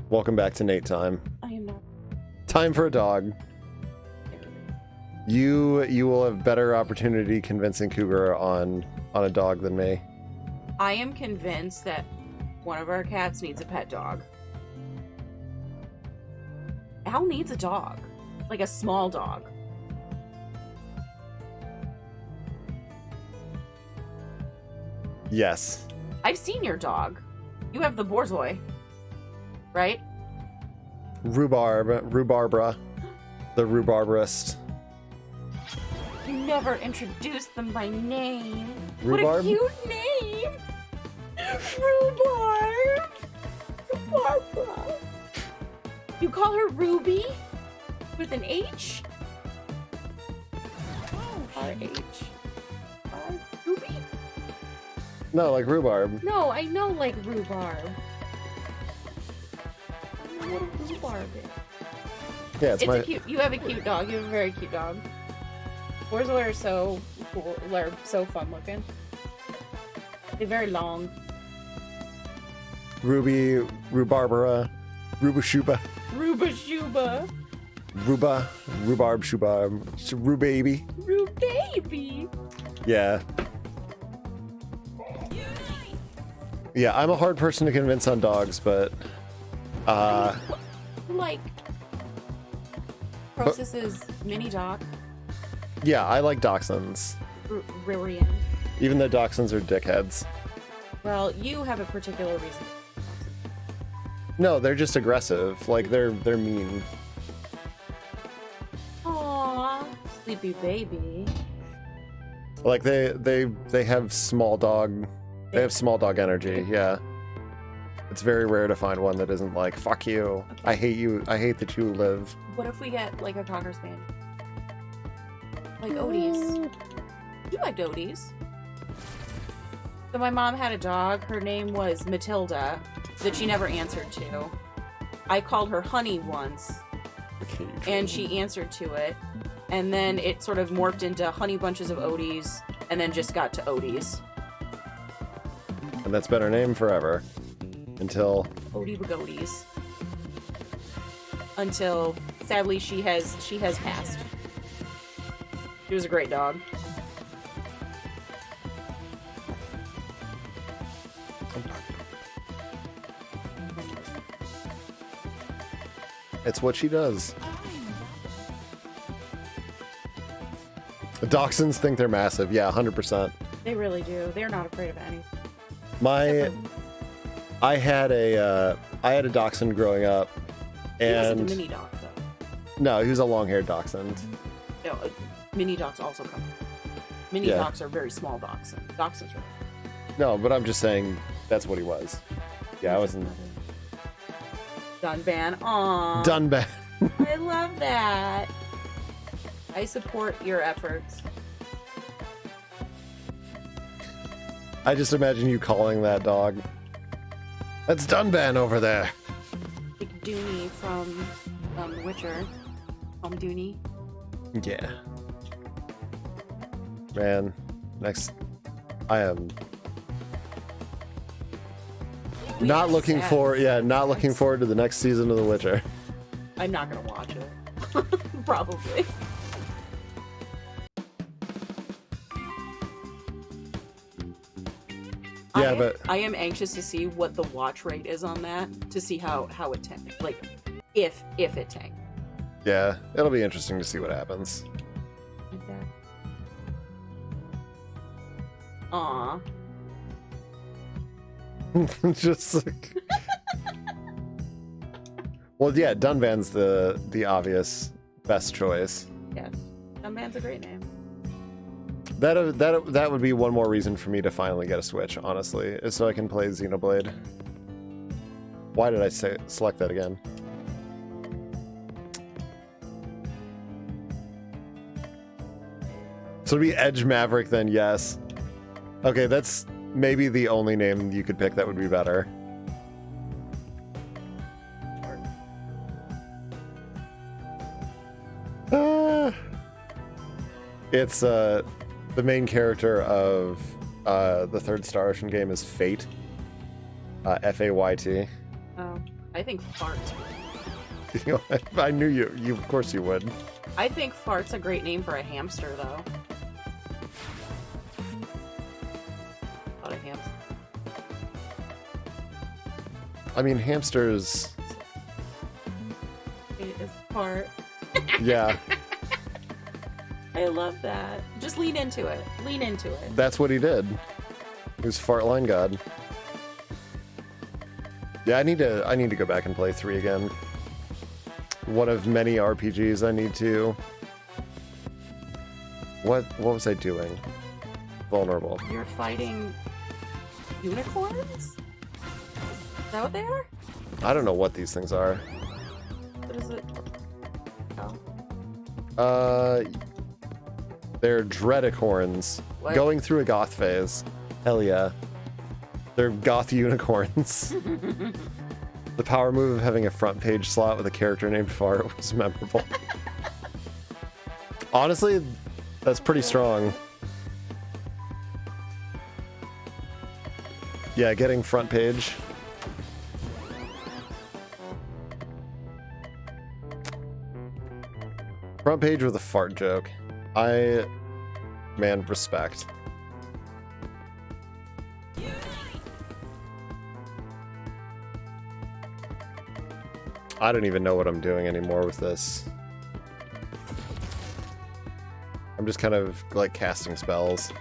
Welcome back to Nate time. I am not. Time for a dog. You will have better opportunity convincing Cougar on a dog than me. I am convinced that one of our cats needs a pet dog. Al needs a dog. Like a small dog. Yes. I've seen your dog. You have the Borzoi, right? Rhubarbra. The rhubarbrist. You never introduced them by name. Rhubarb? What a cute name! Rhubarb! Rhubarbra. You call her Ruby? With an H? R-H. Ruby? No, like rhubarb. No, I know like rhubarb. I don't know what a rhubarb is. Yeah, it's It's my. a cute. You have a cute dog. You have a very cute dog. Borzoi are so cool. They're so fun looking. They're very long. Ruby, Rhubarbra, Rubashuba, Rubashuba. Rhubarb, Shubarb, Rhubaby. Rubaby. Yeah. Yeah, I'm a hard person to convince on dogs, but Like Process's mini doc. yeah, I like dachshunds. Ririan. Even though dachshunds are dickheads. Well, you have a particular reason. No, they're just aggressive. Like they're mean. Aww, sleepy baby. Like they have small dog. They have small dog energy. Yeah. It's very rare to find one that isn't like fuck you. Okay. I hate you. I hate that you live. What if we get like a Cocker Spaniel? Like Odie's. You liked Odie's. So my mom had a dog. Her name was Matilda, that she never answered to. I called her Honey once, and she answered to it. And then it sort of morphed into Honey Bunches of Odies, and then just got to Odie's. And that's been her name forever. Until... Odie Bagoties. Until, sadly, she has passed. She was a great dog. It's what she does. The dachshunds think they're massive. Yeah, 100%. They really do. They're not afraid of anything. I had a dachshund growing up, He wasn't and a mini dog, though. no, he was a long-haired dachshund. No, mini dogs also come. Mini Yeah. dogs are very small dachshunds. Dachshunds are. No, but I'm just saying that's what he was. Yeah, I wasn't Dunban. Aww. done bad. I love that. I support your efforts. I just imagine you calling that dog. That's Dunban over there. Like Dooney from The Witcher. Dooney. Yeah. Man, next, I am not looking sad. for. Yeah, not looking forward to the next season of The Witcher. I'm not gonna watch it. Probably. Yeah, but I am anxious to see what the watch rate is on that, to see how it tanked. Like, if it tanked. yeah, it'll be interesting to see what happens. Okay. Aw. Just like. Well, yeah, Dunvan's the obvious best choice. Yes. Dunban's a great name. That would be one more reason for me to finally get a Switch, honestly, is so I can play Xenoblade. Why did I select that again? So it'd be Edge Maverick then, yes. Okay, that's maybe the only name you could pick that would be better. It's the main character of the third Star Ocean game is Fate. F-A-Y-T. Oh. I think farts. You know, I knew you. Of course you would. I think fart's a great name for a hamster, though. Not a hamster. I mean, hamsters. It is fart. Yeah, I love that. Just lean into it. Lean into it. that's what he did. He was Fartline God. Yeah, I need to go back and play 3 again. One of many RPGs I need to. What was I doing? Vulnerable. You're fighting unicorns? Is that what they are? I don't know what these things are. What is it? Oh. They're Dreadicorns. What? Going through a goth phase. Hell yeah. They're goth unicorns. The power move of having a front page slot with a character named Fart was memorable. Honestly, that's pretty strong. Yeah, getting front page. Front page with a fart joke. Man, respect. I don't even know what I'm doing anymore with this. I'm just kind of like casting spells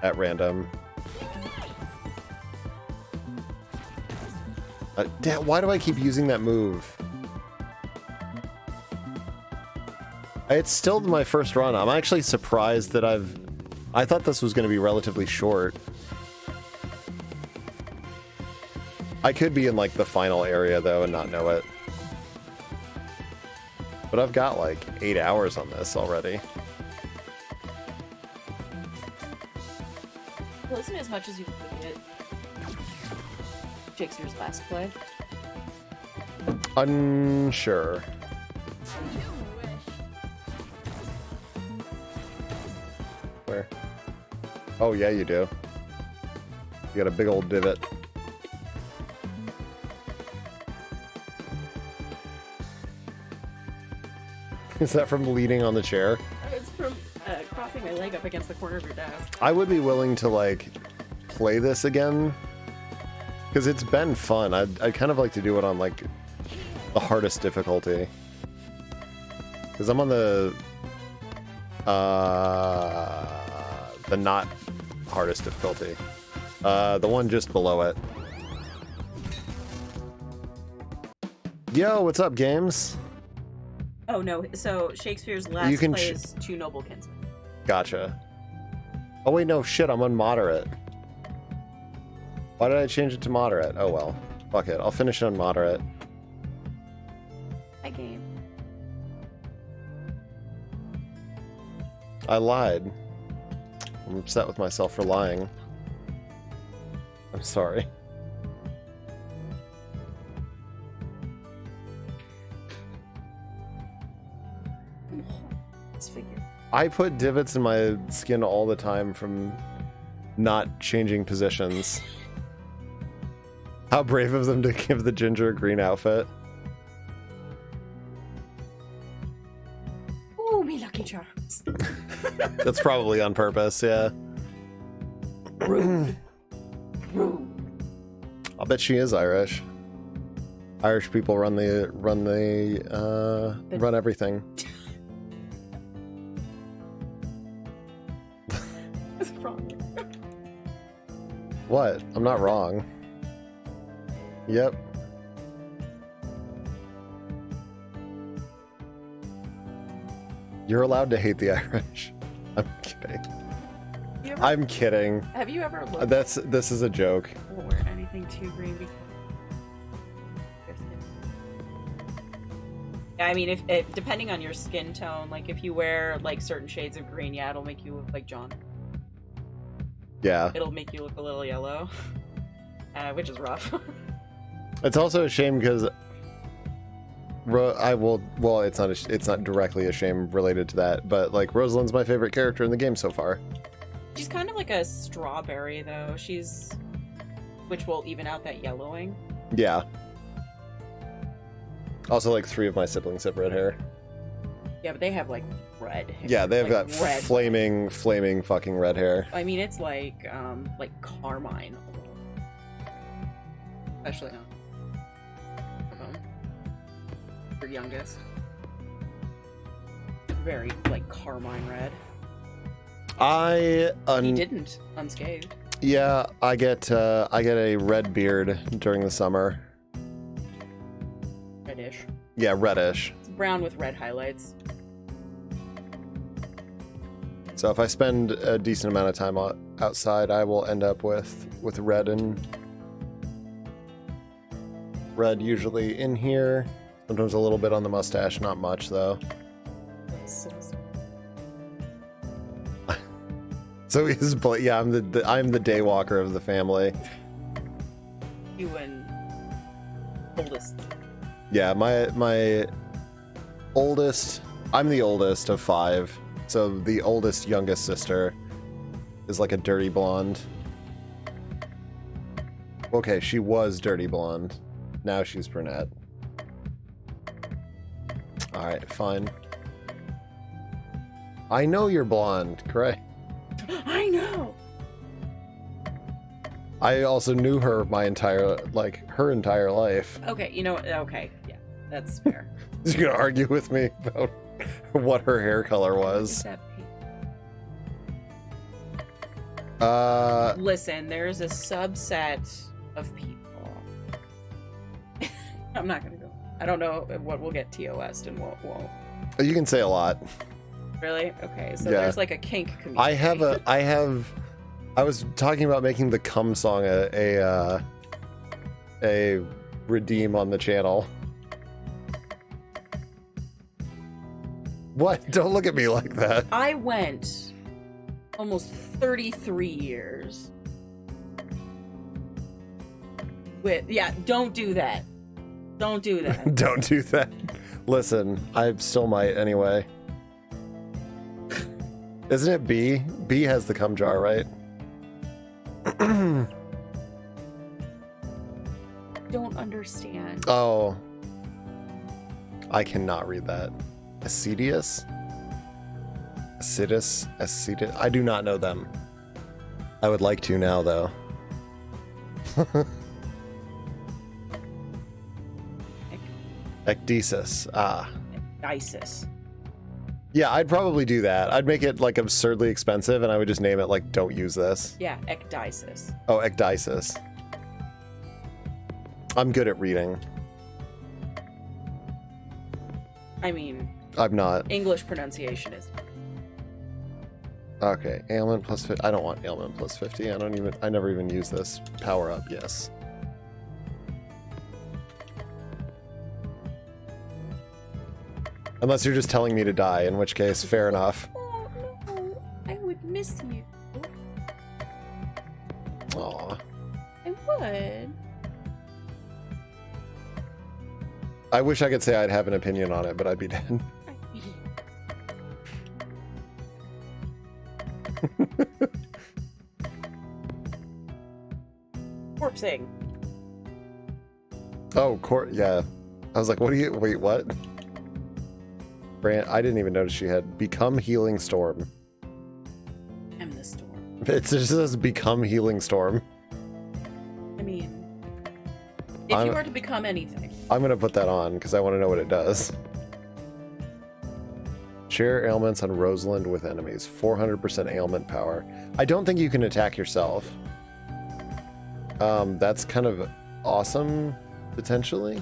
at random. Why do I keep using that move? It's still my first run. I'm actually surprised that I thought this was going to be relatively short. I could be in like the final area though and not know it. But I've got like 8 hours on this already. Well, isn't as much as you played it Shakespeare's last play? Unsure. Where? Oh yeah, you do. got a big old divot. Is that from leaning on the chair? It's from crossing my leg up against the corner of your desk. I would be willing to, like, play this again. Because it's been fun. I'd kind of like to do it on, like, the hardest difficulty. Because I'm on the not hardest difficulty. The one just below it. Yo, what's up, games? Oh no, so Shakespeare's last You can play is Two Noble Kinsmen. Gotcha. Oh wait, no, shit, I'm on moderate. Why did I change it to moderate? Oh well. Fuck it, I'll finish it on moderate. Hi, game. I lied. I'm upset with myself for lying. I'm sorry. Figure. I put divots in my skin all the time from not changing positions. How brave of them to give the ginger a green outfit. Ooh, me lucky charms. That's probably on purpose, yeah. Rude. Rude. I'll bet she is Irish. Irish people run everything. What's wrong? What? I'm not wrong. Yep. You're allowed to hate the Irish. I'm kidding. I'm kidding. Have you ever looked This is a joke. or wear anything too green? Yeah, I mean, if depending on your skin tone, like if you wear like certain shades of green, yeah, it'll make you look like John. Yeah. It'll make you look a little yellow, which is rough. It's also a shame because well, it's not directly a shame related to that, but like Rosalind's my favorite character in the game so far. She's kind of like a strawberry, though. Which will even out that yellowing. Yeah. Also, like 3 of my siblings have red hair. Yeah, but they have like red hair. Yeah, they've like, got red. flaming fucking red hair. I mean, it's like carmine, especially on your youngest. Very like carmine red. He didn't unscathed. Yeah, I get a red beard during the summer. Reddish. Yeah, reddish. It's brown with red highlights. So if I spend a decent amount of time outside, I will end up with red and red usually in here. Sometimes a little bit on the mustache, not much though. So he's yeah, I'm the day walker of the family. You and oldest. Yeah, my oldest. I'm the oldest of 5. So the oldest youngest sister is like a dirty blonde. Okay, she was dirty blonde. Now she's brunette. Alright, fine. I know you're blonde, correct? I know. I also knew her her entire life. Okay, you know. Okay, yeah, that's fair. You're gonna argue with me about what her hair color was. Listen, there's a subset of people. I'm not gonna go. I don't know what will get TOS'd and what won't. You can say a lot. Really? Okay, so Yeah. there's like a kink community. I was talking about making the cum song a redeem on the channel. What? Don't look at me like that. I went almost 33 years with. Yeah, don't do that. Don't do that. Don't do that. Listen, I still might anyway. Isn't it B? B has the cum jar, right? don't understand. Oh. I cannot read that. Acedius? Acidus? I do not know them. I would like to now, though. Ecdysis. Ah. Isis. Yeah, I'd probably do that. I'd make it like absurdly expensive and I would just name it like don't use this. Yeah, Ecdysis. Oh, Ecdysis. I'm good at reading. I mean, I'm not. English pronunciation is. Okay, ailment plus 50. I don't want ailment plus 50. I never even use this. Power up, yes. Unless you're just telling me to die, in which case, fair enough. Oh no, I would miss you. Aw. I would. I wish I could say I'd have an opinion on it, but I'd be dead. Corpsing. Oh, yeah. I was like, what do you... Wait, what? I didn't even notice she had Become Healing Storm. I'm the storm. It just says Become Healing Storm. I mean, if you were to become anything. I'm going to put that on because I want to know what it does. Share ailments on Roseland with enemies. 400% ailment power. I don't think you can attack yourself. That's kind of awesome, potentially.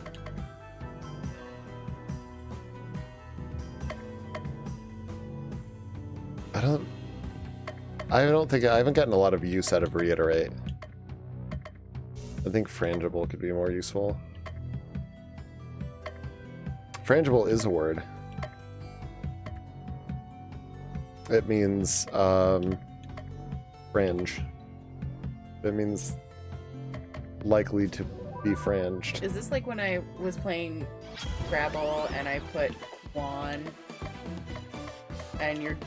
I haven't gotten a lot of use out of Reiterate. I think Frangible could be more useful. Frangible is a word. It means, fringe. It means likely to be franged. Is this like when I was playing Scrabble and I put Quan and your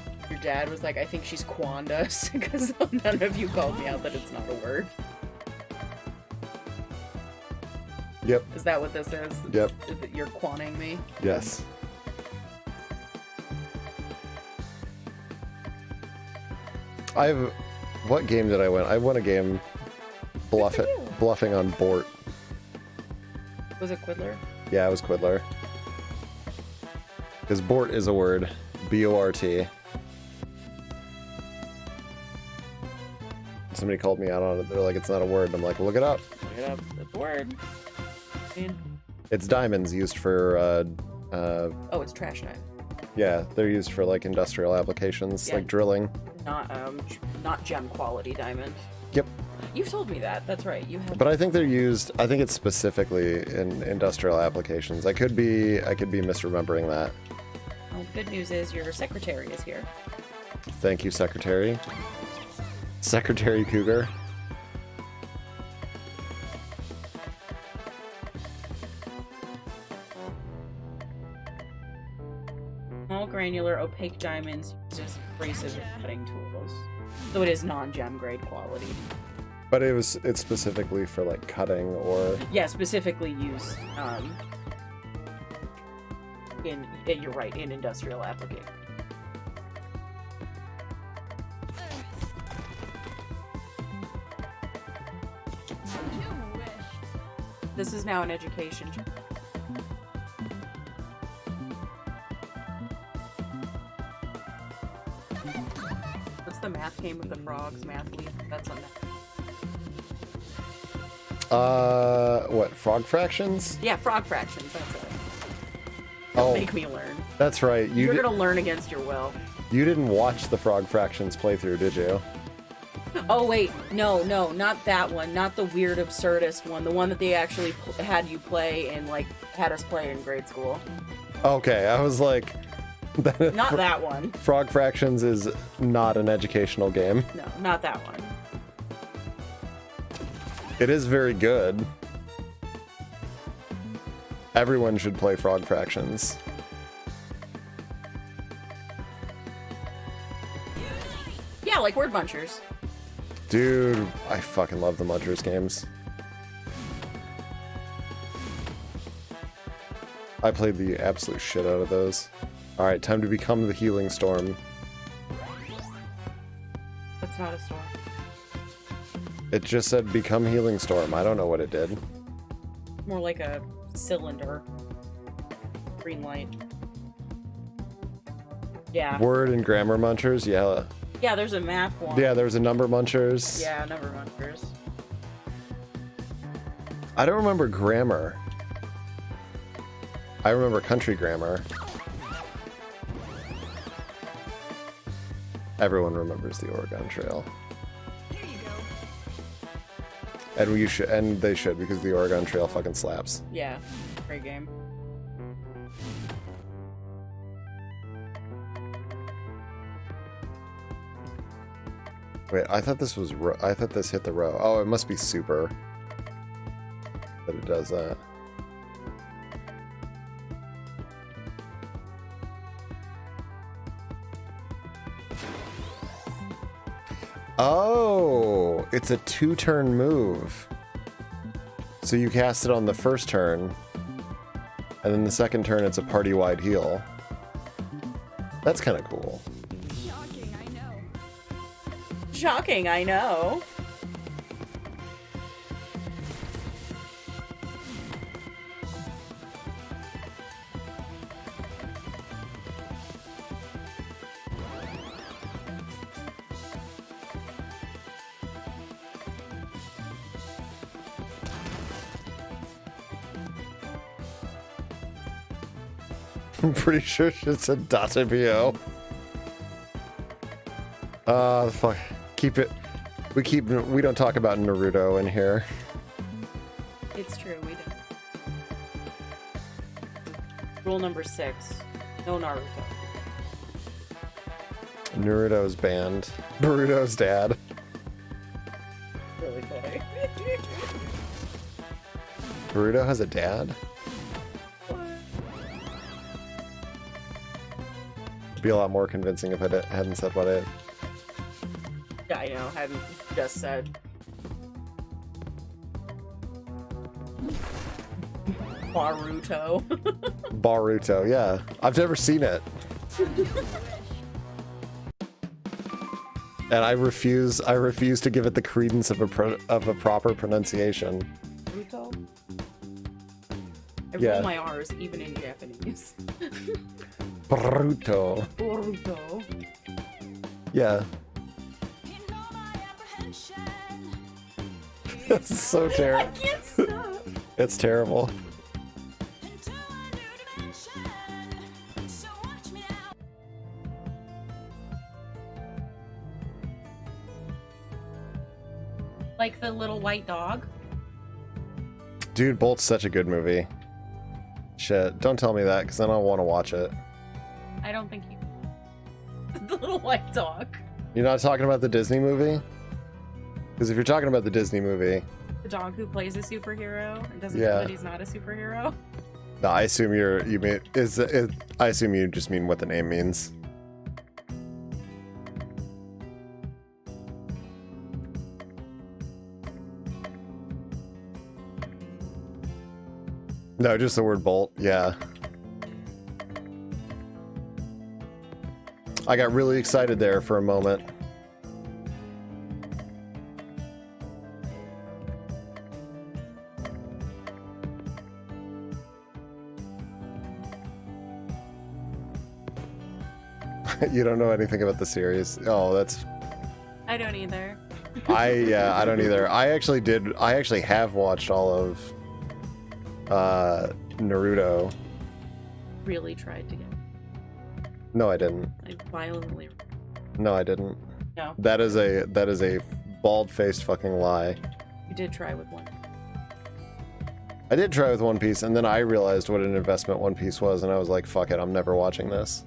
dad was like, I think she's Quandus because none of you called me out that it's not a word. Yep. Is that what this is? Yep. Is it you're Quanning me? Yes. What game did I win? I won a game bluffing on Bort. Was it Quiddler? Yeah, it was Quiddler. Because Bort is a word. B-O-R-T. Somebody called me out on it. They're like, it's not a word. I'm like, look it up. Look it up. It's a word. Man. It's diamonds used for, Oh, it's trash time. yeah, they're used for, like, industrial applications, Yeah. like drilling. Not gem quality diamond. Yep. You've told me that. That's right. You have. But I think they're used, I think it's specifically in industrial applications. I could be misremembering that. Well, the good news is your secretary is here. Thank you, Secretary. Secretary Cougar. Small granular opaque diamonds uses abrasive and cutting tools. So it is non-gem grade quality. But it's specifically for like cutting or Yeah, specifically used you're right, in industrial application. You wish. This is now an education. What's the math game with the frogs? Math leap? That's on that. what, frog fractions? Yeah, frog fractions, that's it. Oh, Make me learn. that's right. You're gonna learn against your will. You didn't watch the frog fractions playthrough, did you? Oh wait, no, not that one. Not the weird absurdist one. The one that they actually had you play and like had us play in grade school. Okay, I was like, Not that one. Frog Fractions is not an educational game. No, not that one. It is very good. Everyone should play Frog Fractions. Yeah, like Word Munchers. Dude, I fucking love the Munchers games. I played the absolute shit out of those. Alright, time to become the Healing Storm. That's not a storm. It just said become Healing Storm. I don't know what it did. More like a cylinder. Green light. Yeah. Word and grammar munchers, yeah. Yeah, there's a math one. Yeah, there was a number munchers. Yeah, number munchers. I don't remember grammar. I remember country grammar. Everyone remembers the Oregon Trail. Here you go. And we should, and they should, because the Oregon Trail fucking slaps. Yeah, great game. Wait, I thought this was I thought this hit the row. Oh, it must be super that it does that. Oh, it's a 2-turn move. So you cast it on the first turn, and then the second turn it's a party-wide heal. That's kind of cool. Shocking, I know. Shocking, I know. I'm pretty sure it's a Databio. Fuck. Keep it. We don't talk about Naruto in here. It's true, we do. Rule number 6. No Naruto. Naruto's banned. Naruto's dad. Really funny. Naruto has a dad? It'd be a lot more convincing if I hadn't said what I... Yeah, I know, hadn't just said. Baruto. Baruto, yeah. I've never seen it. And I refuse to give it the credence of a proper pronunciation. Baruto? I Yeah. roll my R's even in Japanese. Baruto. Baruto. Yeah. It's so I terrible. can't stop. It's terrible. Like the little white dog. Dude, Bolt's such a good movie. Shit, don't tell me that, because then I'll want to watch it. I don't think you. The little white dog. You're not talking about the Disney movie? Because if you're talking about the Disney movie... The dog who plays a superhero and doesn't Yeah. know that he's not a superhero. No, I assume I assume you just mean what the name means. No, just the word Bolt, yeah. I got really excited there for a moment. You don't know anything about the series. Oh, that's... I don't either. I don't either. I actually have watched all of Naruto. Really tried to get. No, I didn't. I violently. No, I didn't. No, That is a bald-faced fucking lie. you did try with one. I did try with One Piece, and then I realized what an investment One Piece was, and I was like, fuck it, I'm never watching this.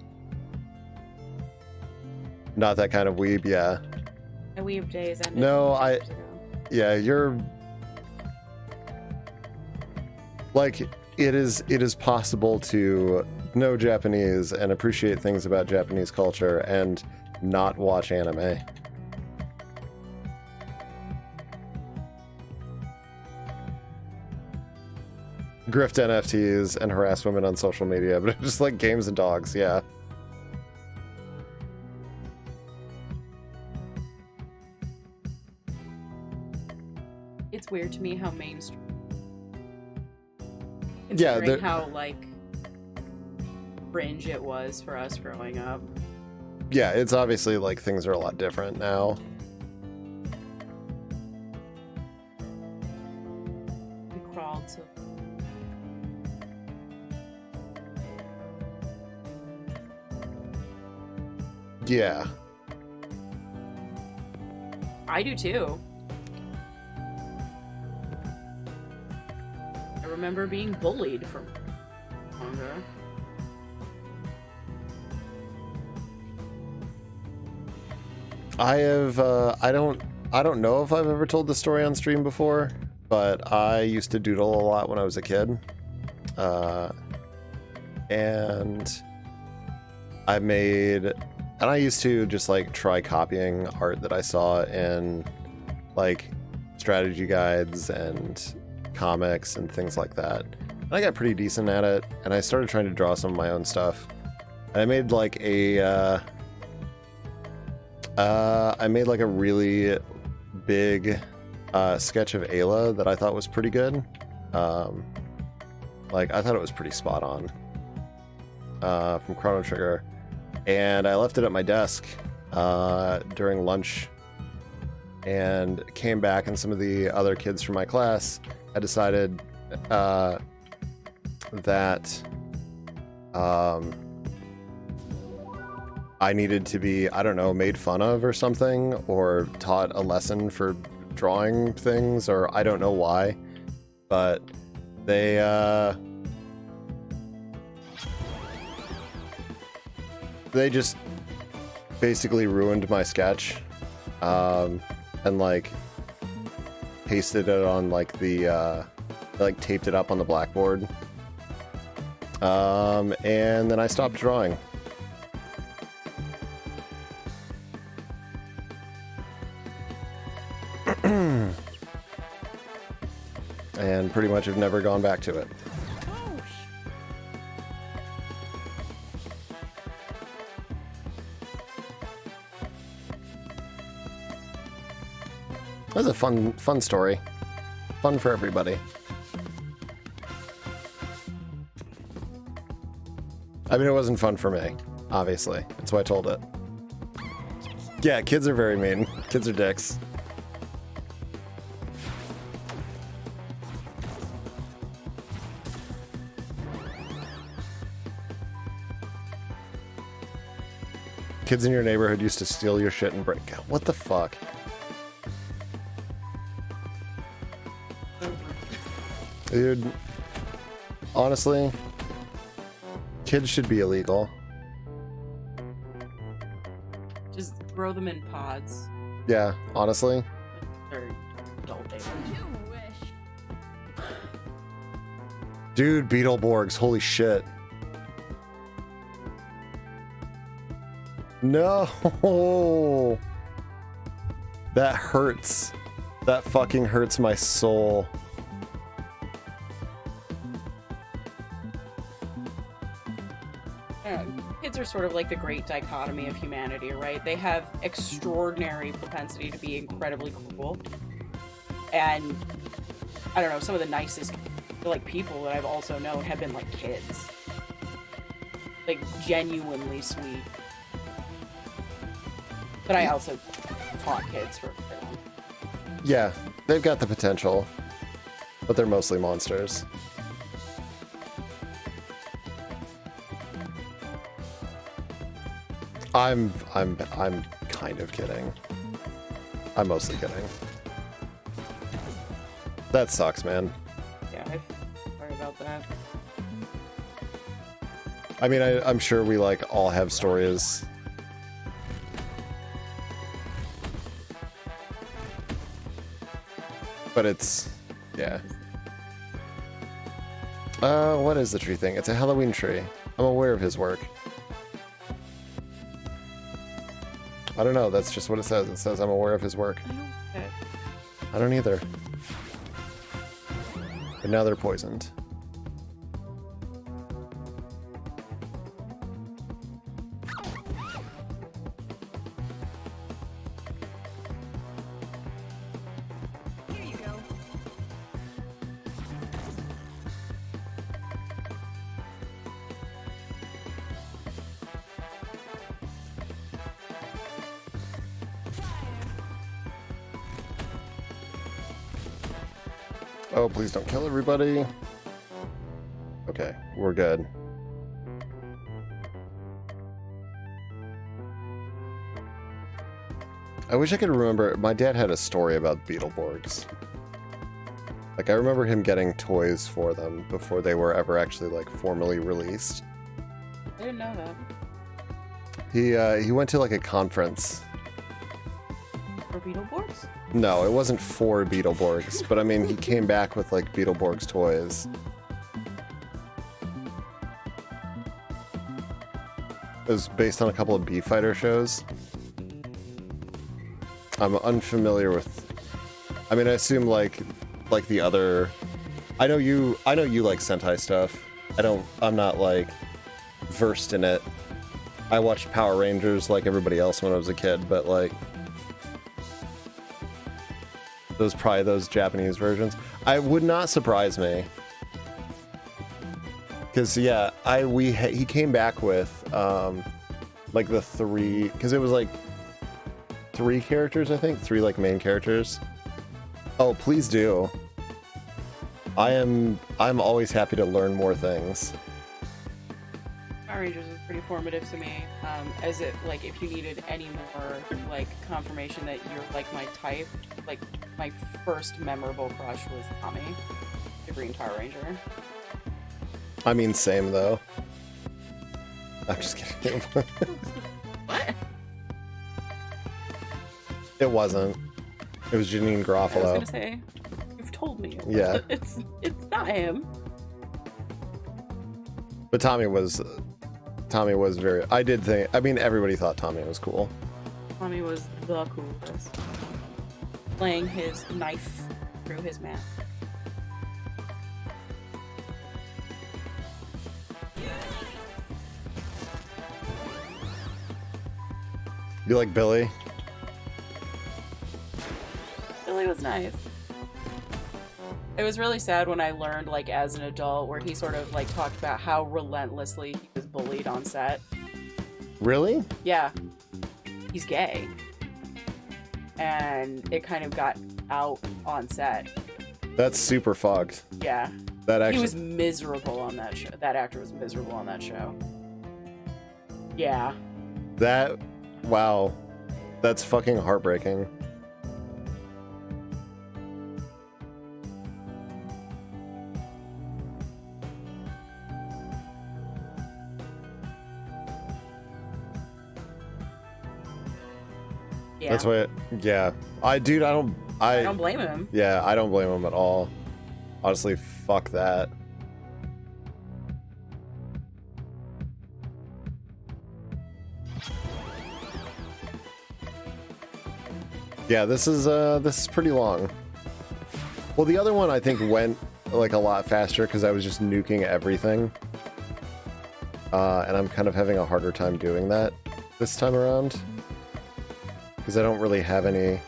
Not that kind of weeb, yeah. My weeb days ended. No, 2 years ago. Yeah, you're... Like, it is possible to know Japanese and appreciate things about Japanese culture and not watch anime. grift NFTs and harass women on social media, but just like games and dogs, yeah. It's weird to me how mainstream. Yeah, Considering how like fringe it was for us growing up. Yeah, it's obviously like things are a lot different now. We crawled so. Yeah. I do too. I remember being bullied for longer. I have I don't know if I've ever told this story on stream before, but I used to doodle a lot when I was a kid. And I used to just like try copying art that I saw in like strategy guides and comics and things like that. And I got pretty decent at it, and I started trying to draw some of my own stuff. And I made like a really big sketch of Ayla that I thought was pretty good. Like I thought it was pretty spot on from Chrono Trigger. And I left it at my desk during lunch and came back, and some of the other kids from my class had decided that I needed to be, I don't know, made fun of or something, or taught a lesson for drawing things, or I don't know why, but they just basically ruined my sketch, and like pasted it on like the like taped it up on the blackboard, and then I stopped drawing. And pretty much have never gone back to it. That was a fun story. Fun for everybody. I mean, it wasn't fun for me, obviously. That's why I told it. Yeah, kids are very mean. Kids are dicks. Kids in your neighborhood used to steal your shit and break. What the fuck? Dude, honestly, kids should be illegal. Just throw them in pods. Yeah, honestly. Or adult age. You wish. Dude, Beetleborgs, holy shit. No! That hurts. That fucking hurts my soul. Kids are sort of like the great dichotomy of humanity, right? They have extraordinary propensity to be incredibly cruel. And, I don't know, some of the nicest, like, people that I've also known have been, like, kids. Like, genuinely sweet. But I also taught kids for a long. Yeah, they've got the potential, but they're mostly monsters. I'm kind of kidding. I'm mostly kidding. That sucks, man. Yeah, sorry about that. I mean, I'm sure we like all have stories. But it's, yeah. What is the tree thing? It's a Halloween tree. I'm aware of his work. I don't know, that's just what it says. It says I'm aware of his work. Okay. I don't either. But now they're poisoned. Oh, please don't kill everybody. Okay, we're good. I wish I could remember. My dad had a story about Beetleborgs. Like, I remember him getting toys for them before they were ever actually, like, formally released. I didn't know that. He went to, like, a conference. For Beetleborgs? No, it wasn't for Beetleborgs, but I mean, he came back with, like, Beetleborgs toys. It was based on a couple of Bee-Fighter shows. I'm unfamiliar with... I mean, I assume, like the other... I know you like Sentai stuff. I'm not, like, versed in it. I watched Power Rangers like everybody else when I was a kid, but, like... Probably those Japanese versions. I would not surprise me. Because, yeah, he came back with, like, the 3... Because it was, like, 3 characters, I think? 3, like, main characters. Oh, please do. I'm always happy to learn more things. Power Rangers is pretty formative to me. As it, like, if you needed any more, like, confirmation that you're, like, my type, like, my first memorable crush was Tommy, the Green Power Ranger. I mean, same, though. I'm just kidding. What? It wasn't. It was Janine Garofalo. I was gonna say, you've told me. Yeah. It's not him. But Tommy was very... I did think... I mean, everybody thought Tommy was cool. Tommy was the coolest. Playing his knife through his mask. You like Billy? Billy was nice. It was really sad when I learned, like, as an adult, where he sort of, like, talked about how relentlessly he was bullied on set. Really? Yeah. He's gay. And it kind of got out on set. That's super fucked. Yeah. That actually... He was miserable on that show. That actor was miserable on that show. Yeah. That... Wow. That's fucking heartbreaking. Yeah. That's why... Yeah. I don't blame him. Yeah, I don't blame him at all. Honestly, fuck that. Yeah, this is pretty long. Well, the other one I think went like a lot faster because I was just nuking everything. And I'm kind of having a harder time doing that this time around. Because I don't really have any...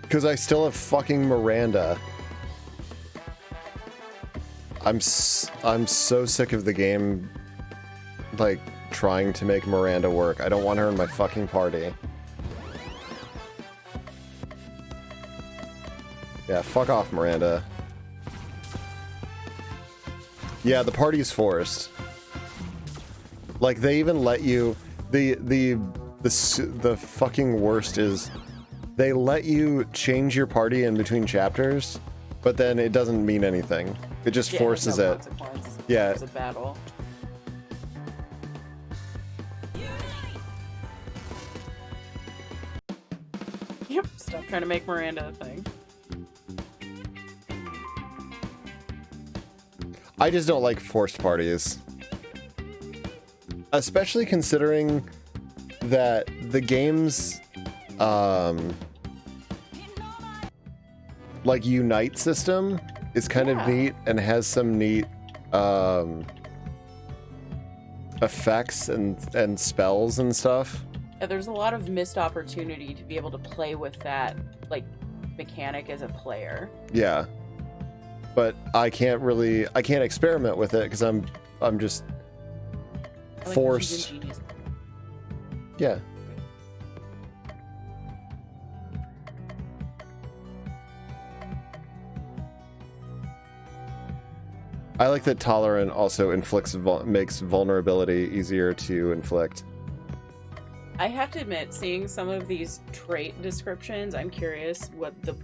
Because I still have fucking Miranda. I'm so sick of the game, like, trying to make Miranda work. I don't want her in my fucking party. Yeah, fuck off, Miranda. Yeah, the party's forced. Like, they even let you... The fucking worst is... They let you change your party in between chapters, but then it doesn't mean anything. It just forces no it. consequence. Yeah. It's a battle. Yep, stop trying to make Miranda a thing. I just don't like forced parties. Especially considering that the game's like Unite system is kind of neat and has some neat effects and spells and stuff. Yeah, there's a lot of missed opportunity to be able to play with that, like, mechanic as a player. Yeah. But I can't experiment with it because I'm just forced. Yeah. I like that tolerant also makes vulnerability easier to inflict. I have to admit, seeing some of these trait descriptions, I'm curious what the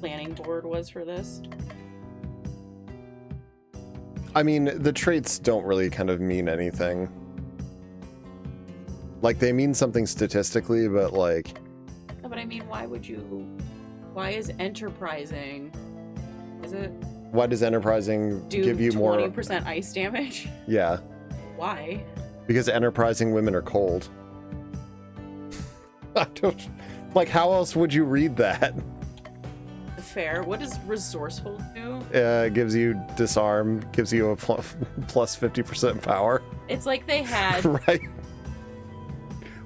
planning board was for this. I mean, the traits don't really kind of mean anything. Like, they mean something statistically, but like... No, but I mean, why is enterprising... Is it... Why does enterprising give you more... 20% ice damage? Yeah. Why? Because enterprising women are cold. I don't... Like, how else would you read that? Fair. What does resourceful do? Gives you disarm, gives you a plus 50% power. It's like they had... Right.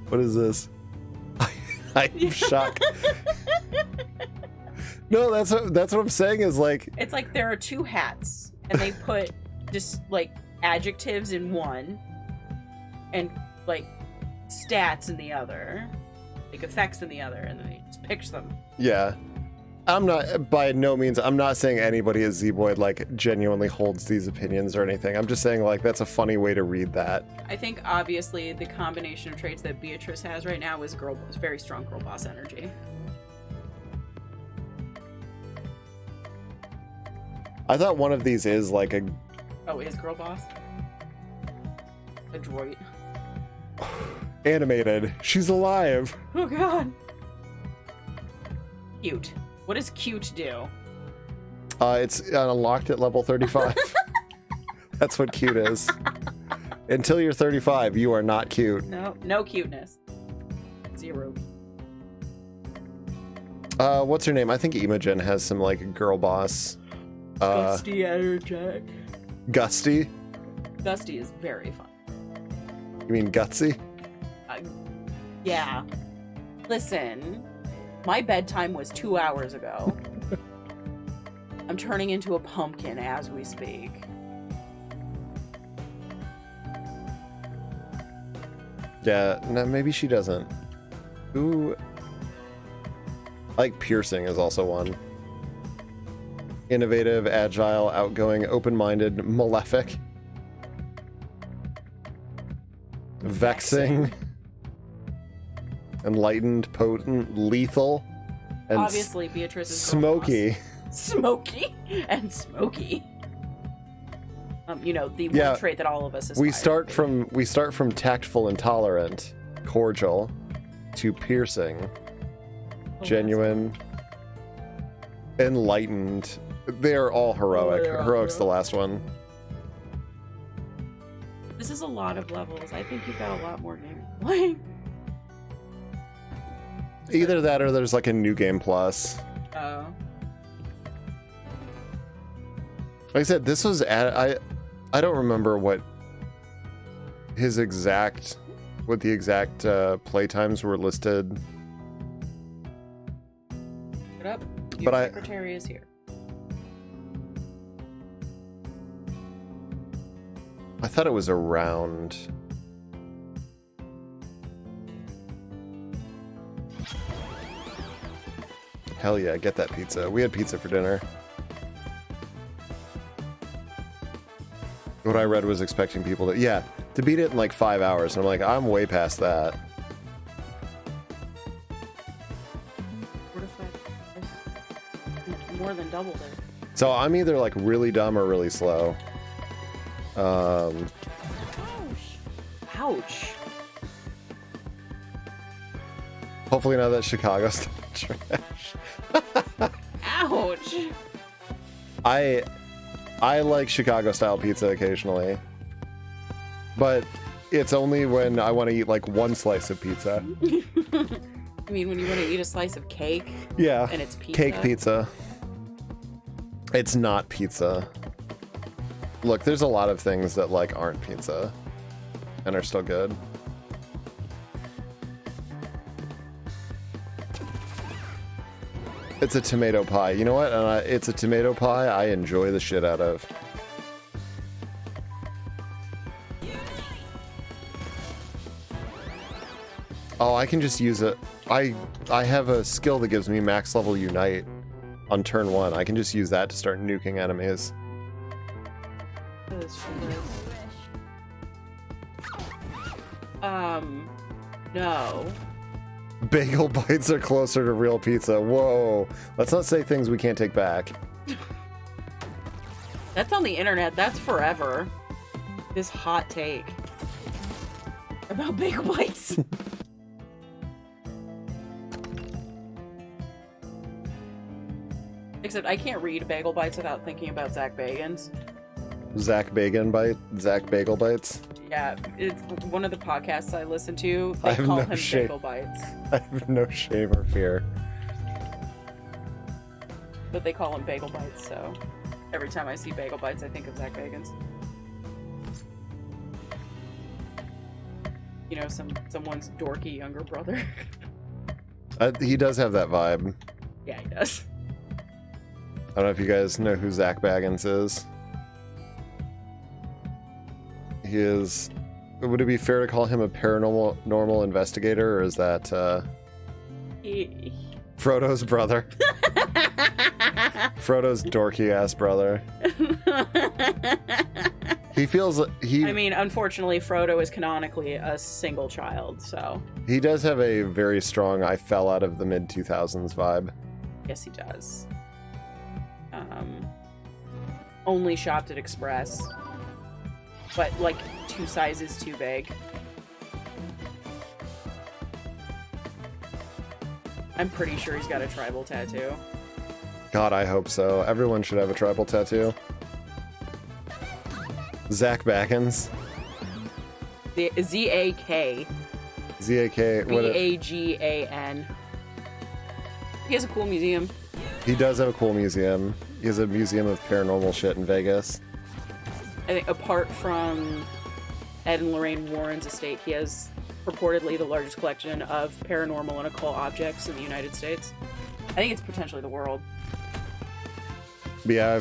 What is this? I'm shocked. No, that's what I'm saying is like... It's like there are two hats, and they put just, like, adjectives in one, and, like, stats in the other, like, effects in the other, and then they just pitch them. Yeah. I'm not, by no means, I'm not saying anybody at Zeboyd, like, genuinely holds these opinions or anything. I'm just saying, like, that's a funny way to read that. I think, obviously, the combination of traits that Beatrice has right now is very strong girl boss energy. I thought one of these is, like, a... Oh, is girl boss? Adroit. Animated. She's alive. Oh, God. Cute. What does cute do? It's unlocked at level 35. That's what cute is. Until you're 35, you are not cute. No cuteness. 0. What's her name? I think Imogen has some, like, girl boss. Gusty energetic. Gusty? Gusty is very fun. You mean gutsy? Yeah. Listen, my bedtime was 2 hours ago. I'm turning into a pumpkin as we speak. Yeah, no, maybe she doesn't. Ooh. Like piercing is also one. Innovative, agile, outgoing, open-minded, malefic. Vexing. Enlightened, potent, lethal. And obviously, Beatrice is smoky. Smoky and smoky. You know, the one trait that all of us aspire we start to. We start from tactful and tolerant, cordial, to piercing, genuine, enlightened. They're all heroic. Heroic's the last one. This is a lot of levels. I think you've got a lot more game playing. Either that or there's like a new game plus. Oh. Like I said, this was I don't remember what the exact playtimes were listed. Put up. Your secretary is here. I thought it was around. Hell yeah, get that pizza. We had pizza for dinner. What I read was expecting people to beat it in like 5 hours. And I'm like, I'm way past that. 4 to 5. More than doubled it. So I'm either like really dumb or really slow. Ouch. Hopefully not that Chicago's trash. Ouch. I like Chicago style pizza occasionally, but it's only when I want to eat like one slice of pizza. You mean when you want to eat a slice of cake? Yeah. And it's pizza? Cake pizza. It's not pizza. Look, there's a lot of things that like aren't pizza and are still good. It's a tomato pie. You know what? It's a tomato pie I enjoy the shit out of. Oh, I can just use it. I have a skill that gives me max level unite on turn 1. I can just use that to start nuking enemies. This for You this. wish. No. Bagel bites are closer to real pizza. Whoa. Let's not say things we can't take back. That's on the internet. That's forever. This hot take about bagel bites. Except I can't read bagel bites without thinking about Zach Bagans. Zach Bagel bites. Yeah, it's one of the podcasts I listen to. They I have call no him shame. bagel bites, I have no shame or fear. but they call him bagel bites. So every time I see bagel bites, I think of Zach Bagans. You know, someone's dorky younger brother. He does have that vibe. Yeah, he does. I don't know if you guys know who Zach Baggins is. He is... Would it be fair to call him a paranormal investigator, or is that He... Frodo's brother? Frodo's dorky-ass brother. He feels... I mean, unfortunately, Frodo is canonically a single child, so... He does have a very strong I fell out of the mid-2000s vibe. Yes, he does. Only shopped at Express. But, like, 2 sizes too big. I'm pretty sure he's got a tribal tattoo. God, I hope so. Everyone should have a tribal tattoo. Zach Baggins. Z-A-K. Z-A-K. B-A-G-A-N. He has a cool museum. He does have a cool museum. He has a museum of paranormal shit in Vegas. I think apart from Ed and Lorraine Warren's estate, he has purportedly the largest collection of paranormal and occult objects in the United States. I think it's potentially the world. But yeah,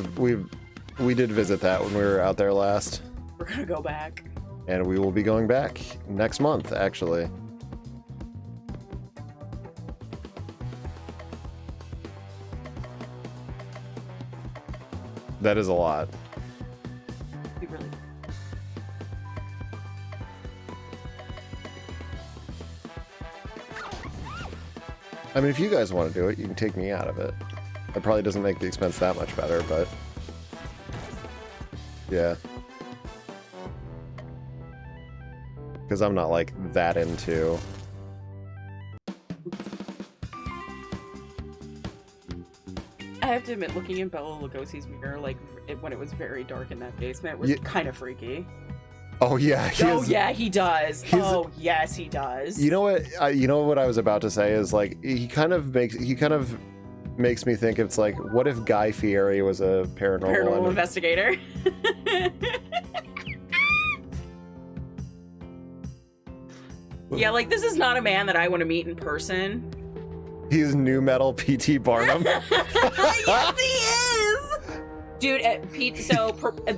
we did visit that when we were out there last. We're gonna go back. And we will be going back next month, actually. That is a lot. We really... I mean, if you guys want to do it, you can take me out of it. It probably doesn't make the expense that much better, but... Yeah. Because I'm not, like, that into... I have to admit, looking in Bela Lugosi's mirror, like, when it was very dark in that basement, was Yeah. kind of freaky. Oh, yeah. Oh, yeah, he does. he's- Oh, yes, he does. You know what? You know what I was about to say is, like, he kind of makes me think it's like, what if Guy Fieri was a Paranormal investigator. Yeah, like, this is not a man that I want to meet in person. He's new metal PT Barnum. Yes, he is! Dude,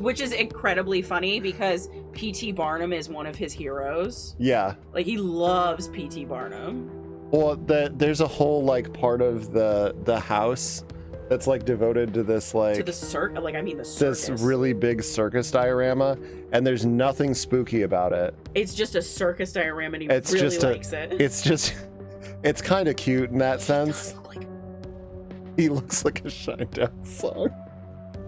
which is incredibly funny because P.T. Barnum is one of his heroes. Yeah. Like, he loves P.T. Barnum. Well, there's a whole, like, part of the house that's, like, devoted to this, like... To the circus. This really big circus diorama, and there's nothing spooky about it. It's just a circus diorama, and he It's really just likes it. It's just... It's kind of cute in that sense. Does look like, He looks like a Shinedown song.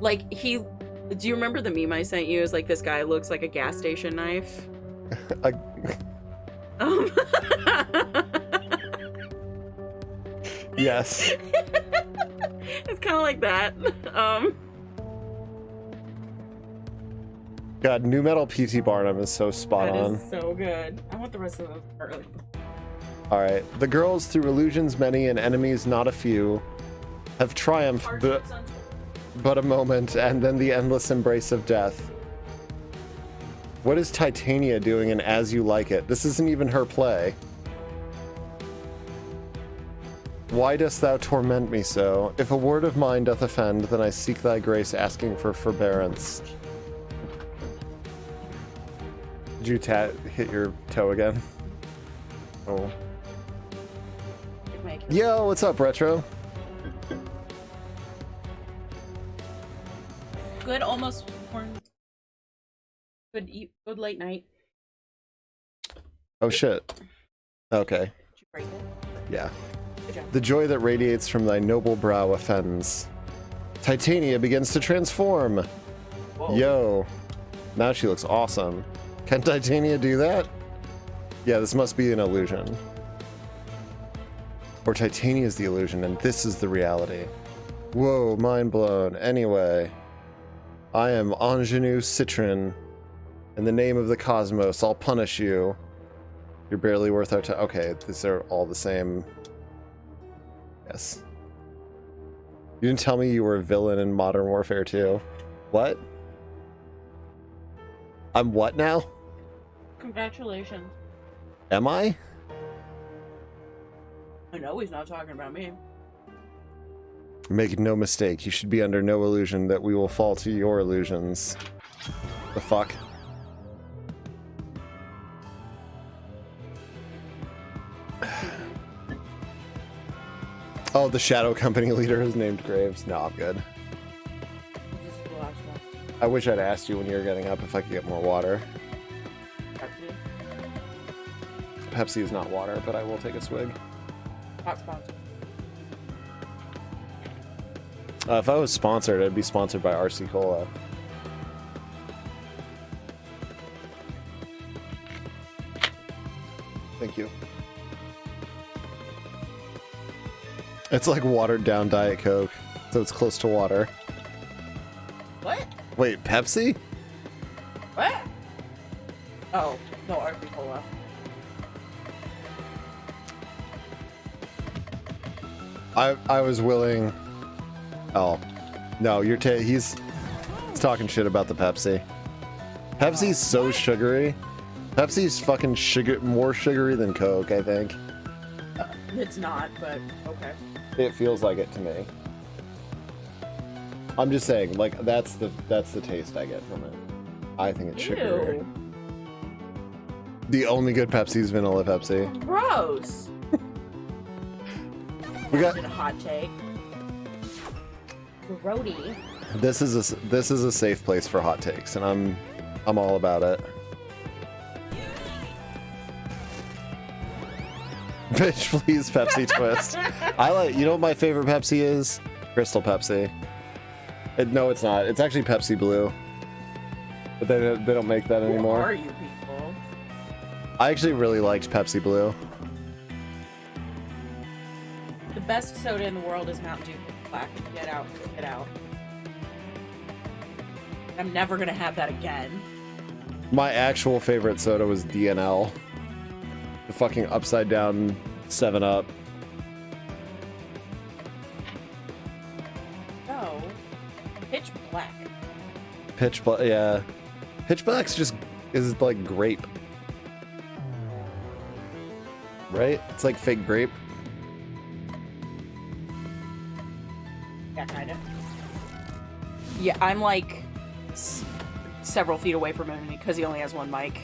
like, do you remember the meme I sent you? Is like, this guy looks like a gas station knife. Yes. It's kind of like that. God, new metal PT Barnum is so spot That on. is so good. I want the rest of those. Alright, the girls, through illusions many and enemies not a few, have triumphed but a moment, and then the endless embrace of death. What is Titania doing in As You Like It? This isn't even her play. Why dost thou torment me so? If a word of mine doth offend, then I seek thy grace, asking for forbearance. Did you hit your toe again? Oh. Yo, what's up, Retro? Good, almost Good late night. Oh shit. Okay. Did you break it? Yeah. Good job. The joy that radiates from thy noble brow offends. Titania begins to transform. Whoa. Yo. Now she looks awesome. Can Titania do that? Yeah, this must be an illusion. Or Titania is the illusion and this is the reality. Whoa, mind blown. Anyway, I am Ingenue Citron. In the name of the cosmos, I'll punish you. You're barely worth our time. Okay, these are all the same. Yes. You didn't tell me you were a villain in Modern Warfare 2. What? I'm what now? Congratulations. Am I? I know he's not talking about me. Make no mistake, you should be under no illusion that we will fall to your illusions. The fuck? Oh, the Shadow Company leader is named Graves. No, I'm good. This is the last one. I wish I'd asked you when you were getting up if I could get more water. Pepsi. Pepsi is not water, but I will take a swig. Hot sponsor. If I was sponsored, I'd be sponsored by RC Cola. Thank you. It's like watered down Diet Coke, so it's close to water. What? Wait, Pepsi? What? Oh, no, RC Cola. I was willing. Oh, no, he's talking shit about the Pepsi. Pepsi's so sugary. Pepsi's fucking more sugary than Coke, I think. It's not, but okay. It feels like it to me. I'm just saying, like that's the taste I get from it. I think it's sugary. Ew. The only good Pepsi is vanilla Pepsi. Gross. We got That's a hot take. Grody. this is a safe place for hot takes, and I'm all about it. Bitch, please, Pepsi Twist. You know what my favorite Pepsi is? Crystal Pepsi. No, it's not. It's actually Pepsi Blue. But they don't make that anymore. Who are you people? I actually really liked Pepsi Blue. The best soda in the world is Mountain Dew Black. Get out. Get out. I'm never gonna have that again. My actual favorite soda was DNL. The fucking upside down 7-Up. No. Pitch Black. Pitch Black, yeah. Pitch Black's is like grape. Right? It's like fake grape. Yeah, kinda. Yeah, I'm like several feet away from him because he only has one mic.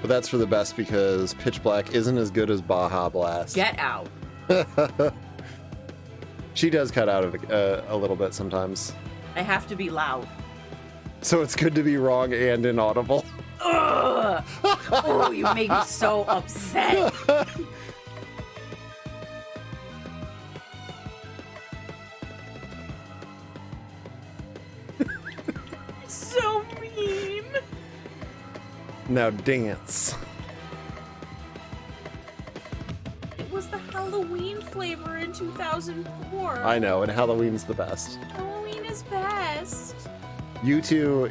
But that's for the best because Pitch Black isn't as good as Baja Blast. Get out. She does cut out of a little bit sometimes. I have to be loud. So it's good to be wrong and inaudible. Ugh! Oh, you make me so upset. So mean. Now dance. It was the Halloween flavor in 2004. I know, and Halloween's the best. Halloween is best. You two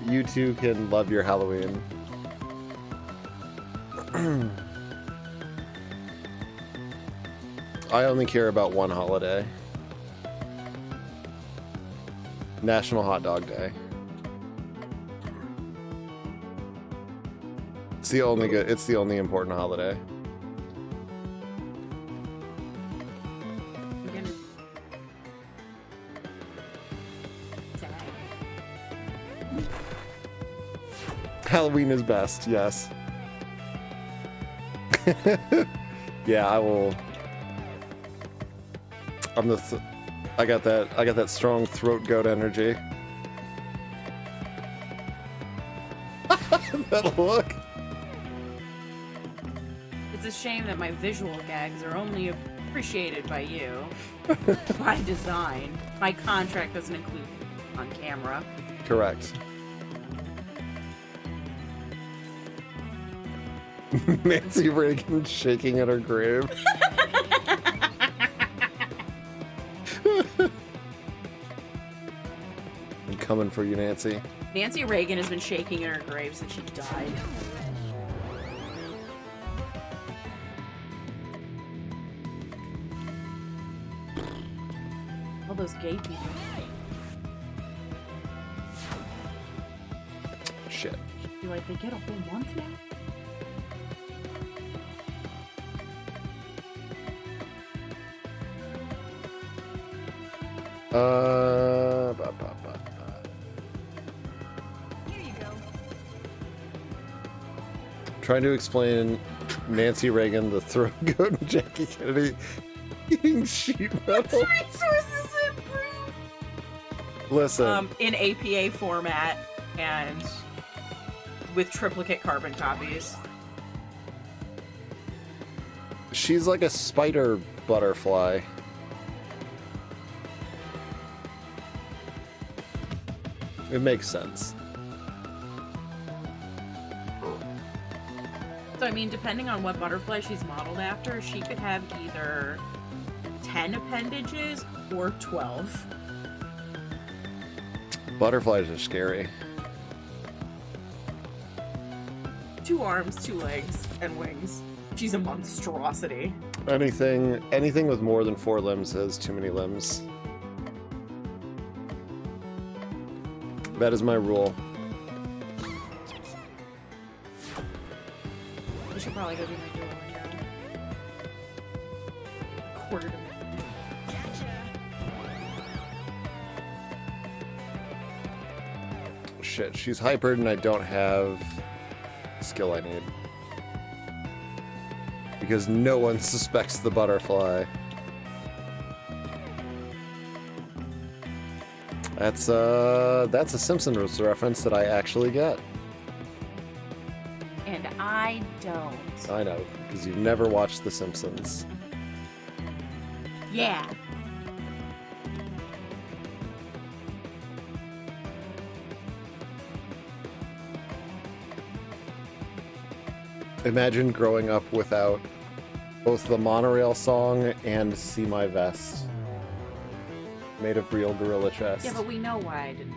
can love your Halloween. I only care about one holiday. National Hot Dog Day. It's the only important holiday. I'm gonna... Halloween is best, yes. Yeah, I will. I'm the. I got that strong throat goat energy. That look. It's a shame that my visual gags are only appreciated by you. By design. My contract doesn't include on camera. Correct. Nancy Reagan shaking in her grave. I'm coming for you, Nancy. Nancy Reagan has been shaking in her grave since she died. All those gay people. Shit. You like they get a whole month now? Here you go. Trying to explain Nancy Reagan, the throat goat, and Jackie Kennedy eating sheet metal. Resources improved. Listen, In APA format and with triplicate carbon copies. she's like a spider butterfly. It makes sense. So, I mean, depending on what butterfly she's modeled after, she could have either 10 appendages or 12. Butterflies are scary. 2 arms, 2 legs, and wings. She's a monstrosity. Anything with more than 4 limbs has too many limbs. That is my rule. We should probably go do my duel window. Quarter to midnight. Shit, she's hypered and I don't have the skill I need. Because no one suspects the butterfly. That's a Simpsons reference that I actually get. And I don't. I know, because you've never watched The Simpsons. Yeah. Imagine growing up without both the monorail song and See My Vest. Made of real gorilla chest. Yeah, but we know why I didn't.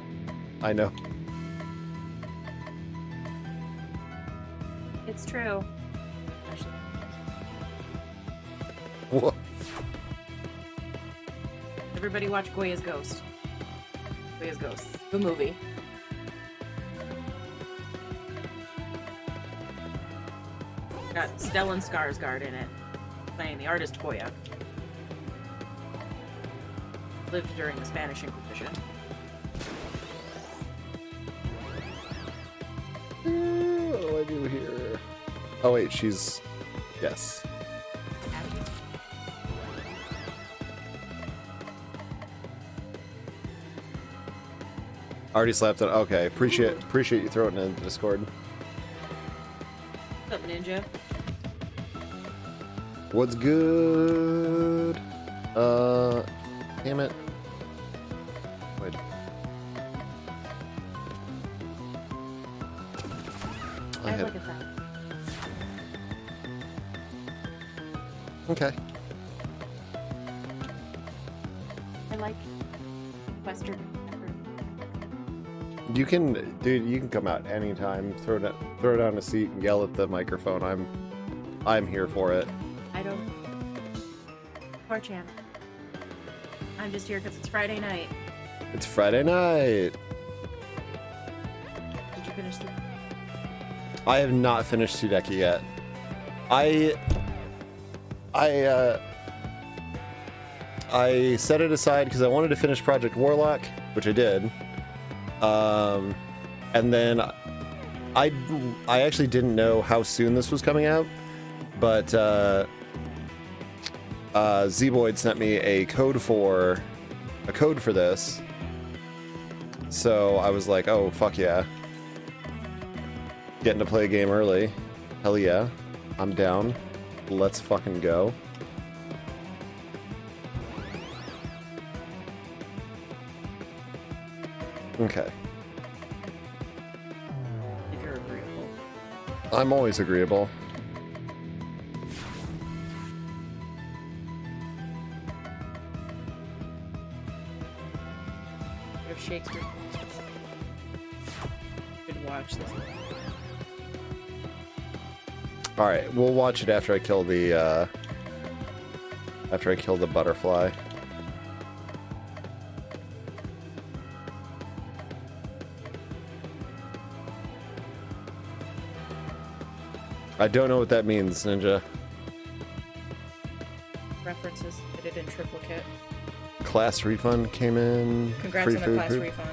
I know. It's true. Actually, What? everybody watch Goya's Ghost. Goya's Ghost. The movie. Got Stellan Skarsgård in it, playing the artist Goya. Lived during the Spanish Inquisition. What do I do here? Oh wait, she's... Yes. Already slapped it. Okay, appreciate you throwing it in the Discord. What's up, Ninja? What's good? Damn it. Wait. I I'd had... look at that. Okay. I like Western pepper. You can, dude. You can come out anytime. Throw down a seat and yell at the microphone. I'm here for it. I don't. 4chan. I'm just here because it's Friday night. It's Friday night. Did you finish the? I have not finished Sudeki yet. I set it aside because I wanted to finish Project Warlock, which I did. And then I actually didn't know how soon this was coming out, but Zboyd sent me a code for this. So I was like, oh, fuck yeah. Getting to play a game early. Hell yeah. I'm down. Let's fucking go. Okay. If you're agreeable. I'm always agreeable. If Shakespeare could watch this. All right, we'll watch it after I kill the butterfly. I don't know what that means, Ninja. References. I did in triplicate. Class refund came in. Congrats Free on the food class group. refund.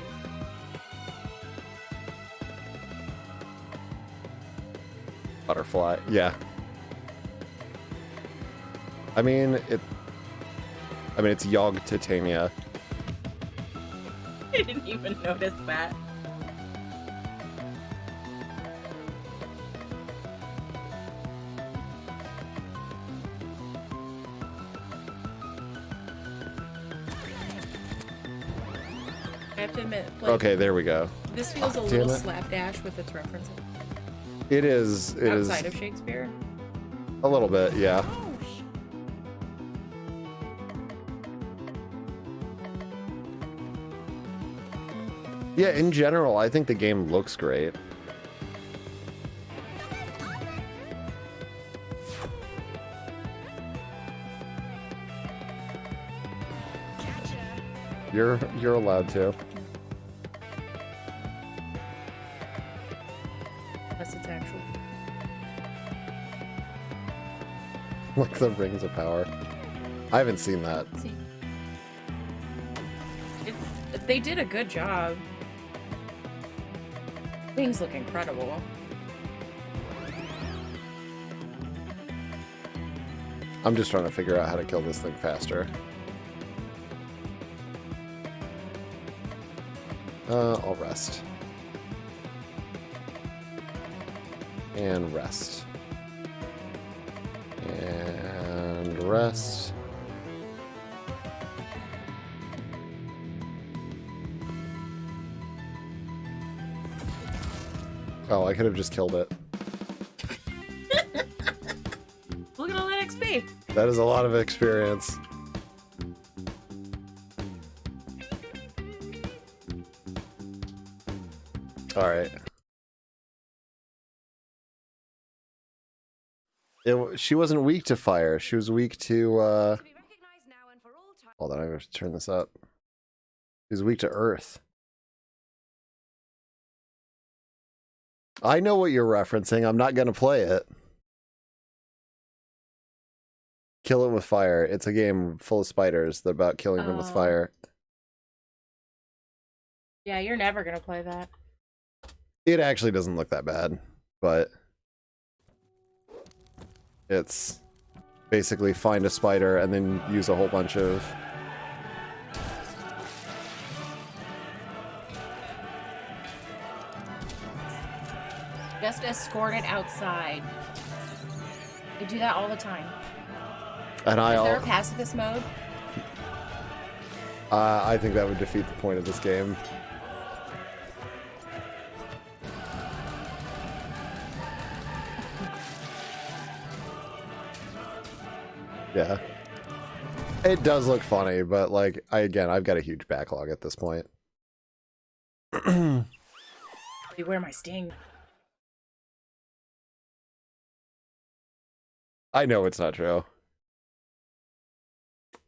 Butterfly. Yeah. I mean, it's Yogg Titania. I didn't even notice that. I have to admit, like, Okay, there we go. this feels a damn little it. slapdash with its references. It is. It is Outside of Shakespeare. a little bit, yeah. Oh, Yeah, in general, I think the game looks great. You're allowed to. unless it's actual. Like the Rings of Power. I haven't seen that. See, they did a good job. Things look incredible. I'm just trying to figure out how to kill this thing faster. I'll rest. And rest. And rest. Oh, I could have just killed it. Look at all that XP. That is a lot of experience. All right. She wasn't weak to fire. She was weak to, hold on, I have to turn this up. She was weak to earth. I know what you're referencing. I'm not going to play it. Kill it with fire. It's a game full of spiders. They're about killing them with Oh. fire. Yeah, you're never gonna play that. It actually doesn't look that bad, but it's basically find a spider and then use a whole bunch of... Just escort it outside. You do that all the time. And Is there a pacifist mode? I think that would defeat the point of this game. Yeah. It does look funny, but like, I've got a huge backlog at this point. Beware my sting. I know it's not true.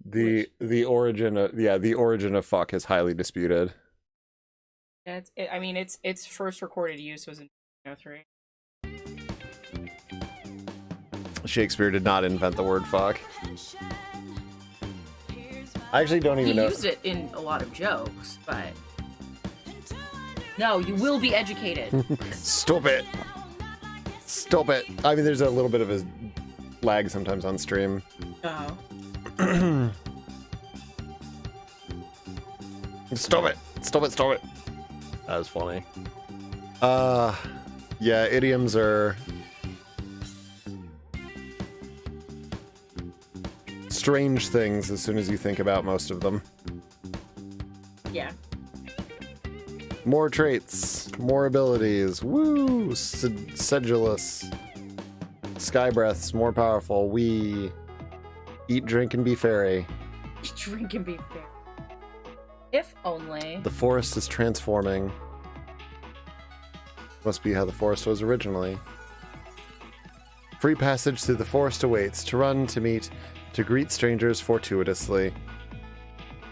The origin of fuck is highly disputed. Yeah, I mean, its first recorded use was in 1903. Shakespeare did not invent the word fuck. I actually don't even He know. used it in a lot of jokes, but no, you will be educated. Stop it. Stop it. I mean, there's a little bit of a lag sometimes on stream. Oh. Stop it! Stop it! Stop it! That was funny. Yeah, idioms are strange things as soon as you think about most of them. Yeah. More traits, more abilities. Woo! Sedulous. Sky breaths, more powerful. We eat, drink, and be fairy. Drink and be fair. If only. The forest is transforming. Must be how the forest was originally. Free passage through the forest awaits. To run, to meet, to greet strangers fortuitously.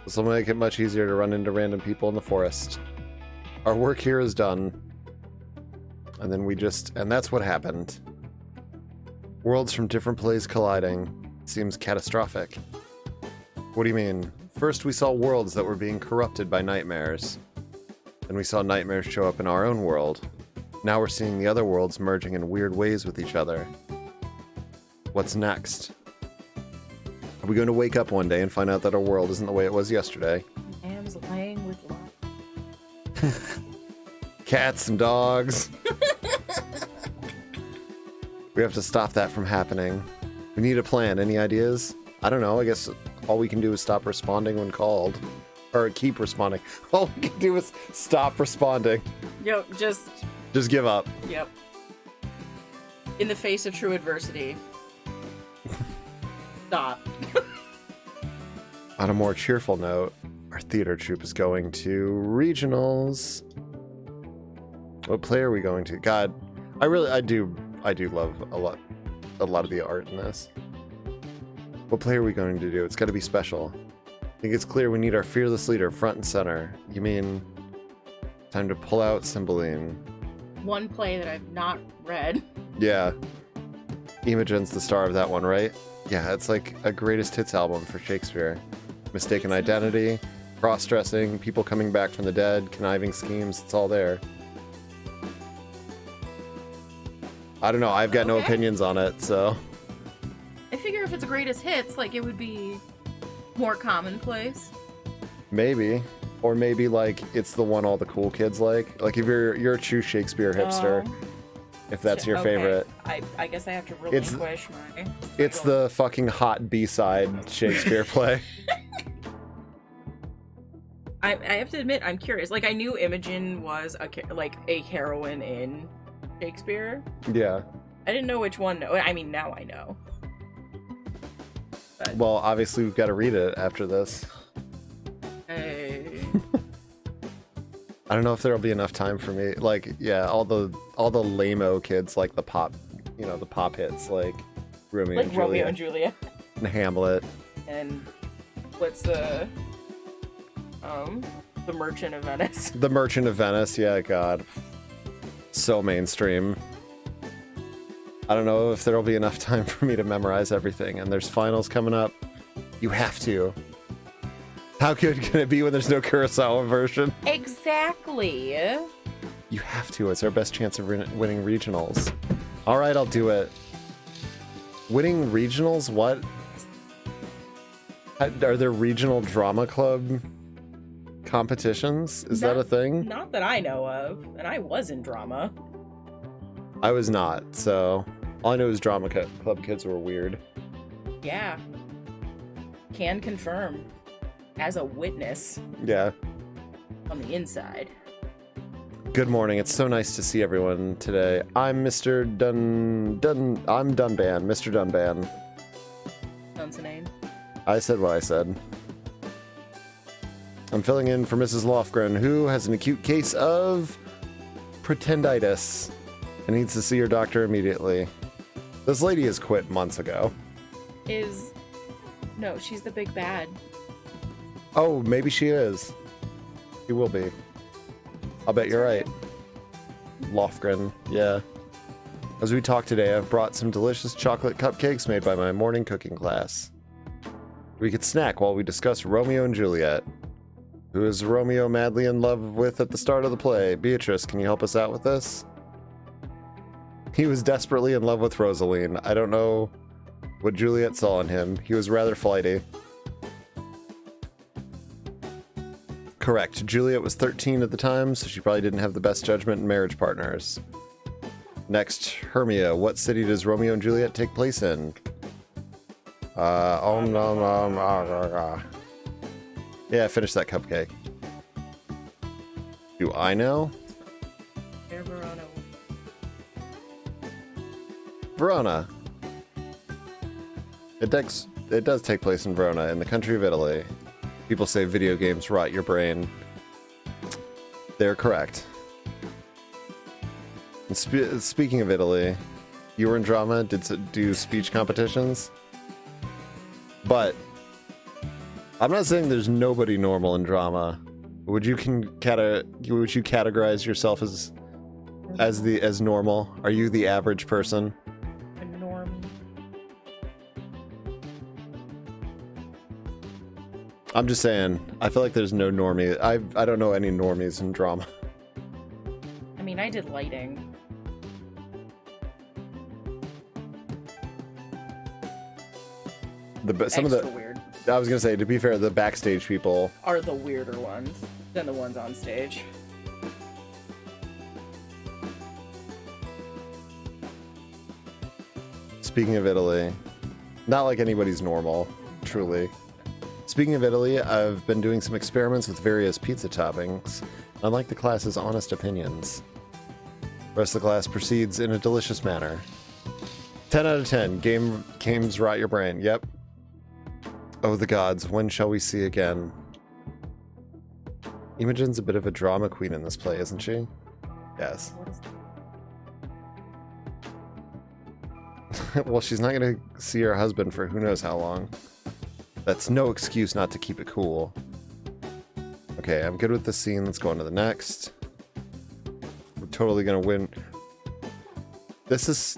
This will make it much easier to run into random people in the forest. Our work here is done. And then and that's what happened. Worlds from different places colliding. Seems catastrophic. What do you mean? First we saw worlds that were being corrupted by nightmares. Then we saw nightmares show up in our own world. Now we're seeing the other worlds merging in weird ways with each other. What's next? Are we going to wake up one day and find out that our world isn't the way it was yesterday? Am's playing with love. Cats and dogs. We have to stop that from happening. We need a plan. Any ideas? I don't know. I guess all we can do is stop responding when called. Or keep responding. All we can do is stop responding. Yo, just give up. Yep. In the face of true adversity. Stop. On a more cheerful note, our theater troupe is going to regionals. What play are we going to? God, I do love a lot of the art in this. What play are we going to do? It's got to be special. I think it's clear we need our fearless leader front and center. You mean time to pull out Cymbeline? One play that I've not read. Yeah. Imogen's the star of that one, right? Yeah, it's like a greatest hits album for Shakespeare. Mistaken identity, cross-dressing, people coming back from the dead, conniving schemes, it's all there. I don't know, I've got no opinions on it, so... I figure if it's greatest hits, like, it would be more commonplace. Maybe. Or maybe, like, it's the one all the cool kids like. Like, if you're a true Shakespeare hipster, if that's your favorite. I guess I have to relinquish my... It's the fucking hot B-side Shakespeare play. I have to admit, I'm curious. Like, I knew Imogen was a heroine in Shakespeare. Yeah. I didn't know which one. I mean, now I know. But... Well, obviously we've got to read it after this. Hey. I don't know if there'll be enough time for me. Like, yeah, all the lame-o kids like the pop hits like Romeo and Juliet and Hamlet. And what's the Merchant of Venice? The Merchant of Venice, yeah, God. So mainstream. I don't know if there'll be enough time for me to memorize everything, and there's finals coming up. You have to. How good can it be when there's no Kurosawa version? Exactly. You have to. It's our best chance of winning regionals. All right, I'll do it. Winning regionals? What? Are there regional drama club competitions? Is that a thing? Not that I know of. And I was in drama. I was not, so all I know is drama club kids were weird. Yeah. Can confirm. As a witness. Yeah. On the inside. Good morning. It's so nice to see everyone today. I'm Mr. I'm Dunban. Mr. Dunban. That's the name. I said what I said. I'm filling in for Mrs. Lofgren, who has an acute case of pretenditis and needs to see her doctor immediately. This lady has quit months ago. No, she's the big bad. Oh, maybe she is. She will be. I'll bet you're right. Lofgren, yeah. As we talk today, I've brought some delicious chocolate cupcakes made by my morning cooking class. We could snack while we discuss Romeo and Juliet. Who is Romeo madly in love with at the start of the play? Beatrice, can you help us out with this? He was desperately in love with Rosaline. I don't know what Juliet saw in him. He was rather flighty. Correct. Juliet was 13 at the time, so she probably didn't have the best judgment in marriage partners. Next, Hermia. What city does Romeo and Juliet take place in? Yeah, finish that cupcake. Do I know? Air Verona. Verona. It does take place in Verona, in the country of Italy. People say video games rot your brain. They're correct. And speaking of Italy, you were in drama, do speech competitions. But I'm not saying there's nobody normal in drama. Would you categorize yourself as normal? Are you the average person? A norm. I'm just saying, I feel like there's no normie. I don't know any normies in drama. I mean, I did lighting. Some of Extra the, weird I was gonna say, to be fair, the backstage people. are the weirder ones than the ones on stage. Speaking of Italy, not like anybody's normal, truly. Speaking of Italy, I've been doing some experiments with various pizza toppings. Unlike the class's honest opinions, the rest of the class proceeds in a delicious manner. 10 out of 10. Games rot your brain. Yep. Oh, the gods, when shall we see again? Imogen's a bit of a drama queen in this play, isn't she? Yes. What is that? Well, she's not going to see her husband for who knows how long. That's no excuse not to keep it cool. Okay, I'm good with this scene. Let's go on to the next. We're totally going to win. This is...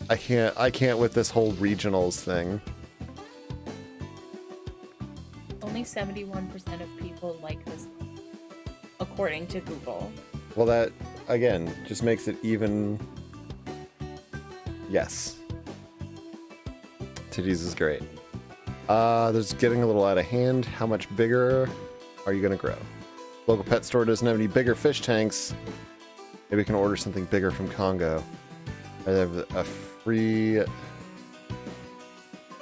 I can't with this whole regionals thing. Only 71% of people like this, according to Google. Well, that, again, just makes it even... Yes. Titties is great. There's getting a little out of hand. How much bigger are you gonna grow? Local pet store doesn't have any bigger fish tanks. Maybe we can order something bigger from Congo. I have a free...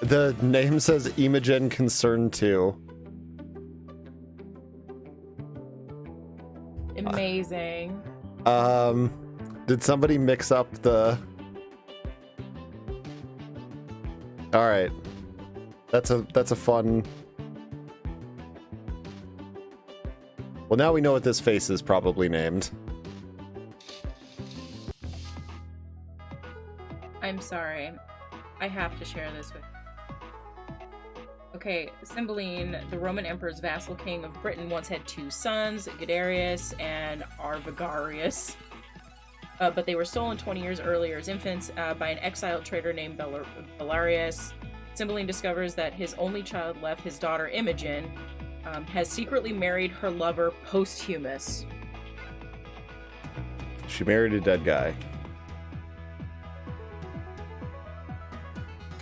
The name says Imogen Concern 2. Amazing. Did somebody mix up the... Alright. That's a fun... Well, now we know what this face is probably named. I'm sorry. I have to share this with you. Okay, Cymbeline, the Roman Emperor's vassal king of Britain, once had two sons, Guiderius and Arvigarius. But they were stolen 20 years earlier as infants by an exiled trader named Belarius. Cymbeline discovers that his only child left, his daughter Imogen, has secretly married her lover Posthumus. She married a dead guy.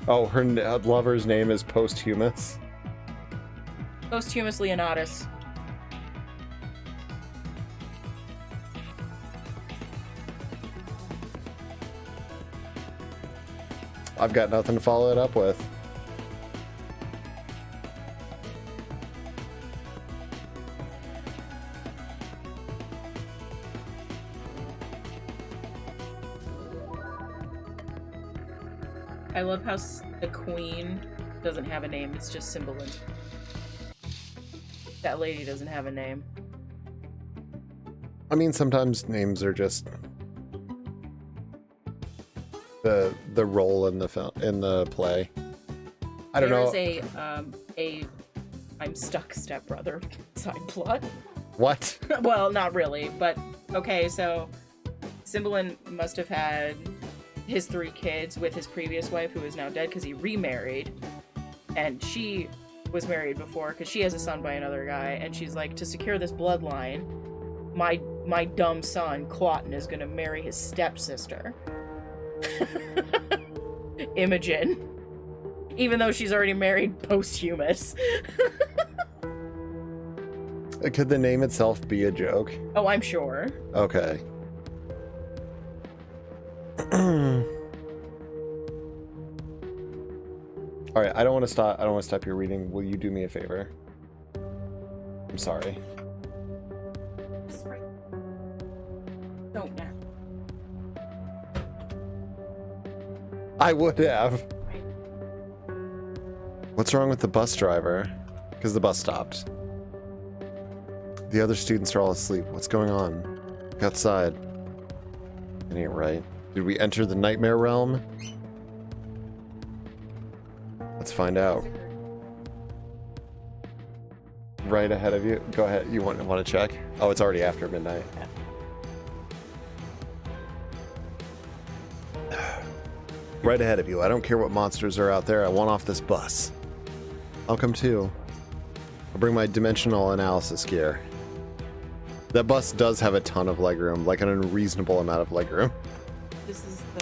Oh, her lover's name is Posthumus? Posthumus Leonatus. I've got nothing to follow it up with. I love how the queen doesn't have a name, it's just Cymbeline. That lady doesn't have a name. I mean, sometimes names are just the role in the film, in the play. I don't know. There's a I'm stuck stepbrother side plot. What? Well, not really, but okay, so Cymbeline must have had his 3 kids with his previous wife, who is now dead because he remarried, and she was married before because she has a son by another guy, and she's like, to secure this bloodline, my dumb son Cloten is gonna marry his stepsister. Imogen. Even though she's already married posthumous. Could the name itself be a joke? Oh, I'm sure. Okay. All right, I don't want to stop your reading. Will you do me a favor? I'm sorry. Don't now. I would have. What's wrong with the bus driver? Because the bus stopped. The other students are all asleep. What's going on? Look outside. It ain't right. Did we enter the nightmare realm? Let's find out. Right ahead of you. Go ahead. You want to check? Oh, it's already after midnight. Right ahead of you. I don't care what monsters are out there. I want off this bus. I'll come too. I'll bring my dimensional analysis gear. That bus does have a ton of legroom, like an unreasonable amount of legroom.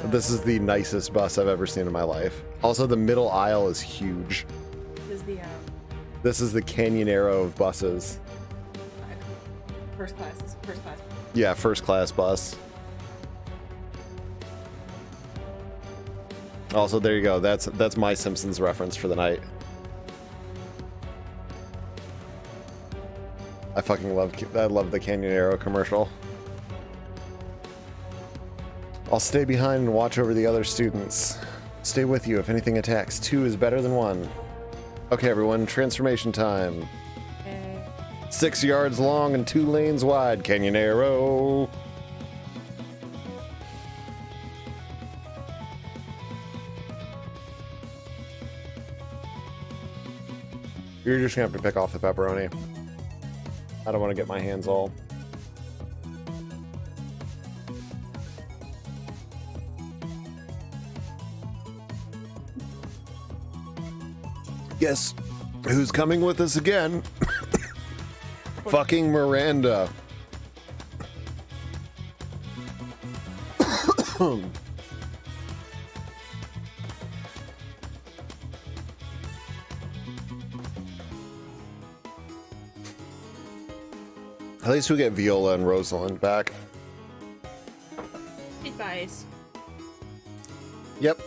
This is the nicest bus I've ever seen in my life. Also, the middle aisle is huge. This is the Canyonero of buses. First class. This is first class. Yeah, first class bus. Also, there you go. That's my Simpsons reference for the night. I love the Canyonero commercial. I'll stay behind and watch over the other students. Stay with you if anything attacks. 2 is better than 1. Okay, everyone, transformation time. 6 yards long and 2 lanes wide, Canyonero. You're just gonna have to pick off the pepperoni. I don't want to get my hands all. Guess who's coming with us again? Fucking Miranda. At least we get Viola and Rosalind back. Advice. Yep.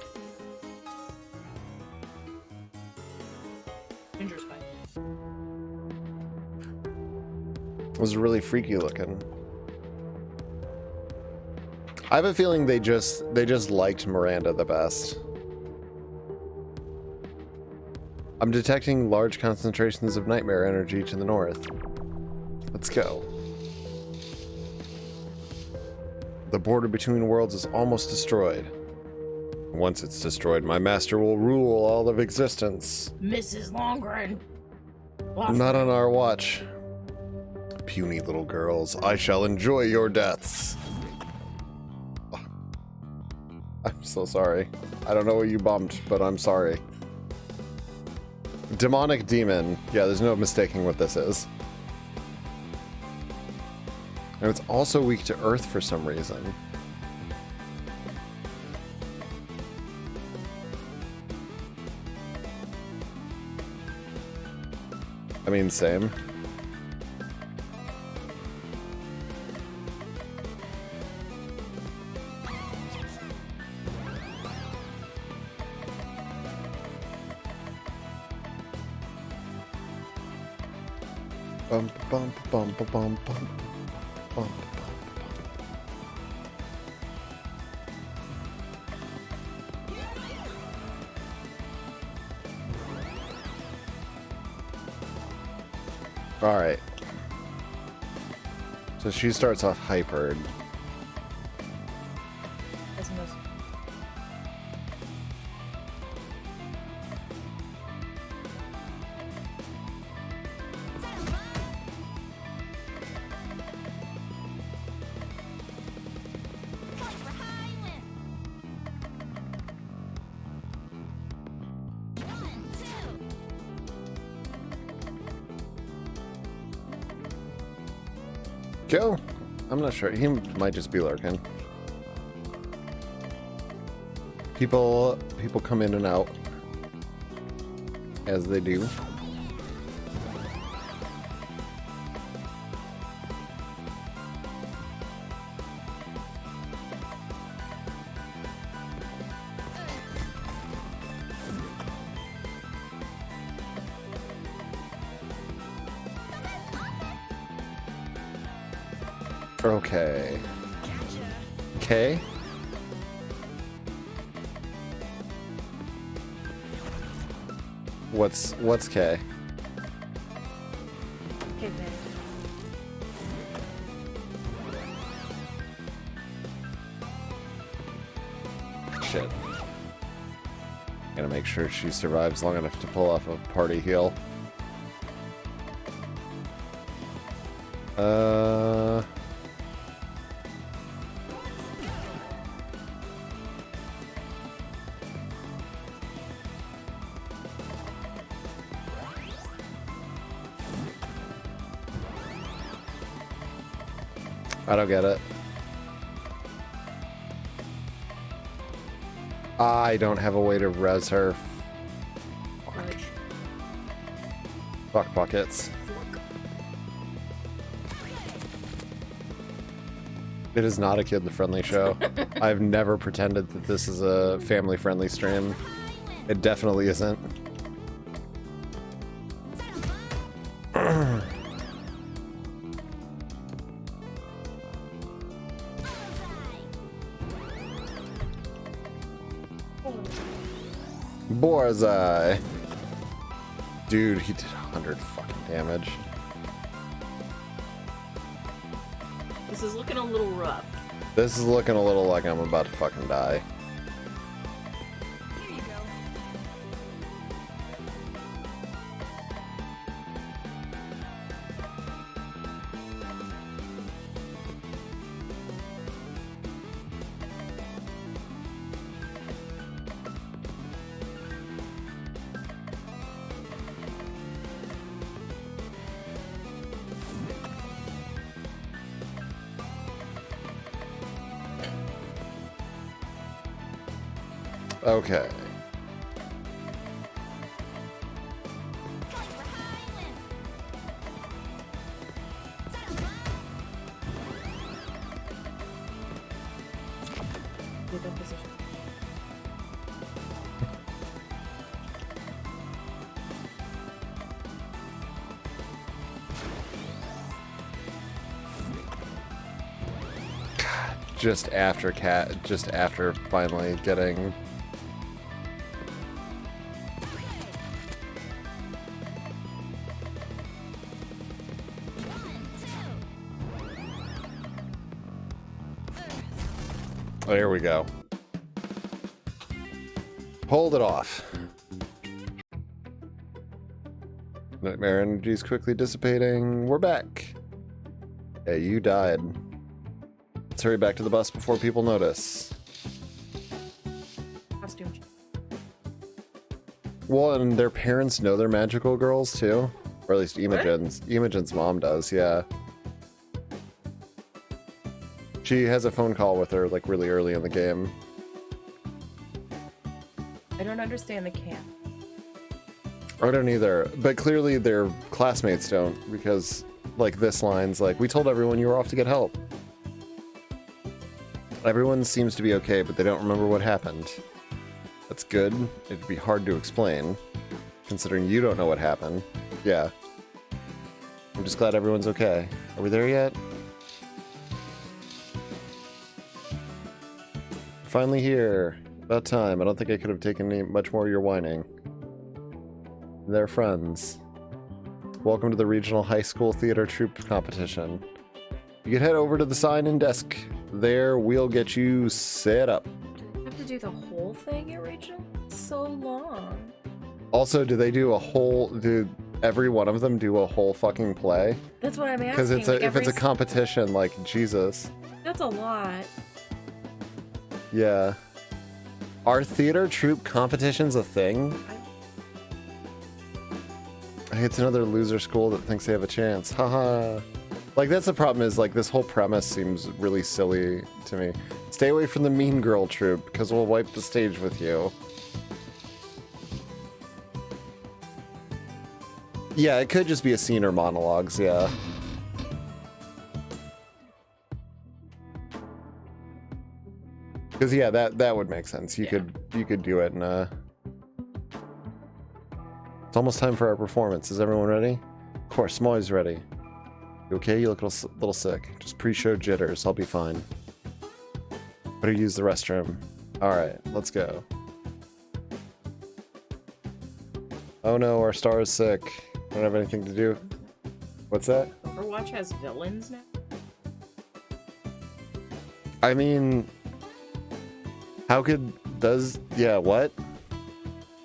Ginger spice. It was really freaky looking. I have a feeling they just liked Miranda the best. I'm detecting large concentrations of nightmare energy to the north. Let's go. The border between worlds is almost destroyed. Once it's destroyed, my master will rule all of existence. Mrs. Longren. Not on our watch. Puny little girls, I shall enjoy your deaths. I'm so sorry. I don't know what you bumped, but I'm sorry. Demonic demon. Yeah, there's no mistaking what this is. And it's also weak to earth for some reason. I mean, same. Bump, bump, bump, bump, bump, bump, bump. All right. So she starts off hypered. Joe? I'm not sure. He might just be lurking. People come in and out as they do. Okay. Okay. What's K? Okay, then. Shit. Gotta make sure she survives long enough to pull off a party heal. I don't get it. I don't have a way to res her. Ouch. Fuck buckets. It is not a kid-friendly show. I've never pretended that this is a family-friendly stream. It definitely isn't. Bullseye. Dude, he did 100 fucking damage. This is looking a little rough. This is looking a little like I'm about to fucking die. Here you go. Okay. Get that position. Just after finally getting. Oh, here we go. Hold it off. Nightmare energy's quickly dissipating. We're back. Yeah, you died. Let's hurry back to the bus before people notice. Costume. Well, and their parents know they're magical girls too. Or at least Imogen's. Imogen's mom does, yeah. She has a phone call with her, like, really early in the game. I don't understand the camp. I don't either. But clearly their classmates don't, because, like, this line's like, we told everyone you were off to get help. Everyone seems to be okay, but they don't remember what happened. That's good. It'd be hard to explain, considering you don't know what happened. Yeah. I'm just glad everyone's okay. Are we there yet? Finally here. About time. I don't think I could have taken much more of your whining. They're friends. Welcome to the Regional High School Theater Troupe Competition. You can head over to the sign-in desk. There, we'll get you set up. Do you have to do the whole thing at Rachel? It's so long. Also, do they do a whole... Do every one of them do a whole fucking play? That's what I'm asking. Because it's if it's a competition, like, Jesus. That's a lot. Yeah. Are theater troupe competitions a thing? It's another loser school that thinks they have a chance. Haha. Like, that's the problem is, like, this whole premise seems really silly to me. Stay away from the mean girl troop, because we'll wipe the stage with you. Yeah, it could just be a scene or monologues, yeah. Because yeah, that would make sense. You could do it in a... It's almost time for our performance. Is everyone ready? Of course, I'm always ready. You okay? You look a little sick. Just pre-show jitters. I'll be fine. Better use the restroom. Alright, let's go. Oh no, our star is sick. I don't have anything to do. What's that? Overwatch has villains now? I mean... How could... Yeah, what?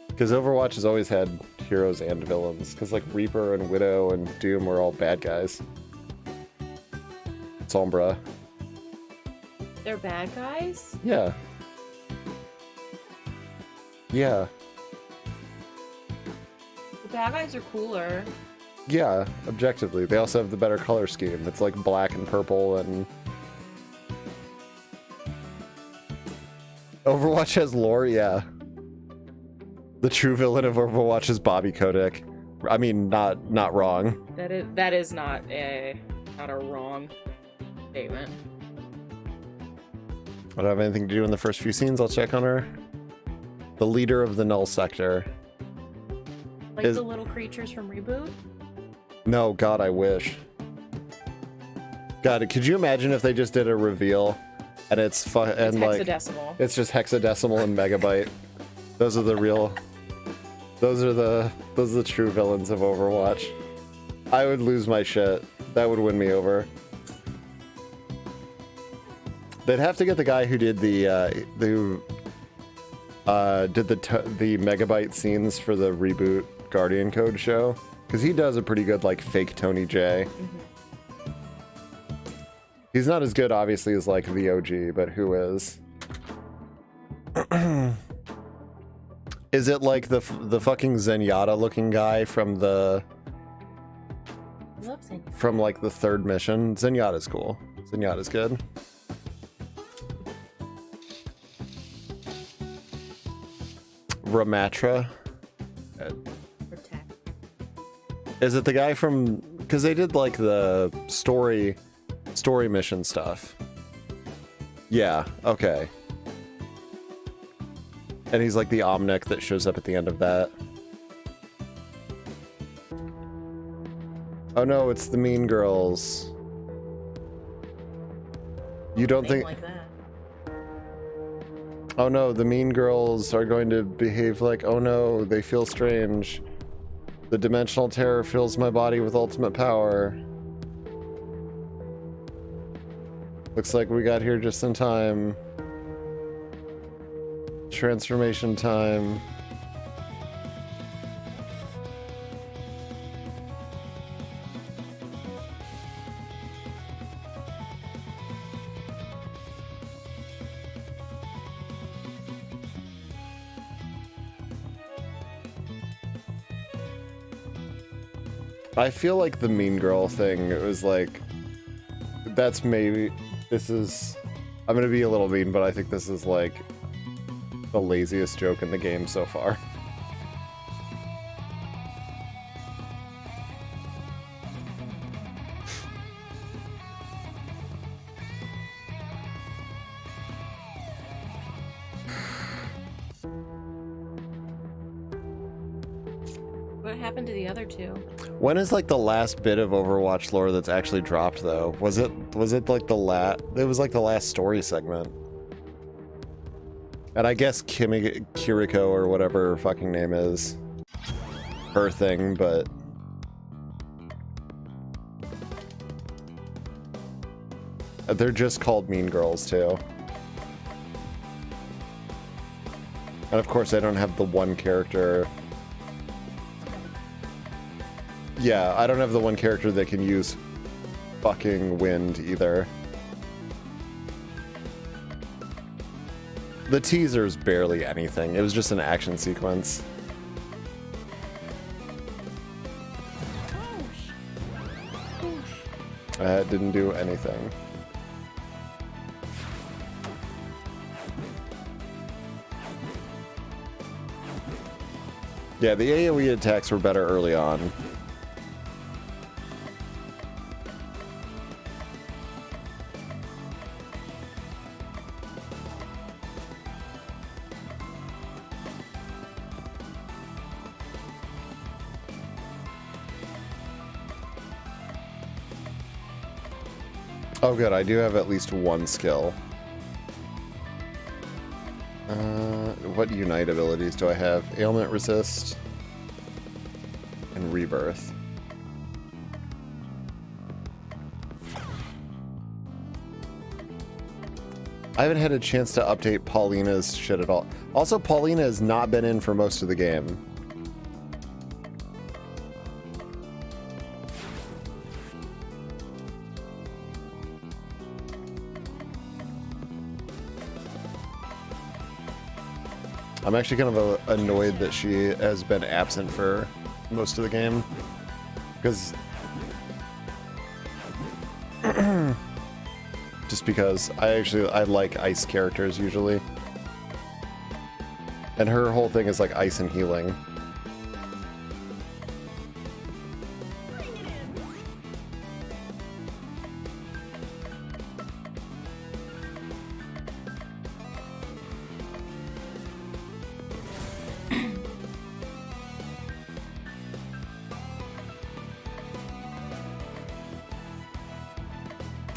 Because Overwatch has always had heroes and villains. Because, like, Reaper and Widow and Doom were all bad guys. Sombra. They're bad guys? Yeah. Yeah. The bad guys are cooler. Yeah, objectively. They also have the better color scheme. It's like black and purple and... Overwatch has lore, yeah. The true villain of Overwatch is Bobby Kotick. I mean, not wrong. That is not a wrong statement. I don't have anything to do in the first few scenes. I'll check on her. The leader of the Null Sector. Like the little creatures from Reboot? No, God, I wish. God, could you imagine if they just did a reveal and it's like hexadecimal. It's just hexadecimal and megabyte. Those are the real. Those are the true villains of Overwatch. I would lose my shit. That would win me over. They'd have to get the guy who did the megabyte scenes for the Reboot Guardian Code show, because he does a pretty good like fake Tony J. Mm-hmm. He's not as good, obviously, as like the OG, but who is? Is it like the fucking Zenyatta looking guy from the from like the third mission? Zenyatta's cool. Zenyatta's good. Ramatra. Is it the guy from? Because they did like the story mission stuff. Yeah. Okay. And he's like the Omnic that shows up at the end of that. Oh no, it's the Mean Girls. You don't think? Like that. Oh no, the Mean Girls are going to behave like, oh no, they feel strange. The dimensional terror fills my body with ultimate power. Looks like we got here just in time. Transformation time. I feel like the Mean Girl thing, it was like, that's maybe, this is, I'm gonna be a little mean, but I think this is like the laziest joke in the game so far. What happened to the other two? When is like the last bit of Overwatch lore that's actually dropped though? Was it like it was like the last story segment. And I guess Kiriko or whatever her fucking name is, her thing, but they're just called Mean Girls too. And of course I don't have the one character. Yeah, I don't have the one character that can use fucking wind either. The teaser's barely anything. It was just an action sequence. It didn't do anything. Yeah, the AoE attacks were better early on. Oh good, I do have at least one skill. What Unite abilities do I have? Ailment Resist and Rebirth. I haven't had a chance to update Paulina's shit at all. Also, Paulina has not been in for most of the game. I'm actually kind of annoyed that she has been absent for most of the game. Because... just because I like ice characters usually. And her whole thing is like ice and healing.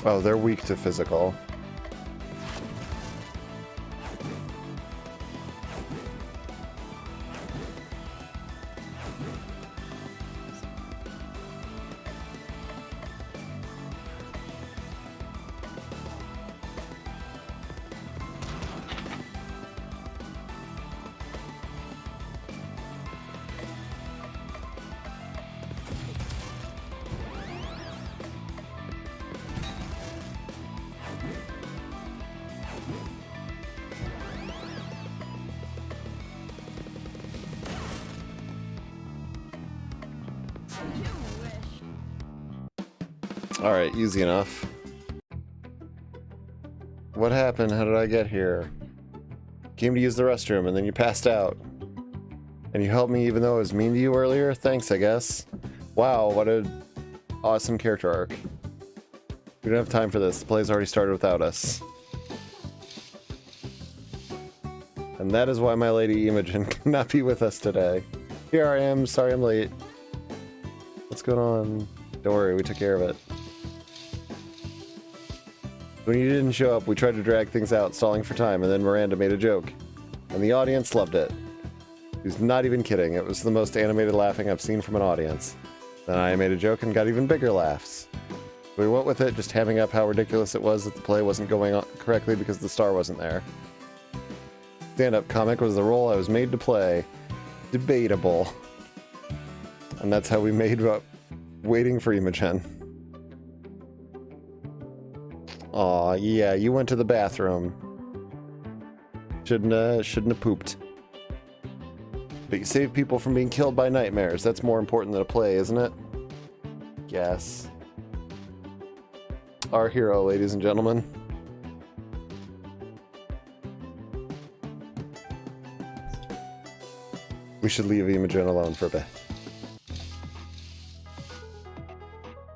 Oh, they're weak to physical. Alright, easy enough. What happened? How did I get here? Came to use the restroom and then you passed out. And you helped me even though I was mean to you earlier? Thanks, I guess. Wow, what an awesome character arc. We don't have time for this. The play's already started without us. And that is why my lady Imogen cannot be with us today. Here I am. Sorry I'm late. What's going on? Don't worry, we took care of it. When you didn't show up, we tried to drag things out, stalling for time, and then Miranda made a joke. And the audience loved it. He was not even kidding. It was the most animated laughing I've seen from an audience. Then I made a joke and got even bigger laughs. We went with it, just hamming up how ridiculous it was that the play wasn't going on correctly because the star wasn't there. Stand-up comic was the role I was made to play. Debatable. And that's how we made up Waiting for Imogen. Aw, yeah, you went to the bathroom. Shouldn't have pooped. But you saved people from being killed by nightmares. That's more important than a play, isn't it? Yes. Our hero, ladies and gentlemen. We should leave Imogen alone for a bit.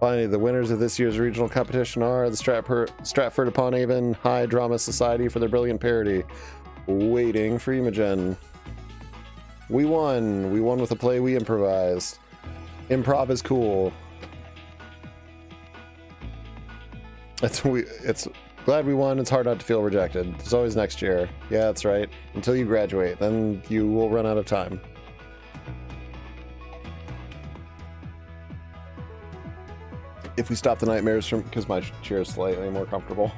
Finally, the winners of this year's regional competition are the Stratford-upon-Avon High Drama Society for their brilliant parody, Waiting for Imogen. We won. We won with a play we improvised. Improv is cool. It's glad we won. It's hard not to feel rejected. There's always next year. Yeah, that's right. Until you graduate, then you will run out of time. If we stop the nightmares from... because my chair is slightly more comfortable.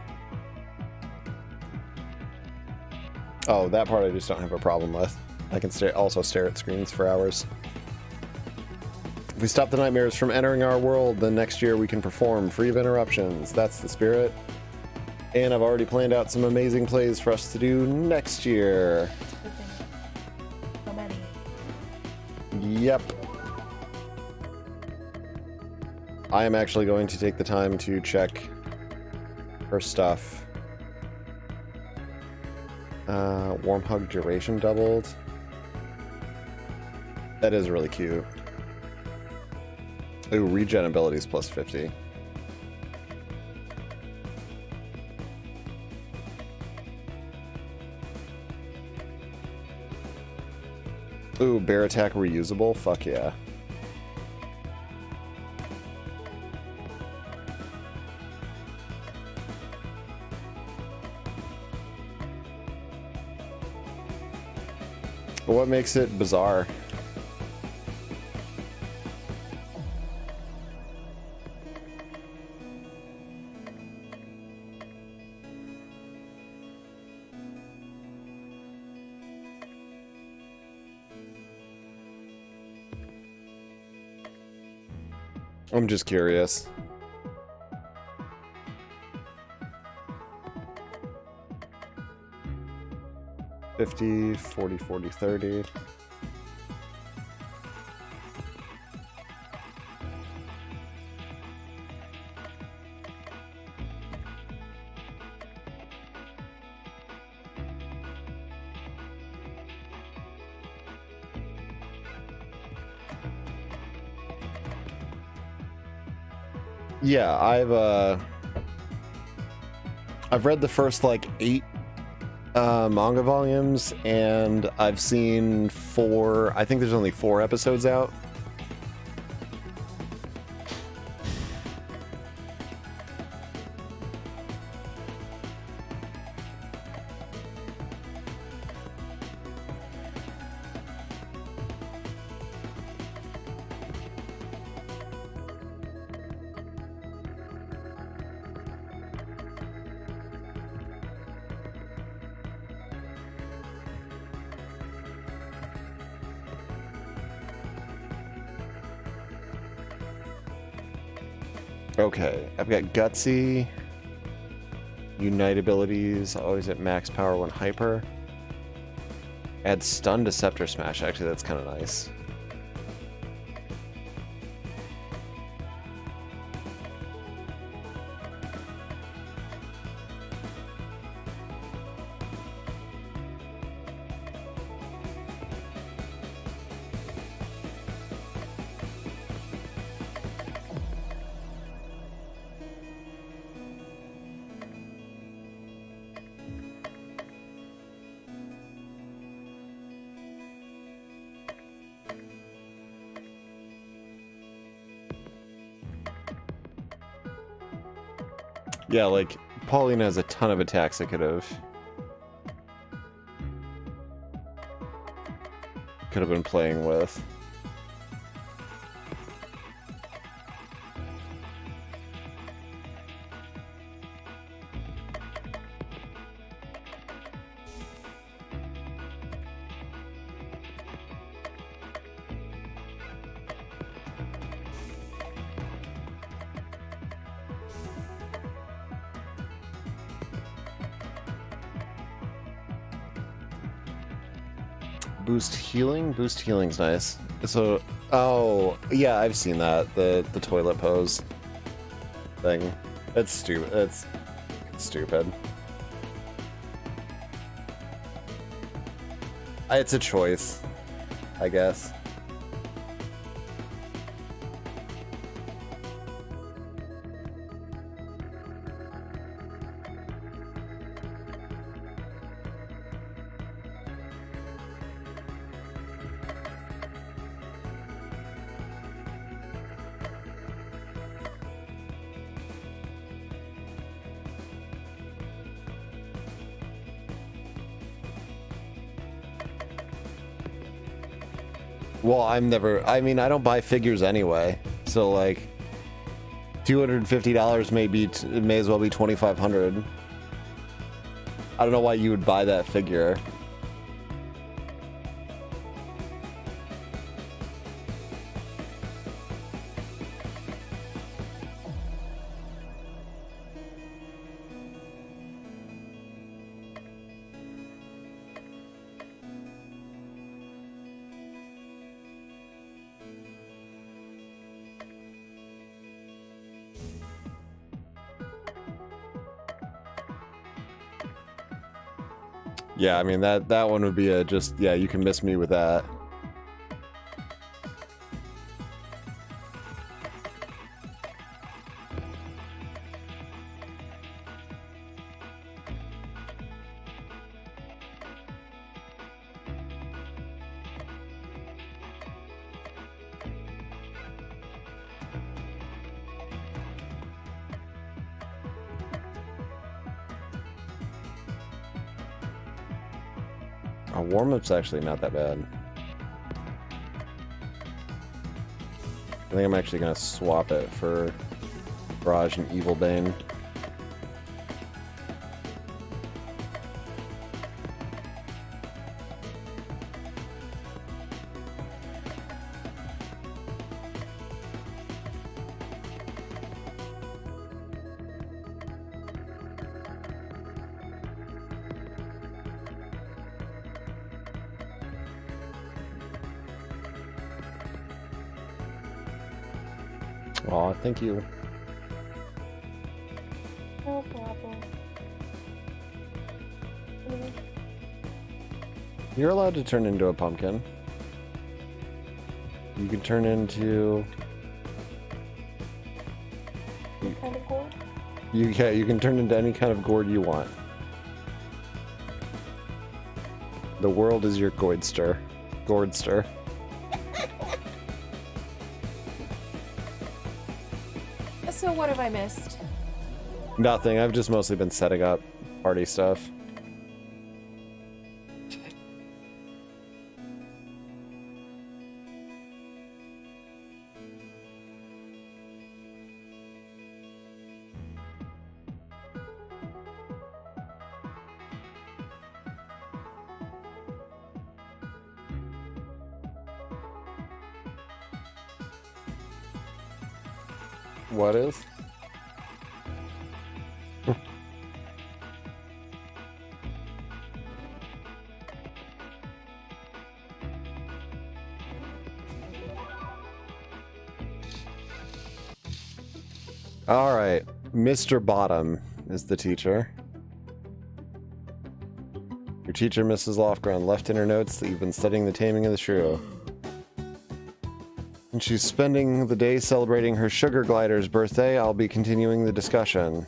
Oh, that part I just don't have a problem with. I can also stare at screens for hours. If we stop the nightmares from entering our world, then next year we can perform free of interruptions. That's the spirit. And I've already planned out some amazing plays for us to do next year. How many? Yep. I am actually going to take the time to check her stuff. Warm hug duration doubled. That is really cute. Ooh, regen abilities plus 50. Ooh, bear attack reusable? Fuck yeah. What makes it bizarre? I'm just curious. $50, $40, $40, $30. Yeah, I've read the first like 8 manga volumes, and I've seen 4. I think there's only 4 episodes out. Okay, I've got Gutsy, Unite abilities, always at max power when hyper. Add Stun to Scepter Smash, actually that's kind of nice. Yeah, like, Pauline has a ton of attacks I could have been playing with. Boost healing? Boost healing's nice. So, oh, yeah, I've seen that. The toilet pose thing. It's stupid. It's stupid. It's a choice, I guess. Well, I mean, I don't buy figures anyway. So, like, $250 may as well be $2,500. I don't know why you would buy that figure. Yeah, I mean, that one would be a just, yeah, you can miss me with that. Our warm-up's actually not that bad. I think I'm actually gonna swap it for Barrage and Evil Bane. Aw, thank you. No problem. You're allowed to turn into a pumpkin. You can turn into... What kind of gourd? You can turn into any kind of gourd you want. The world is your gourdster. Gourdster. So what have I missed? Nothing. I've just mostly been setting up party stuff. What is? All right, Mr. Bottom is the teacher. Your teacher, Mrs. Lofgren, left in her notes that you've been studying the taming of the shrew. And she's spending the day celebrating her sugar glider's birthday. I'll be continuing the discussion.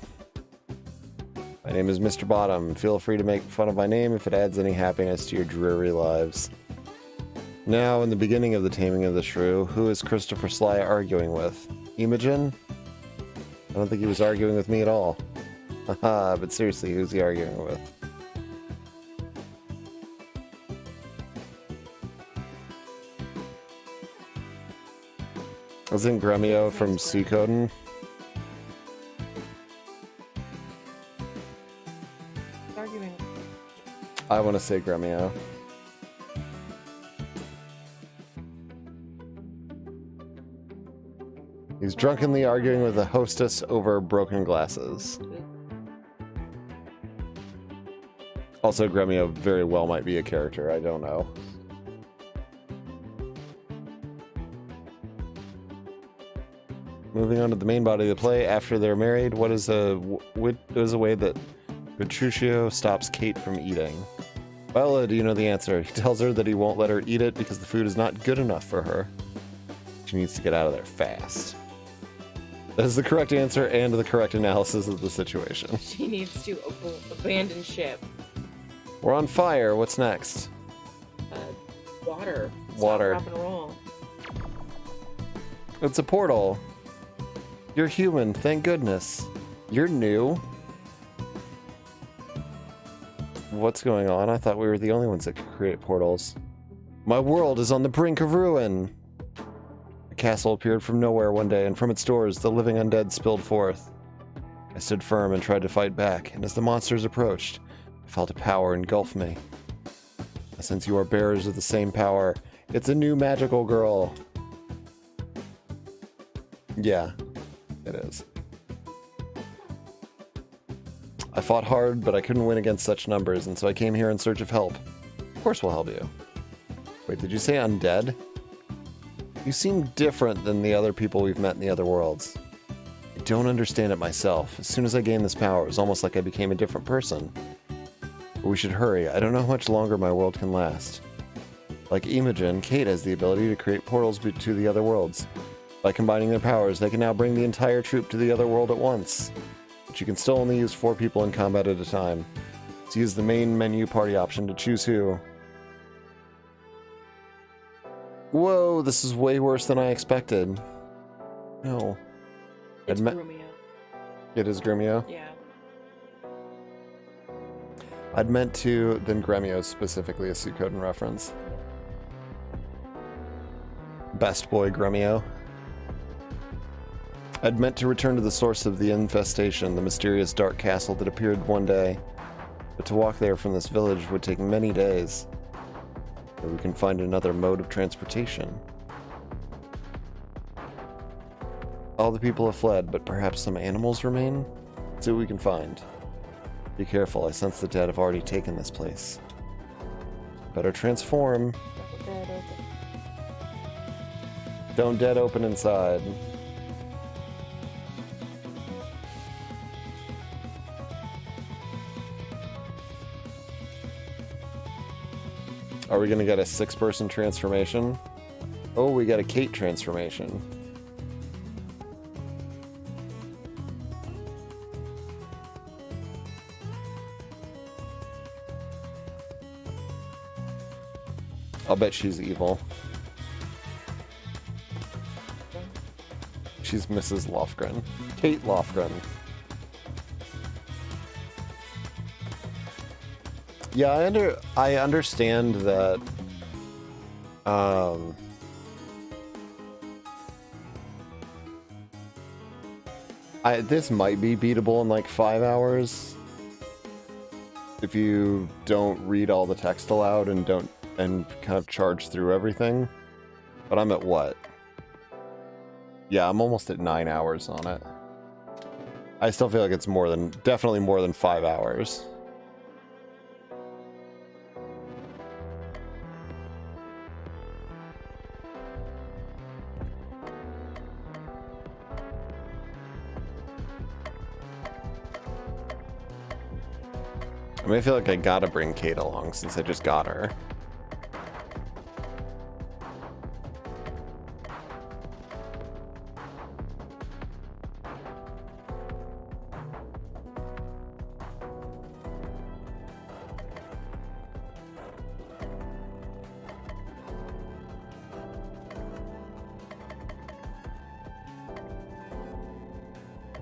My name is Mr. Bottom. Feel free to make fun of my name if it adds any happiness to your dreary lives. Now, in the beginning of the taming of the shrew, who is Christopher Sly arguing with? Imogen? I don't think he was arguing with me at all. Haha, but seriously, who's he arguing with? Isn't Gremio from Suikoden? Arguing. I want to say Gremio. He's drunkenly arguing with a hostess over broken glasses. Also, Gremio very well might be a character, I don't know. Moving on to the main body of the play, after they're married, what is a way that Petruchio stops Kate from eating? Well, do you know the answer? He tells her that he won't let her eat it because the food is not good enough for her. She needs to get out of there fast. That is the correct answer and the correct analysis of the situation. She needs to abandon ship. We're on fire. What's next? Water. Water. Stop, drop, and roll. It's a portal. You're human, thank goodness. You're new. What's going on? I thought we were the only ones that could create portals. My world is on the brink of ruin. A castle appeared from nowhere one day, and from its doors, the living undead spilled forth. I stood firm and tried to fight back, and as the monsters approached, I felt a power engulf me. Since you are bearers of the same power, it's a new magical girl. Yeah, it is. I fought hard, but I couldn't win against such numbers, and so I came here in search of help. Of course we'll help you. Wait, did you say undead? You seem different than the other people we've met in the other worlds. I don't understand it myself. As soon as I gained this power, it was almost like I became a different person. But we should hurry. I don't know how much longer my world can last. Like Imogen, Kate has the ability to create portals to the other worlds. By combining their powers, they can now bring the entire troop to the other world at once. But you can still only use 4 people in combat at a time. So use the main menu party option to choose who. Whoa, this is way worse than I expected. No. It's Grumio. It is Grumio? Yeah. I'd meant to, then Gremio specifically a Suikoden reference. Best boy Gremio. I'd meant to return to the source of the infestation, the mysterious dark castle that appeared one day. But to walk there from this village would take many days. Or we can find another mode of transportation. All the people have fled, but perhaps some animals remain? Let's see what we can find. Be careful, I sense the dead have already taken this place. Better transform. Don't dead open inside. Are we gonna get a 6-person transformation? Oh, we got a Kate transformation. I'll bet she's evil. She's Mrs. Lofgren. Kate Lofgren. Yeah, I understand that this might be beatable in like 5 hours if you don't read all the text aloud and kind of charge through everything. But I'm at what? Yeah, I'm almost at 9 hours on it. I still feel like it's definitely more than 5 hours. I mean, I feel like I gotta bring Kate along since I just got her.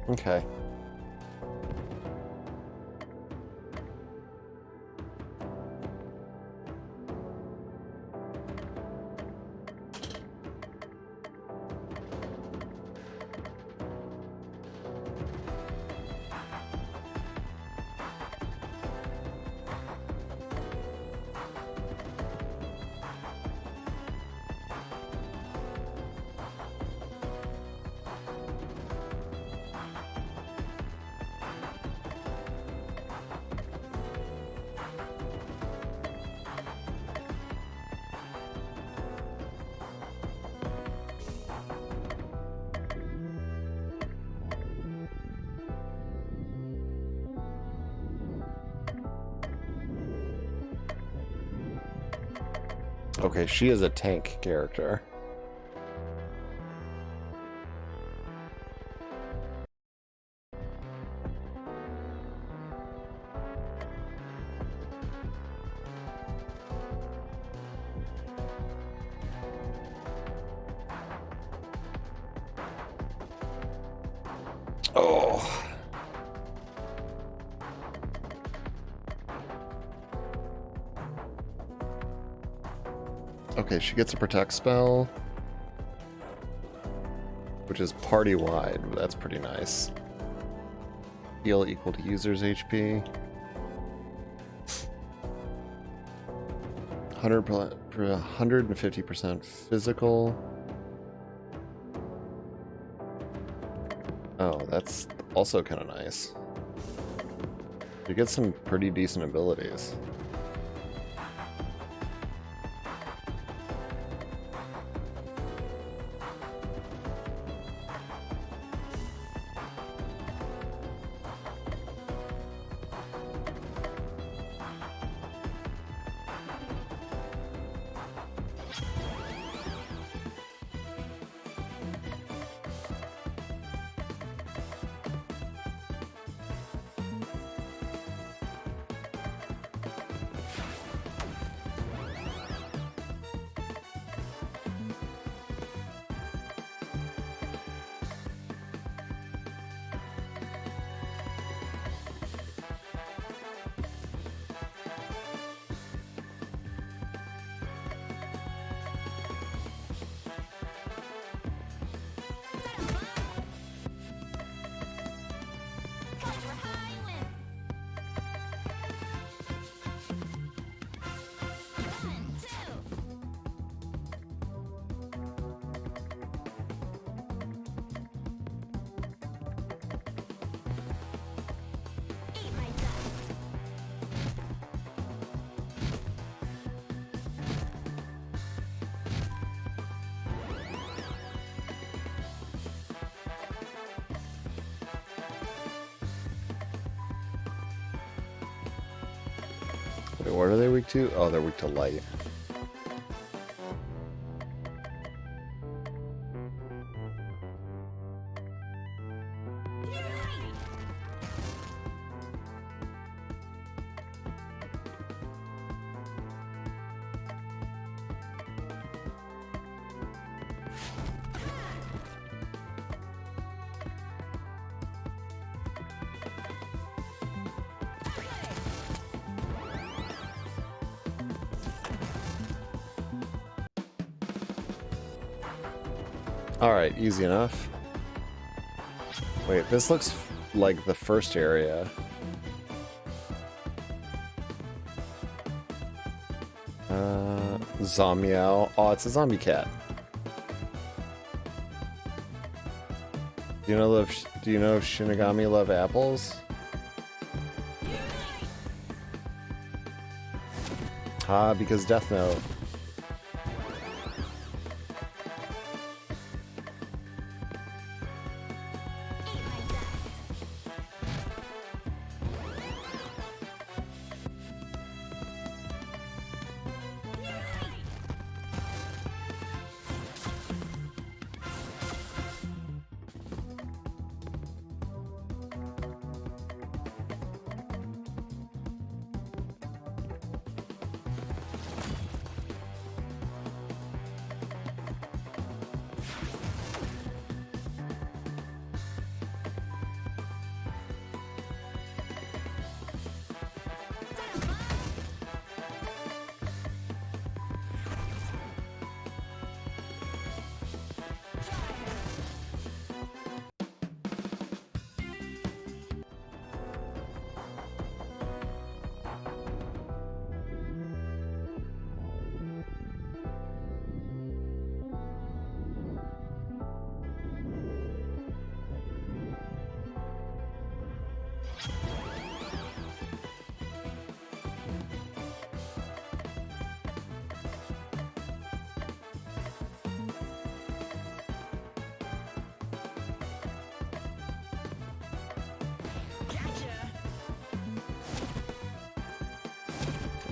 Okay. Okay, she is a tank character. Oh. Okay, she gets a protect spell, which is party-wide. That's pretty nice. Heal equal to user's HP. 150% physical. Oh, that's also kind of nice. You get some pretty decent abilities. What are they weak to? Oh, they're weak to light. Alright, easy enough. Wait, this looks like the first area. Zombiao. Oh, it's a zombie cat. Do you know Shinigami love apples? Ah, because Death Note.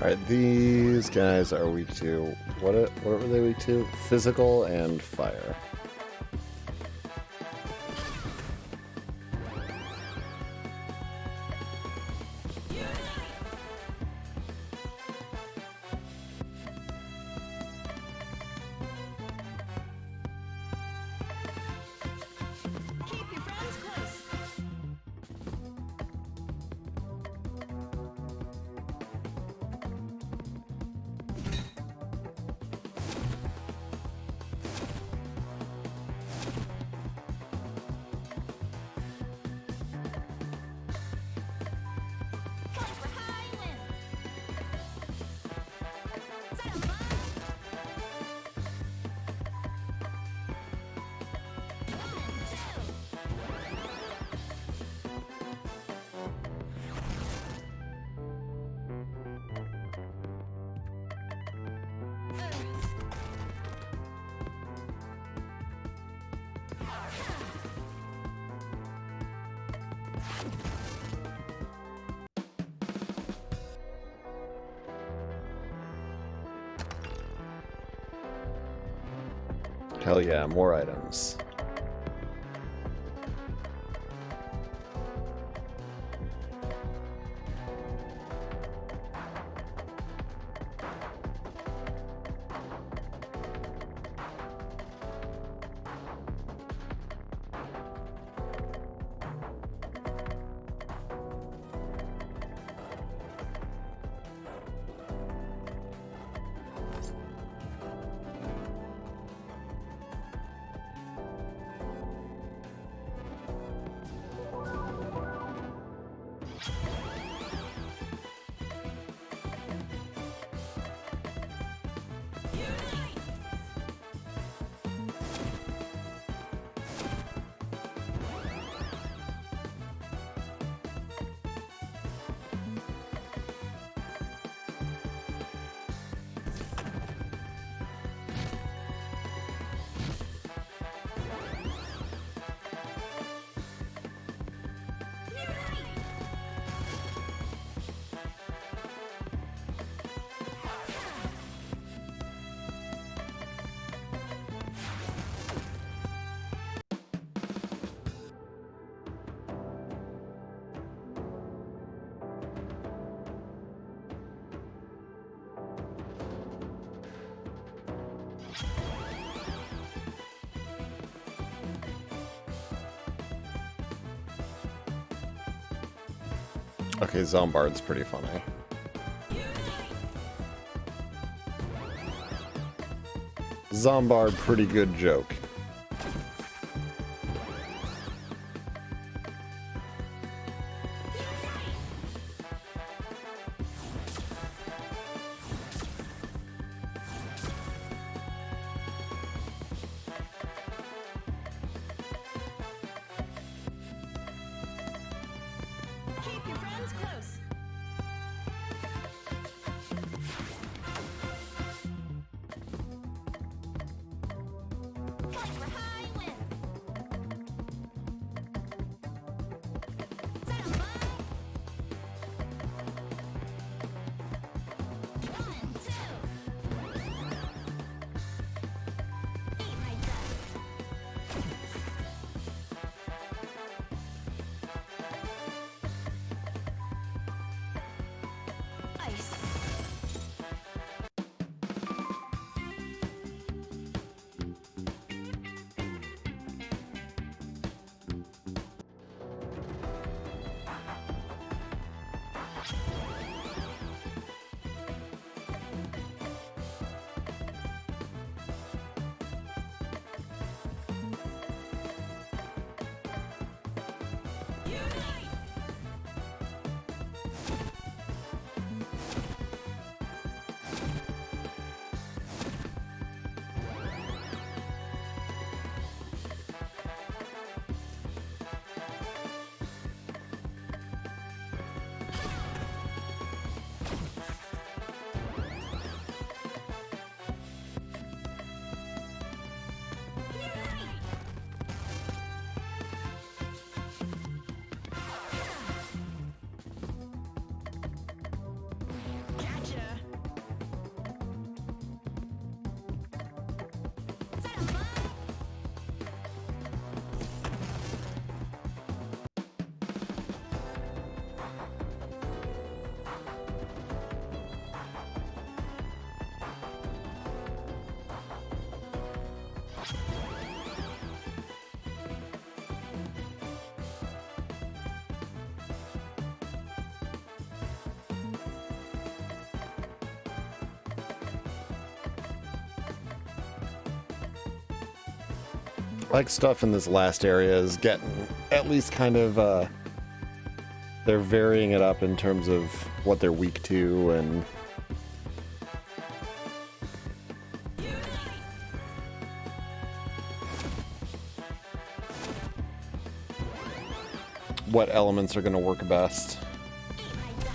Alright, these guys are weak to... What were they weak to? Physical and fire. Hell yeah, more items. Okay, Zombard's pretty funny. Zombard, pretty good joke. Keep your friends close. Fight for high win. Set 'em up. 1, 2. Eat my dust. Ice. Gotcha. Set 'em up. Like stuff in this last area is getting at least kind of they're varying it up in terms of what they're weak to and what elements are going to work best. Eat my dust.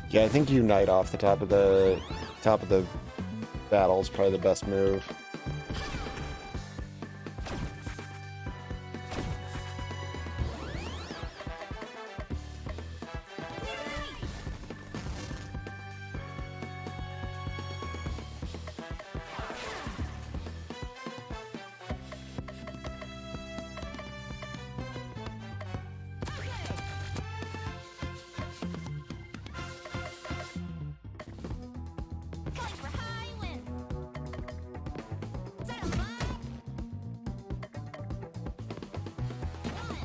Yeah, I think Unite off the top of the battle is probably the best move. Going for high win. Set 'em up. 1,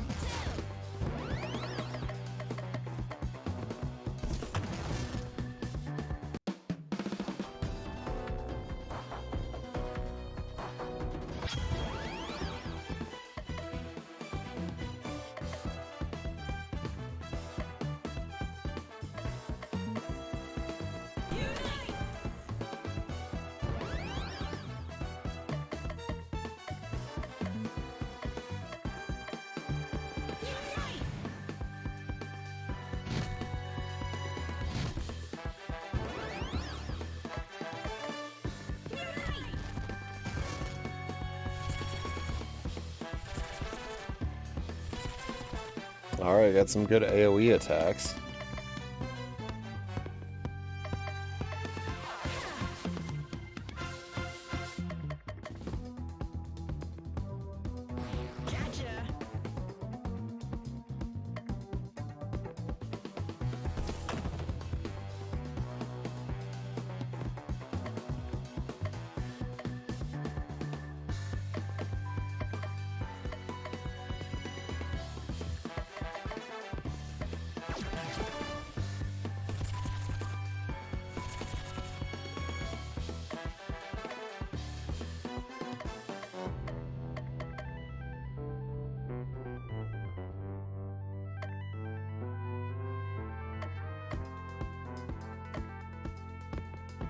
2. Alright, got some good AoE attacks. Gotcha.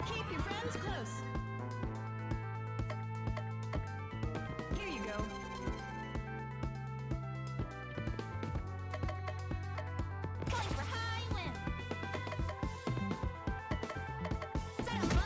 Keep your friends close. Here you go. Going for high win. Set 'em up.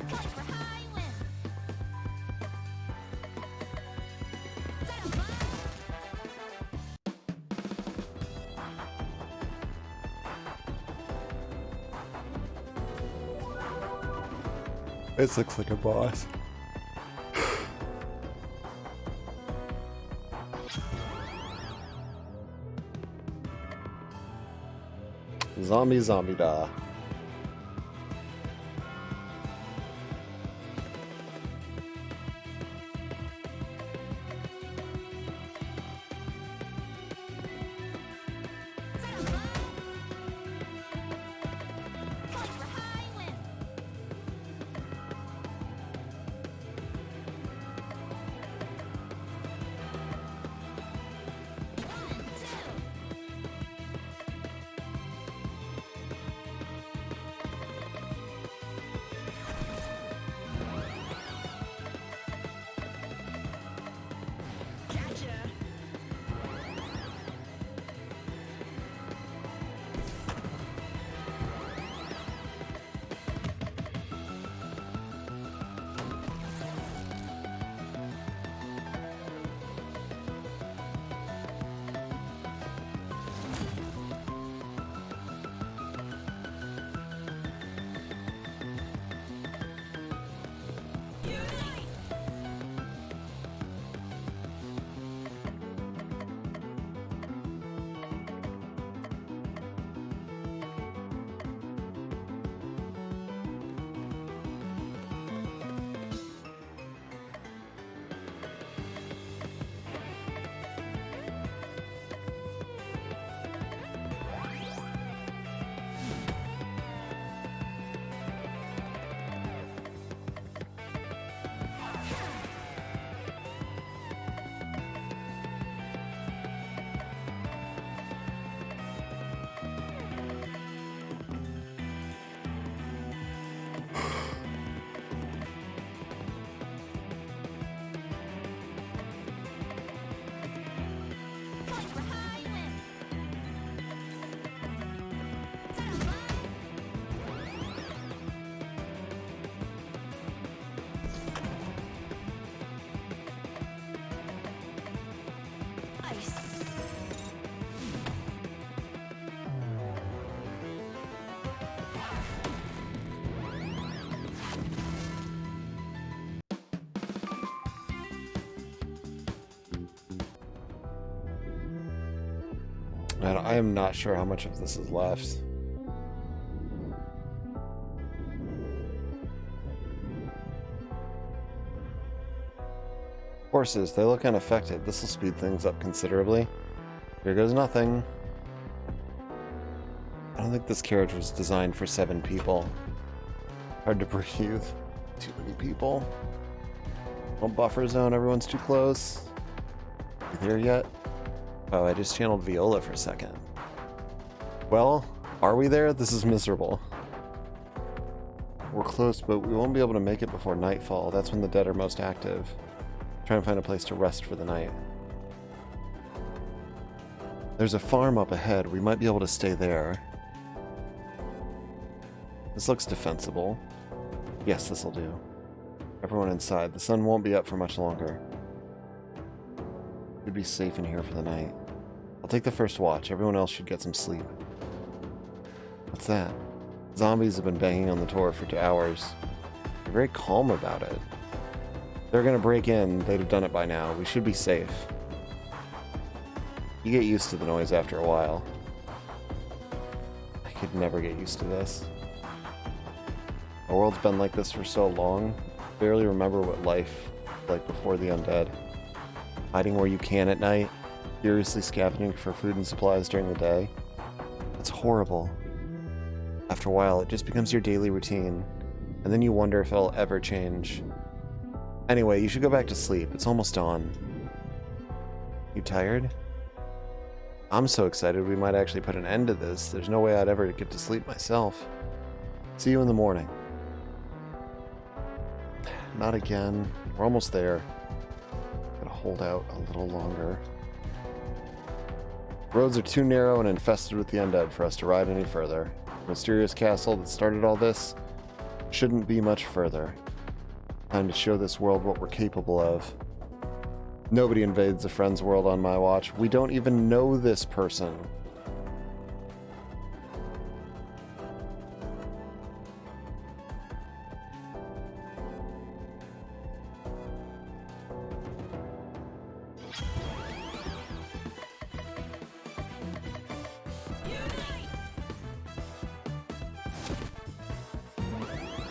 Going for high win. Set 'em up. This looks like a boss. Zombie da. Set 'em up. Going for high win. Man, I am not sure how much of this is left. Horses, they look unaffected. This will speed things up considerably. Here goes nothing. I don't think this carriage was designed for 7 people. Hard to breathe. Too many people. No buffer zone, everyone's too close. You there yet? Oh, I just channeled Viola for a second. Well, are we there? This is miserable. We're close, but we won't be able to make it before nightfall. That's when the dead are most active. Try and find a place to rest for the night. There's a farm up ahead. We might be able to stay there. This looks defensible. Yes, this'll do. Everyone inside. The sun won't be up for much longer. We'd be safe in here for the night. I'll take the first watch. Everyone else should get some sleep. What's that? Zombies have been banging on the door for 2 hours. They're very calm about it. If they're gonna break in, they'd have done it by now. We should be safe. You get used to the noise after a while. I could never get used to this. Our world's been like this for so long. I barely remember what life was like before the undead. Hiding where you can at night, furiously scavenging for food and supplies during the day. It's horrible. After a while, it just becomes your daily routine, and then you wonder if it'll ever change. Anyway, you should go back to sleep. It's almost dawn. You tired? I'm so excited we might actually put an end to this. There's no way I'd ever get to sleep myself. See you in the morning. Not again. We're almost there. Gotta hold out a little longer. Roads are too narrow and infested with the undead for us to ride any further. The mysterious castle that started all this shouldn't be much further. Time to show this world what we're capable of. Nobody invades a friend's world on my watch. We don't even know this person. Eat my dust.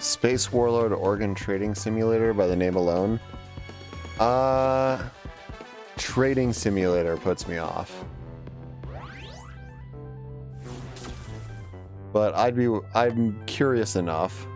Space Warlord Organ Trading Simulator by the name alone. Trading Simulator puts me off. But I'm curious enough.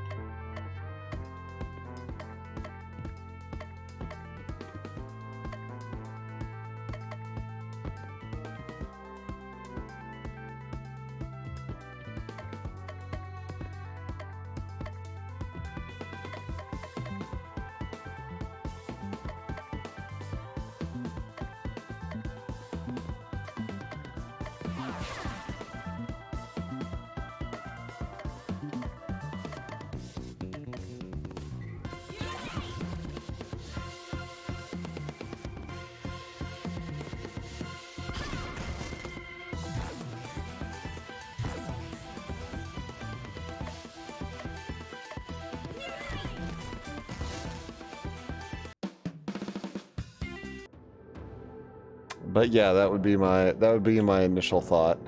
But yeah, that would be my initial thought.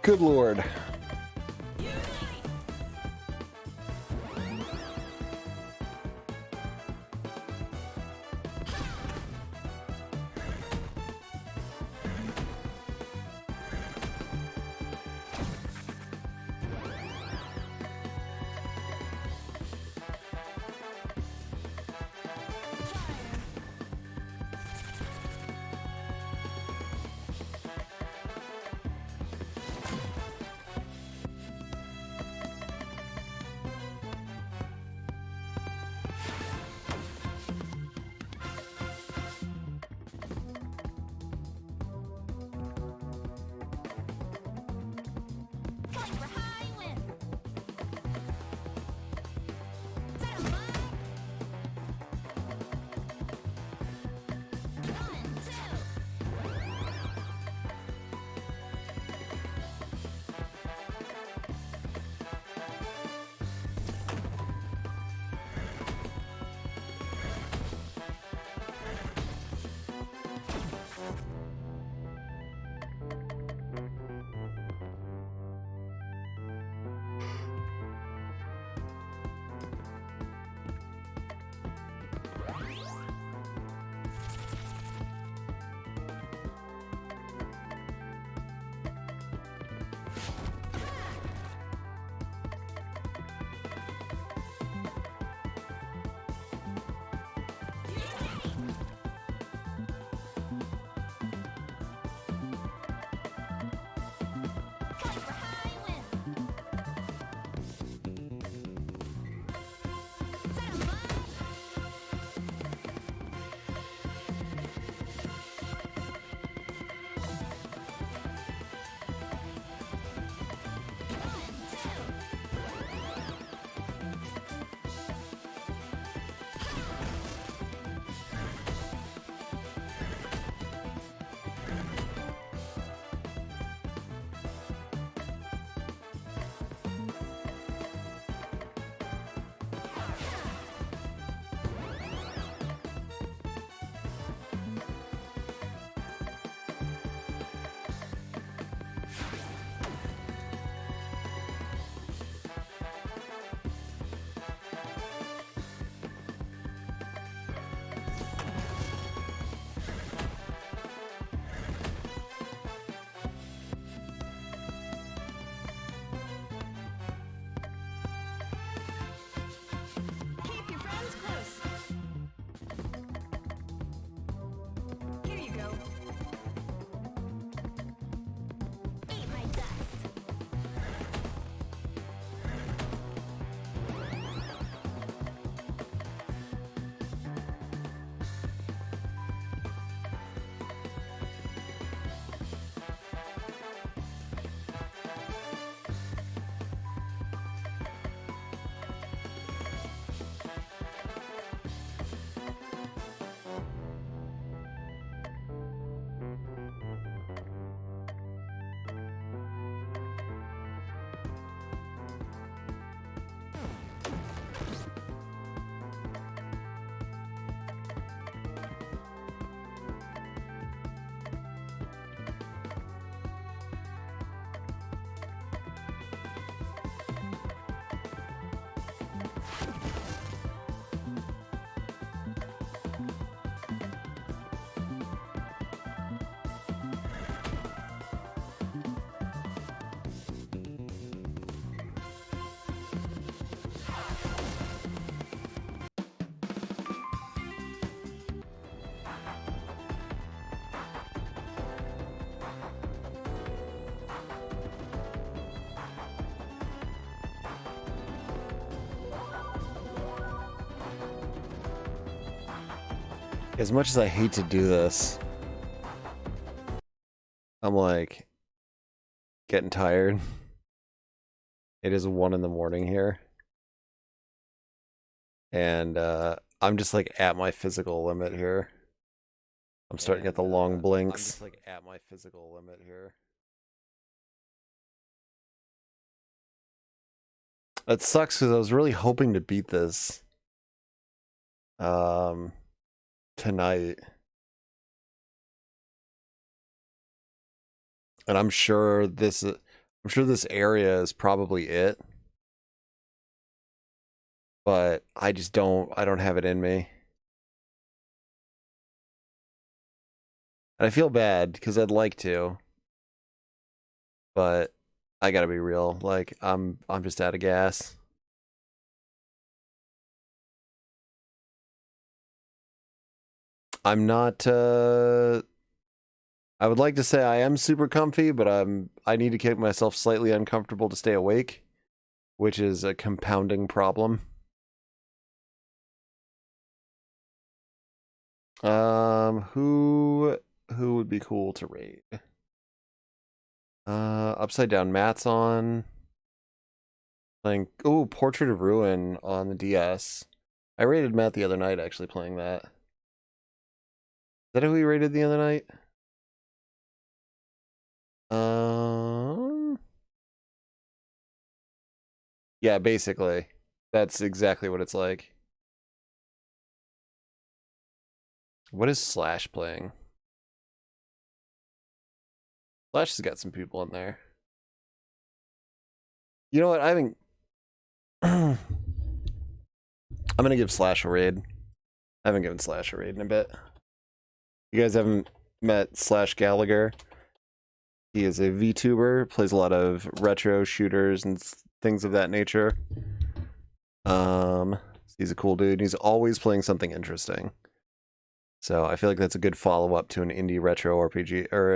Good lord. As much as I hate to do this, I'm like getting tired. It is 1 in the morning here. And I'm just like at my physical limit here. I'm starting to get the long blinks. I'm just like at my physical limit here. That sucks because I was really hoping to beat this tonight. And I'm sure this area is probably it. But I don't have it in me. And I feel bad because I'd like to. But I gotta be real. Like I'm just out of gas. I'm not I would like to say I am super comfy, but I need to keep myself slightly uncomfortable to stay awake, which is a compounding problem. Who would be cool to raid? Upside Down Matt's on. Playing Portrait of Ruin on the DS. I rated Matt the other night actually playing that. Is that who we rated the other night? Yeah, basically. That's exactly what it's like. What is Slash playing? Slash has got some people in there. You know what? I think I'm gonna give Slash a raid. I haven't given Slash a raid in a bit. You guys haven't met Slash Gallagher? He is a VTuber, plays a lot of retro shooters and things of that nature. He's a cool dude. He's always playing something interesting. So I feel like that's a good follow-up to an indie retro RPG or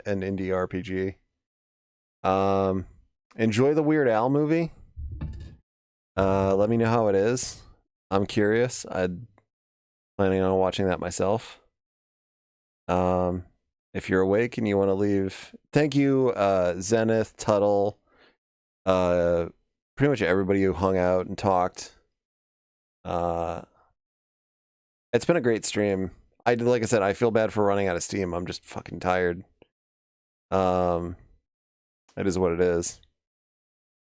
an indie RPG. Enjoy the Weird Al movie. Let me know how it is. I'm curious. I'm planning on watching that myself. If you're awake and you want to leave, thank you, Zenith, Tuttle, pretty much everybody who hung out and talked. It's been a great stream. Like I said, I feel bad for running out of steam. I'm just fucking tired. It is what it is.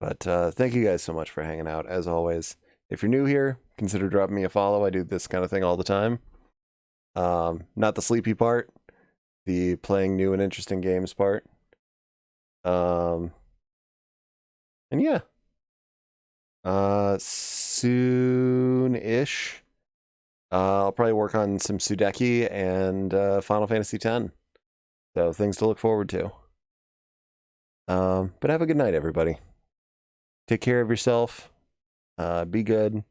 But thank you guys so much for hanging out, as always. If you're new here, consider dropping me a follow. I do this kind of thing all the time. Not the sleepy part, the playing new and interesting games part. And yeah. Soon-ish. I'll probably work on some Sudeki and Final Fantasy X. So things to look forward to. But have a good night, everybody. Take care of yourself. Be good.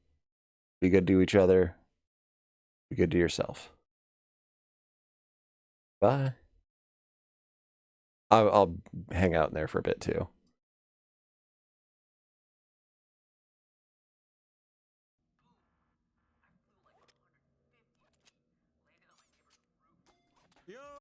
Be good to each other. Be good to yourself. Bye. I'll hang out in there for a bit too. Yo!